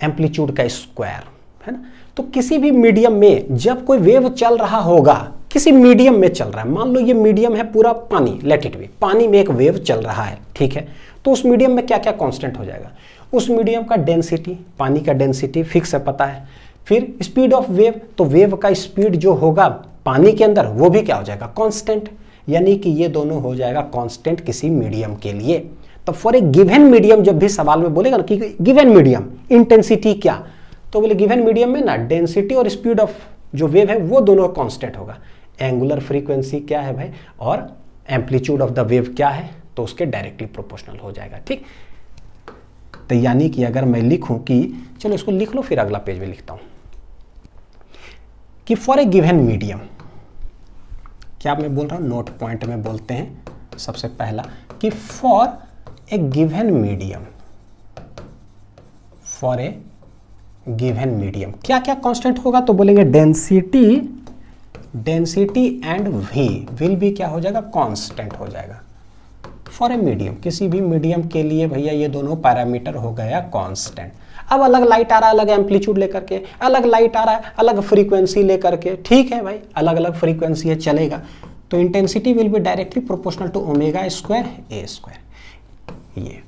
S1: एम्पलीट्यूड का स्क्वायर, है ना। तो किसी भी मीडियम में जब कोई वेव चल रहा होगा, किसी मीडियम में चल रहा है, मान लो ये मीडियम है पूरा पानी, लेट इट बी, पानी में एक वेव चल रहा है, ठीक है, तो उस मीडियम में क्या क्या कांस्टेंट हो जाएगा, उस मीडियम का डेंसिटी, पानी का डेंसिटी फिक्स है पता है, फिर स्पीड ऑफ वेव, तो वेव का स्पीड जो होगा पानी के अंदर वो भी क्या हो जाएगा, कांस्टेंट, यानी कि ये दोनों हो जाएगा कांस्टेंट किसी मीडियम के लिए। तो फॉर ए गिवन मीडियम जब भी सवाल में बोलेगा ना कि गिवन मीडियम इंटेंसिटी क्या, तो बोले गिवन मीडियम में ना डेंसिटी और स्पीड ऑफ जो वेव है वो दोनों कांस्टेंट होगा, एंगुलर फ्रीक्वेंसी क्या है भाई, और एम्पलीट्यूड ऑफ द वेव क्या है, तो उसके डायरेक्टली प्रोपोर्शनल हो जाएगा, ठीक। तो यानी कि अगर मैं लिखूं कि, चलो इसको लिख लो फिर अगला पेज में लिखता हूं, कि फॉर ए गिवन मीडियम, क्या मैं बोल रहा हूं, नोट पॉइंट में बोलते हैं सबसे पहला, कि फॉर ए गिवन मीडियम क्या क्या कांस्टेंट होगा, तो बोलेंगे डेंसिटी एंड वी विल भी क्या हो जाएगा, कांस्टेंट हो जाएगा फॉर ए मीडियम, किसी भी मीडियम के लिए भैया ये दोनों पैरामीटर हो गया कांस्टेंट। अब अलग लाइट आ रहा है अलग एम्पलीट्यूड लेकर के, अलग लाइट आ रहा है अलग फ्रीक्वेंसी लेकर के, ठीक है भाई, अलग अलग फ्रीक्वेंसी है चलेगा, तो intensity will be directly proportional to omega square A square, ये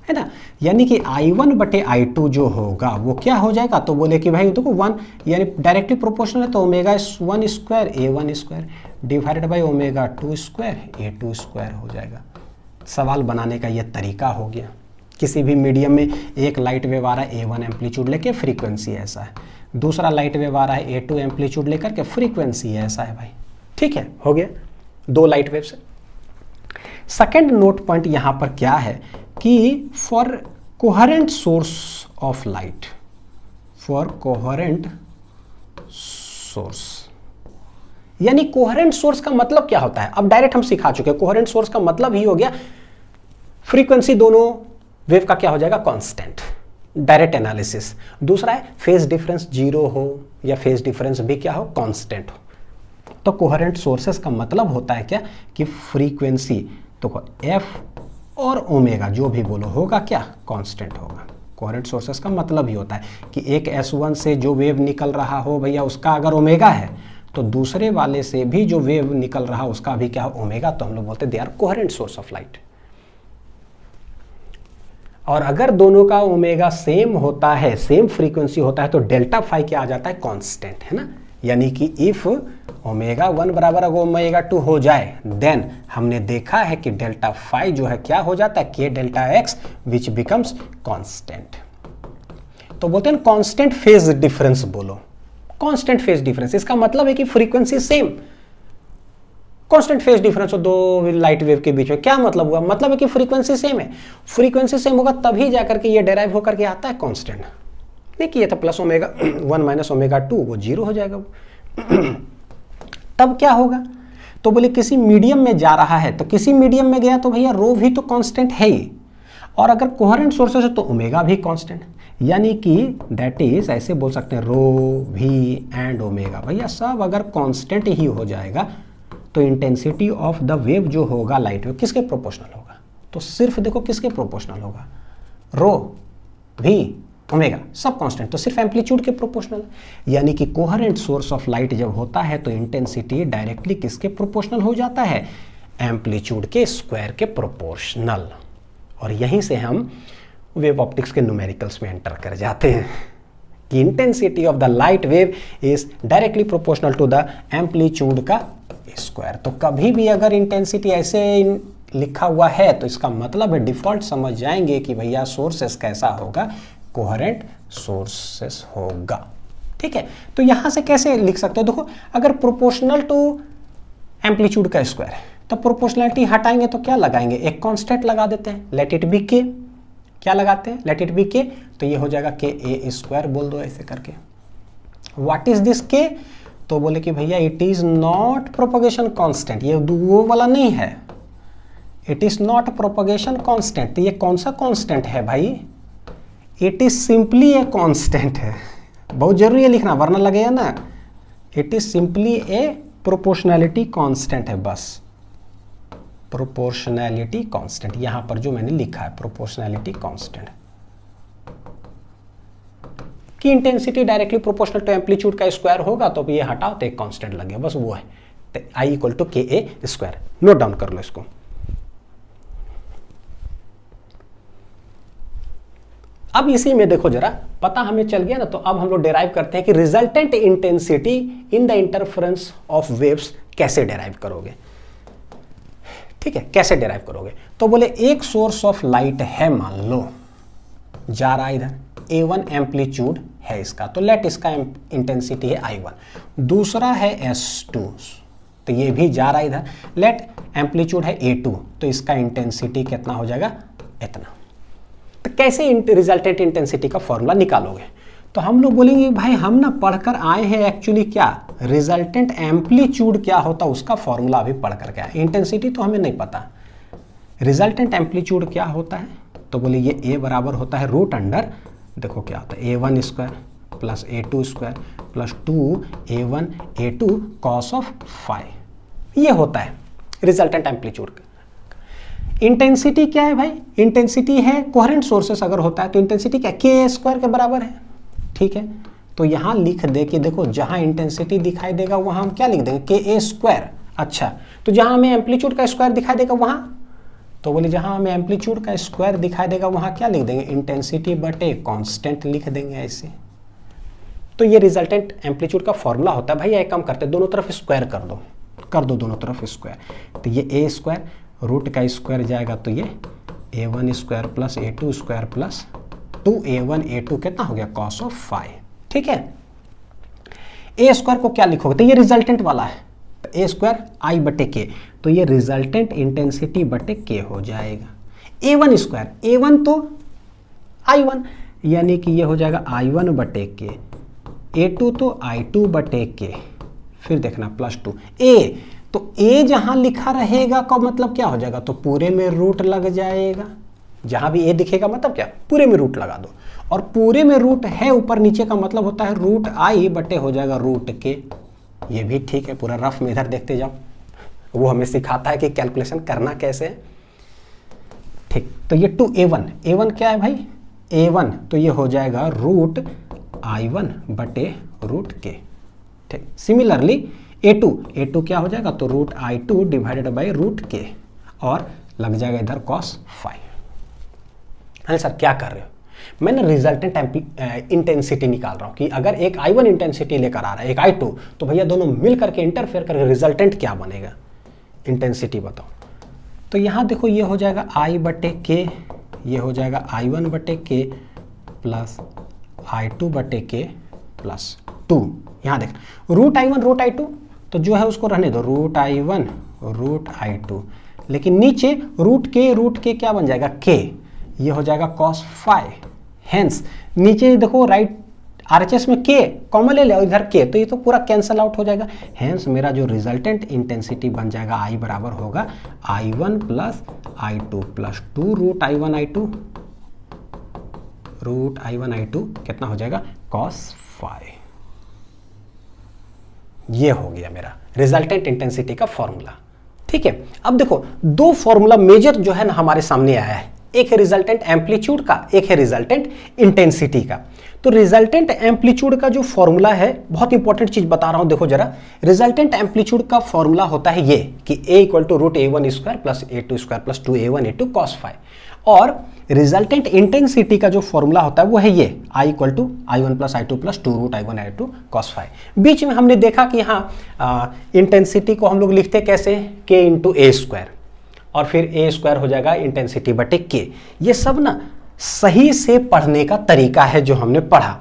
S1: है ना। यानी कि I1 बटे I2 जो होगा वो क्या हो जाएगा, तो बोले कि भाई देखो 1 यानी डायरेक्टली प्रोपोर्शनल है, तो omega 1 square A1 square divided by omega 2 square A2 square हो जाएगा। सवाल बनाने का ये तरीका हो गया। किसी भी मीडियम में एक लाइट वेव आ रहा है A1 एम्पलीट्यूड लेके, फ्रीक्वेंसी ऐसा है, दूसरा लाइट वेव आ रहा है A2 एम्पलीट्यूड लेकर के, फ्रीक्वेंसी ऐसा है भाई, ठीक है, हो गया दो लाइट वेव से। सेकेंड नोट पॉइंट यहां पर क्या है कि for coherent source of light, for coherent source, यानी कोहेरेंट सोर्स का मतलब क्या होता है, अब डायरेक्ट हम सिखा चुके हैं। कोहेरेंट सोर्स का मतलब ही हो गया फ्रीक्वेंसी दोनों वेव का क्या हो जाएगा, कांस्टेंट, डायरेक्ट एनालिसिस। दूसरा है फेज डिफरेंस जीरो हो या फेज डिफरेंस भी क्या हो, कांस्टेंट हो। तो कोहेरेंट सोर्सेस का मतलब होता है क्या कि फ्रीक्वेंसी तो एफ और ओमेगा जो भी बोलो होगा क्या, कांस्टेंट होगा। कोहेरेंट सोर्सेस का मतलब ही होता है कि एक S1 से जो वेव निकल रहा हो भैया उसका अगर ओमेगा है, तो दूसरे वाले से भी जो वेव निकल रहा उसका भी क्या ओमेगा, तो हम लोग बोलते हैं they are coherent source of light. और अगर दोनों का ओमेगा सेम होता है, सेम फ्रीक्वेंसी होता है, तो डेल्टा फाई क्या आ जाता है, कांस्टेंट, है ना। यानी कि इफ ओमेगा 1 बराबर अगर ओमेगा 2 हो जाए, देन हमने देखा है कि डेल्टा फाई जो है क्या हो जाता है, के delta x which becomes constant. तो बोलते हैं कांस्टेंट फेज डिफरेंस, बोलो कांस्टेंट फेज डिफरेंस, इसका मतलब है कि frequency same, constant phase difference हो दो लाइट वेव के बीच में, क्या मतलब हुआ, मतलब है कि फ्रीक्वेंसी सेम है। फ्रीक्वेंसी सेम होगा तभी जाकर के ये डेराइव होकर के आता है कांस्टेंट। देखिए ये था प्लस ओमेगा 1 माइनस ओमेगा 2, वो जीरो हो जाएगा तब क्या होगा, तो बोले किसी मीडियम में जा रहा है, तो किसी मीडियम में गया तो भैया रो भी तो कांस्टेंट है ही, और अगर कोहेरेंट सोर्सेस है तो ओमेगा भी कांस्टेंट, यानी कि दैट इज ऐसे बोल सकते हैं रो भी एंड ओमेगा भैया सब अगर कांस्टेंट ही हो जाएगा, तो इंटेंसिटी ऑफ द वेव जो होगा लाइट वेव किसके प्रोपोर्शनल होगा, तो सिर्फ देखो किसके प्रोपोर्शनल होगा, रो भी ओमेगा सब कांस्टेंट, तो सिर्फ एम्पलीट्यूड के प्रोपोर्शनल। यानी कि कोहेरेंट सोर्स ऑफ लाइट जब होता है तो इंटेंसिटी डायरेक्टली किसके प्रोपोर्शनल हो जाता है, एम्पलीट्यूड के स्क्वायर के प्रोपोर्शनल। और यहीं से हम वेव ऑप्टिक्स के न्यूमेरिकल्स में एंटर कर जाते हैं कि intensity of the light wave is directly proportional to the amplitude का स्क्वायर। तो कभी भी अगर इंटेंसिटी ऐसे लिखा हुआ है तो इसका मतलब है डिफॉल्ट समझ जाएंगे कि भैया सोर्सेस कैसा होगा, कोहेरेंट सोर्सेस होगा, ठीक है। तो यहां से कैसे लिख सकते हो, देखो अगर प्रोपोर्शनल टू एम्पलीट्यूड का स्क्वायर है तो प्रोपोर्शनलिटी हटाएंगे तो क्या लगाएंगे, एक कांस्टेंट लगा देते हैं, लेट इट बी के, क्या लगाते हैं, लेट इट बी के, तो ये हो जाएगा के ए स्क्वायर, बोल दो ऐसे करके। व्हाट इज दिस के, तो बोले कि भैया it is not propagation constant, ये वो वाला नहीं है, it is not propagation constant. तो ये कौन सा कांस्टेंट है भाई, it is simply a constant है, बहुत जरूरी है लिखना वरना लगेगा ना, it is simply A proportionality constant है, बस प्रोपोर्शनैलिटी कांस्टेंट, यहां पर जो मैंने लिखा है प्रोपोर्शनैलिटी कांस्टेंट, कि intensity directly proportional to amplitude का स्क्वायर होगा, तो ये हटाओ तो एक कांस्टेंट लगे, बस वो है, तो आई इक्वल टू के ए स्क्वायर, नोट डाउन कर लो इसको। अब इसी में देखो जरा पता हमें चल गया ना, तो अब हम लोग डेराइव करते हैं कि resultant intensity in the interference of waves कैसे डेराइव करोगे, ठीक है, कैसे डेराइव करोगे। तो बोले एक सोर्स ऑफ लाइट है, मान लो जा रहा है इधर, A1 एम्पलीट्यूड है इसका, तो लेट इसका इंटेंसिटी है I1, दूसरा है S2, तो ये भी जा रहा है इधर, लेट एम्पलीट्यूड है A2, तो इसका इंटेंसिटी कितना हो जाएगा, इतना। तो कैसे रिजल्टेंट इंटेंसिटी का फॉर्मूला निकालोगे, तो हम लोग बोलेंगे भाई हम ना पढ़कर आए हैं एक्चुअली क्या, रिजल्टेंट एम्पलीट्यूड क्या होता उसका फॉर्मूला अभी पढ़ करके आए, इंटेंसिटी तो हमें नहीं पता, रिजल्टेंट एम्पलीट्यूड क्या होता है, तो बोले ये A बराबर होता है रूट अंडर, देखो क्या होता है A1 square plus A2 square plus 2A1 A2 cos of phi, ये होता है रिजल्टेंट एम्पलीट्यूड का। इंटेंसिटी क्या है भाई, इंटेंसिटी है कोहेरेंट सोर्सेस अगर होता है तो इंटेंसिटी क्या के स्क्वायर के बराबर है, ठीक है। तो यहां लिख दे कि देखो जहां इंटेंसिटी दिखाई देगा वहां हम क्या लिख देंगे, के ए स्क्वायर। अच्छा, तो जहां हमें एम्पलीट्यूड का स्क्वायर दिखाई देगा वहां, तो बोले जहां हमें एम्पलीट्यूड का स्क्वायर दिखाई देगा वहां क्या लिख देंगे, इंटेंसिटी बटे कांस्टेंट लिख देंगे ऐसे। तो ये रिजल्टेंट एम्पलीट्यूड का फॉर्मूला होता है भाई। एक काम करते हैं, दोनों तरफ स्क्वायर कर दो दोनों तरफ स्क्वायर। तो ये ए स्क्वायर रूट का स्क्वायर जाएगा तो ये a1 square plus a2 square plus 2a1 a2 कितना हो गया, कॉस ऑफ फाई, ठीक है। ए स्क्वायर को क्या लिखोगे, तो ये रिजल्टेंट वाला है, ए स्क्वायर आई बटे के, तो ये रिजल्टेंट इंटेंसिटी बटे के हो जाएगा। a1 स्क्वायर, a1 तो i1, यानी कि ये हो जाएगा i1 बटे के, a2 तो i2 बटे के, फिर देखना प्लस 2 a, तो a जहां लिखा रहेगा का मतलब क्या हो जाएगा, तो पूरे में रूट लग जाएगा। जहां भी a दिखेगा मतलब क्या, पूरे में रूट लगा दो, और पूरे में रूट है ऊपर नीचे का मतलब होता है रूट आई बटे हो जाएगा रूट के। ये भी ठीक है, पूरा रफ में इधर देखते जाओ, वो हमें सिखाता है कि कैलकुलेशन करना कैसे है, ठीक। तो ये 2a1, a1 क्या है भाई, a1 तो ये हो जाएगा रूट i1 बटे रूट के, ठीक। सिमिलरली a2 क्या हो जाएगा, तो root i2 divided by root के, और लग जाएगा इधर कॉस फाई। अरे सर क्या कर रहे हो, मैंने रिजल्टेंट इंटेंसिटी निकाल रहा हूं कि अगर एक i1 इंटेंसिटी लेकर आ रहा है एक i2, तो भैया दोनों मिल करके इंटरफेयर करके रिजल्टेंट क्या बनेगा, इंटेंसिटी बताओ। तो यहां देखो ये हो जाएगा i बटे के, ये हो जाएगा i1 बटे के प्लस i2 बटे के प्लस 2। यहां देख रूट i1 रूट i2, तो जो है उसको रहने दो रूट i1 रूट i2, लेकिन नीचे रूट के क्या बन जाएगा के, ये हो जाएगा कॉस फाई। हेंस नीचे देखो राइट आरएचएस में के कॉमन ले ले और इधर के, तो ये तो पूरा कैंसल आउट हो जाएगा। हेंस मेरा जो रिजल्टेंट इंटेंसिटी बन जाएगा आई बराबर होगा i1 plus i2 plus 2 root i1 i2 कितना हो जाएगा, कॉस फाई। ये हो गया मेरा रिजल्टेंट इंटेंसिटी का फॉर्मूला, ठीक है। अब देखो दो फॉर्मूला मेजर जो है ना हमारे सामने आया है, एक है रिजल्टेंट एम्पलीट्यूड का, एक है रिजल्टेंट इंटेंसिटी का। तो रिजल्टेंट एम्पलीट्यूड का जो फॉर्मूला है, बहुत इंपॉर्टेंट चीज बता रहा हूं, देखो जरा। रिजल्टेंट एम्पलीट्यूड का फॉर्मूला होता है ये कि a equal to root a1 square plus a2 square plus 2a1 a2 cos phi. और रिजल्टेंट इंटेंसिटी का जो फॉर्मूला होता है वो है ये i equal to i1 plus i2 plus 2 root i1 i2 cos phi. बीच में हमने देखा कि यहाँ इंटेंसिटी को हम लोग लिखते कैसे, k इंटू ए स्क्वायर, और फिर a स्क्वायर हो जाएगा इंटेंसिटी बटे के। ये सब ना सही से पढ़ने का तरीका है जो हमने पढ़ा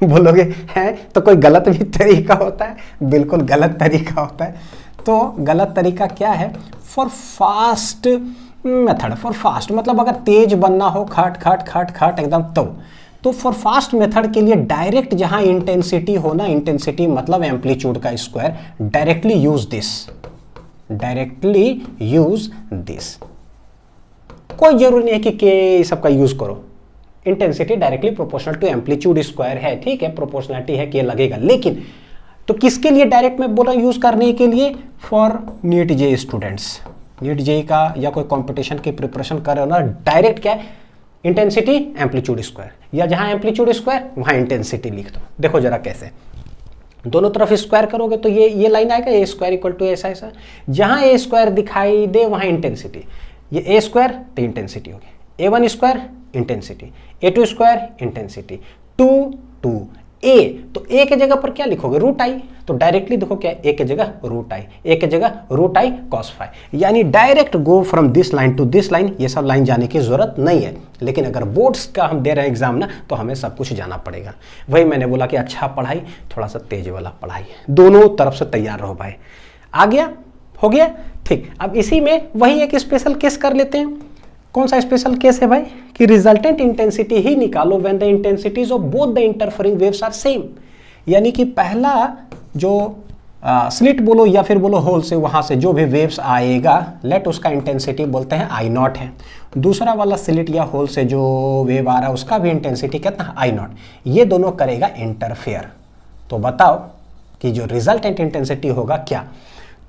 S1: बोलोगे है तो कोई गलत भी तरीका होता है, बिल्कुल गलत तरीका होता है। तो गलत तरीका क्या है, for fast method, for fast मतलब अगर तेज बनना हो खट खट खट खट एकदम, तो फॉर फास्ट मेथड के लिए डायरेक्ट जहां इंटेंसिटी हो ना, इंटेंसिटी मतलब एम्पलीट्यूड का स्क्वायर, डायरेक्टली यूज दिस। कोई जरूरी नहीं है कि के सबका यूज करो, intensity directly proportional to amplitude square है, ठीक है, प्रोपोर्शनलिटी है कि ये लगेगा। लेकिन तो किसके लिए डायरेक्ट में बोल रहा हूं यूज करने के लिए, for NEET JEE students, NEET JEE का या कोई कंपटीशन की प्रिपरेशन कर रहे हो ना, डायरेक्ट क्या है इंटेंसिटी एम्पलीट्यूड स्क्वायर, या जहां एम्पलीट्यूड स्क्वायर वहां इंटेंसिटी लिख दो। देखो जरा कैसे, दोनों तरफ स्क्वायर करोगे तो ये लाइन आएगा ए स्क्वायर इक्वल टू ऐसा, जहां ए स्क्वायर दिखाई दे वहां इंटेंसिटी, ये ए स्क्वायर तो इंटेंसिटी होगी, a1 square intensity, a2 square intensity, 2 a, तो a के जगह पर क्या लिखोगे रूट आई, तो डायरेक्टली देखो क्या a के जगह रूट आई, a के जगह रूट आई कॉस फाई, यानी direct go from this line to this line. ये सब लाइन जाने की जरूरत नहीं है, लेकिन अगर बोर्ड्स का हम दे रहे हैं एग्जाम ना तो हमें सब कुछ जाना पड़ेगा। वही मैंने बोला कि अच्छा पढ़ाई, थोड़ा सा तेज वाला पढ़ाई, दोनों तरफ से तैयार रहो भाई। आ गया, हो गया, ठीक। अब इसी में वही एक स्पेशल केस कर लेते हैं। कौन सा स्पेशल केस है भाई, कि रिजल्टेंट इंटेंसिटी ही निकालो when the intensities of both the interfering waves are same. यानी कि पहला जो स्लिट बोलो या फिर बोलो होल से, वहां से जो भी वेव्स आएगा लेट उसका इंटेंसिटी बोलते हैं आई नॉट है। दूसरा वाला स्लिट या होल से जो वेव आ रहा है उसका भी इंटेंसिटी कितना है आई नॉट। ये दोनों करेगा इंटरफेयर। तो बताओ कि जो रिजल्टेंट इंटेंसिटी होगा क्या,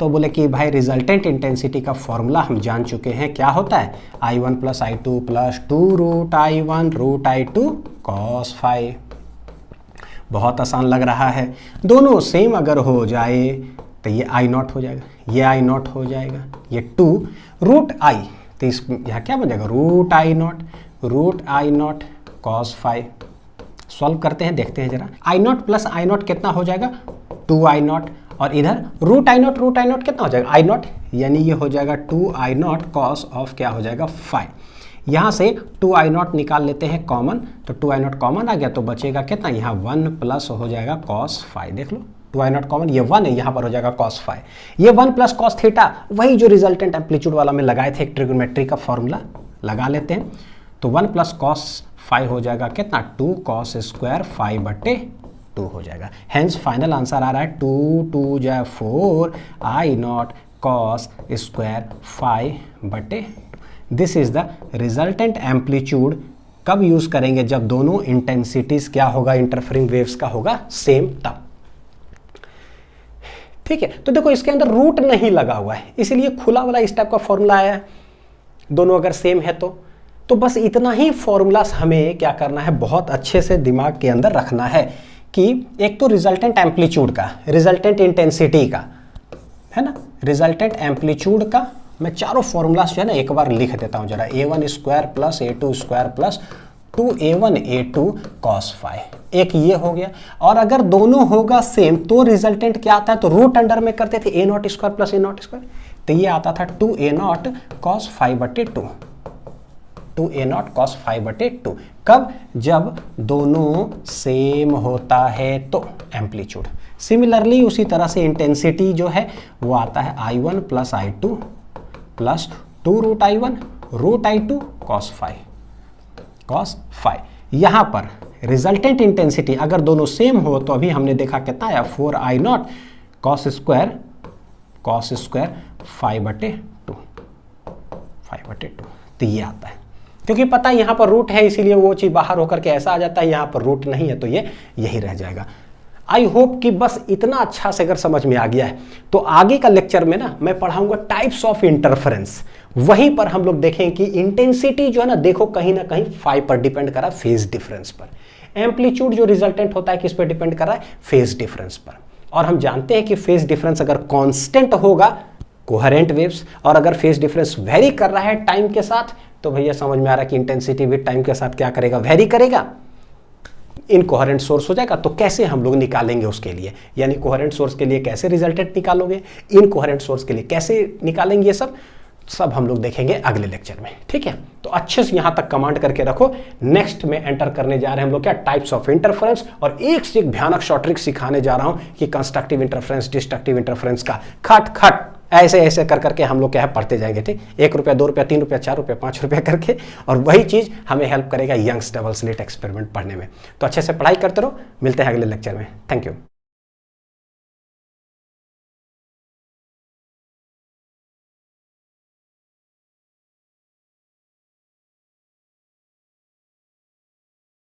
S1: तो बोले कि भाई रिजल्टेंट इंटेंसिटी का फॉर्मूला हम जान चुके हैं, क्या होता है I1 plus I2 plus 2 root I1 root I2 cos phi. बहुत आसान लग रहा है। दोनों सेम अगर हो जाए तो ये I0 हो जाएगा, ये I0 हो जाएगा, ये 2 रूट I, तो इस यहाँ क्या बन जाएगा root I0 cos phi. Solve करते हैं, देखते हैं जरा। I0 प्लस I0 कितना हो जाएगा 2I0, और इधर रूट I0 कितना हो जाएगा I0, यानी ये हो जाएगा 2I0 कॉस ऑफ क्या हो जाएगा फाई। यहाँ से 2I0 निकाल लेते हैं कॉमन, तो 2I0 कॉमन आ गया तो बचेगा कितना, यहाँ 1 प्लस हो जाएगा कॉस फाई। देख लो 2I0 कॉमन, ये 1 है, यहाँ पर हो जाएगा कॉस फाई। ये 1 प्लस कॉस थीटा, वही जो रिजल्टेंट एम्पलीट्यूड वाला में लगाए थे एक ट्रिग्नोमेट्री का फॉर्मूला लगा लेते हैं। तो 1 प्लस कॉस फाई हो जाएगा कितना 2 कॉस स्क्वायर फाई बटे 2 हो जाएगा। हेंस फाइनल आंसर आ रहा है 2 जा 4 I0 कॉस स्क्वायर फाई बटे। This is the resultant amplitude. कब यूज करेंगे, जब दोनों इंटेंसिटीज क्या होगा, इंटरफेरिंग वेव्स का होगा सेम तब। ठीक है, तो देखो इसके अंदर रूट नहीं लगा हुआ है, इसीलिए खुला वाला इस टाइप का फॉर्मूला आया है, दोनों अगर सेम है तो बस इतना ही फॉर्मूलास हमें क्या करना है, बहुत अच्छे से दिमाग के अंदर रखना है कि एक तो रिजल्टेंट एम्पलीट्यूड का, रिजल्टेंट इंटेंसिटी का, है ना, रिजल्टेंट एम्पलीट्यूड का मैं चारों फॉर्मूलास जो है ना एक बार लिख देता हूं जरा। A1 square plus A2 square plus 2A1 A2 cos phi, एक ये हो गया। और अगर दोनों होगा सेम तो रिजल्टेंट क्या आता है, तो रूट अंडर में करते थे A0 square plus A0 square, तो ये आता था 2A0 कॉस फाई बटे 2, 2A0 कॉस फाई बटे 2। कब, जब दोनों सेम होता है तो एम्पलीट्यूड। सिमिलरली उसी तरह से इंटेंसिटी जो है वो आता है I1 plus I2 plus 2 root I2 cos phi. यहां पर रिजल्टेंट इंटेंसिटी अगर दोनों सेम हो तो अभी हमने देखा कितना आया 4I0 कॉस स्क्वायर फाई बटे 2, तो ये आता है। क्योंकि पता है यहां पर रूट है इसीलिए वो चीज बाहर होकर के ऐसा आ जाता है, यहां पर रूट नहीं है तो ये यही रह जाएगा। आई होप कि बस इतना अच्छा से अगर समझ में आ गया है तो आगे का लेक्चर में ना मैं पढ़ाऊंगा टाइप्स ऑफ इंटरफेरेंस। वहीं पर हम लोग देखें कि इंटेंसिटी जो है ना, देखो कहीं ना कहीं फाई पर डिपेंड कर रहा है, फेज डिफरेंस पर। एम्पलीट्यूड जो रिजल्टेंट होता है किस पर डिपेंड कर रहा है, फेज डिफरेंस पर। और हम जानते हैं कि फेज डिफरेंस अगर कांस्टेंट होगा कोहेरेंट वेव्स, और अगर फेज डिफरेंस वेरी कर रहा है टाइम के साथ तो भैया समझ में आ रहा है कि इंटेंसिटी भी टाइम के साथ क्या करेगा, वेरी करेगा, इनकोहेरेंट सोर्स हो जाएगा। तो कैसे हम लोग निकालेंगे उसके लिए, यानी कोहेरेंट सोर्स के लिए कैसे रिजल्टेंट निकालोगे, इनकोहेरेंट सोर्स के लिए कैसे निकालेंगे, ये सब हम लोग देखेंगे अगले लेक्चर में। ठीक है, तो अच्छे से यहां तक कमांड करके रखो। नेक्स्ट में एंटर करने जा रहे हैं हम लोग क्या, टाइप्स ऑफ इंटरफेरेंस, और एक से एक भयानक शॉर्ट ट्रिक सिखाने जा रहा हूं कि कंस्ट्रक्टिव इंटरफेरेंस, डिस्ट्रक्टिव इंटरफेरेंस का खट ऐसे ऐसे कर करके हम लोग क्या है पढ़ते जाएंगे। ठीक, 1 रुपया 2 रुपया 3 रुपया 4 रुपया 5 रुपया करके, और वही चीज हमें हेल्प करेगा यंग्स डबल स्लिट एक्सपेरिमेंट पढ़ने में। तो अच्छे से पढ़ाई करते रहो, मिलते हैं अगले लेक्चर में। Thank you.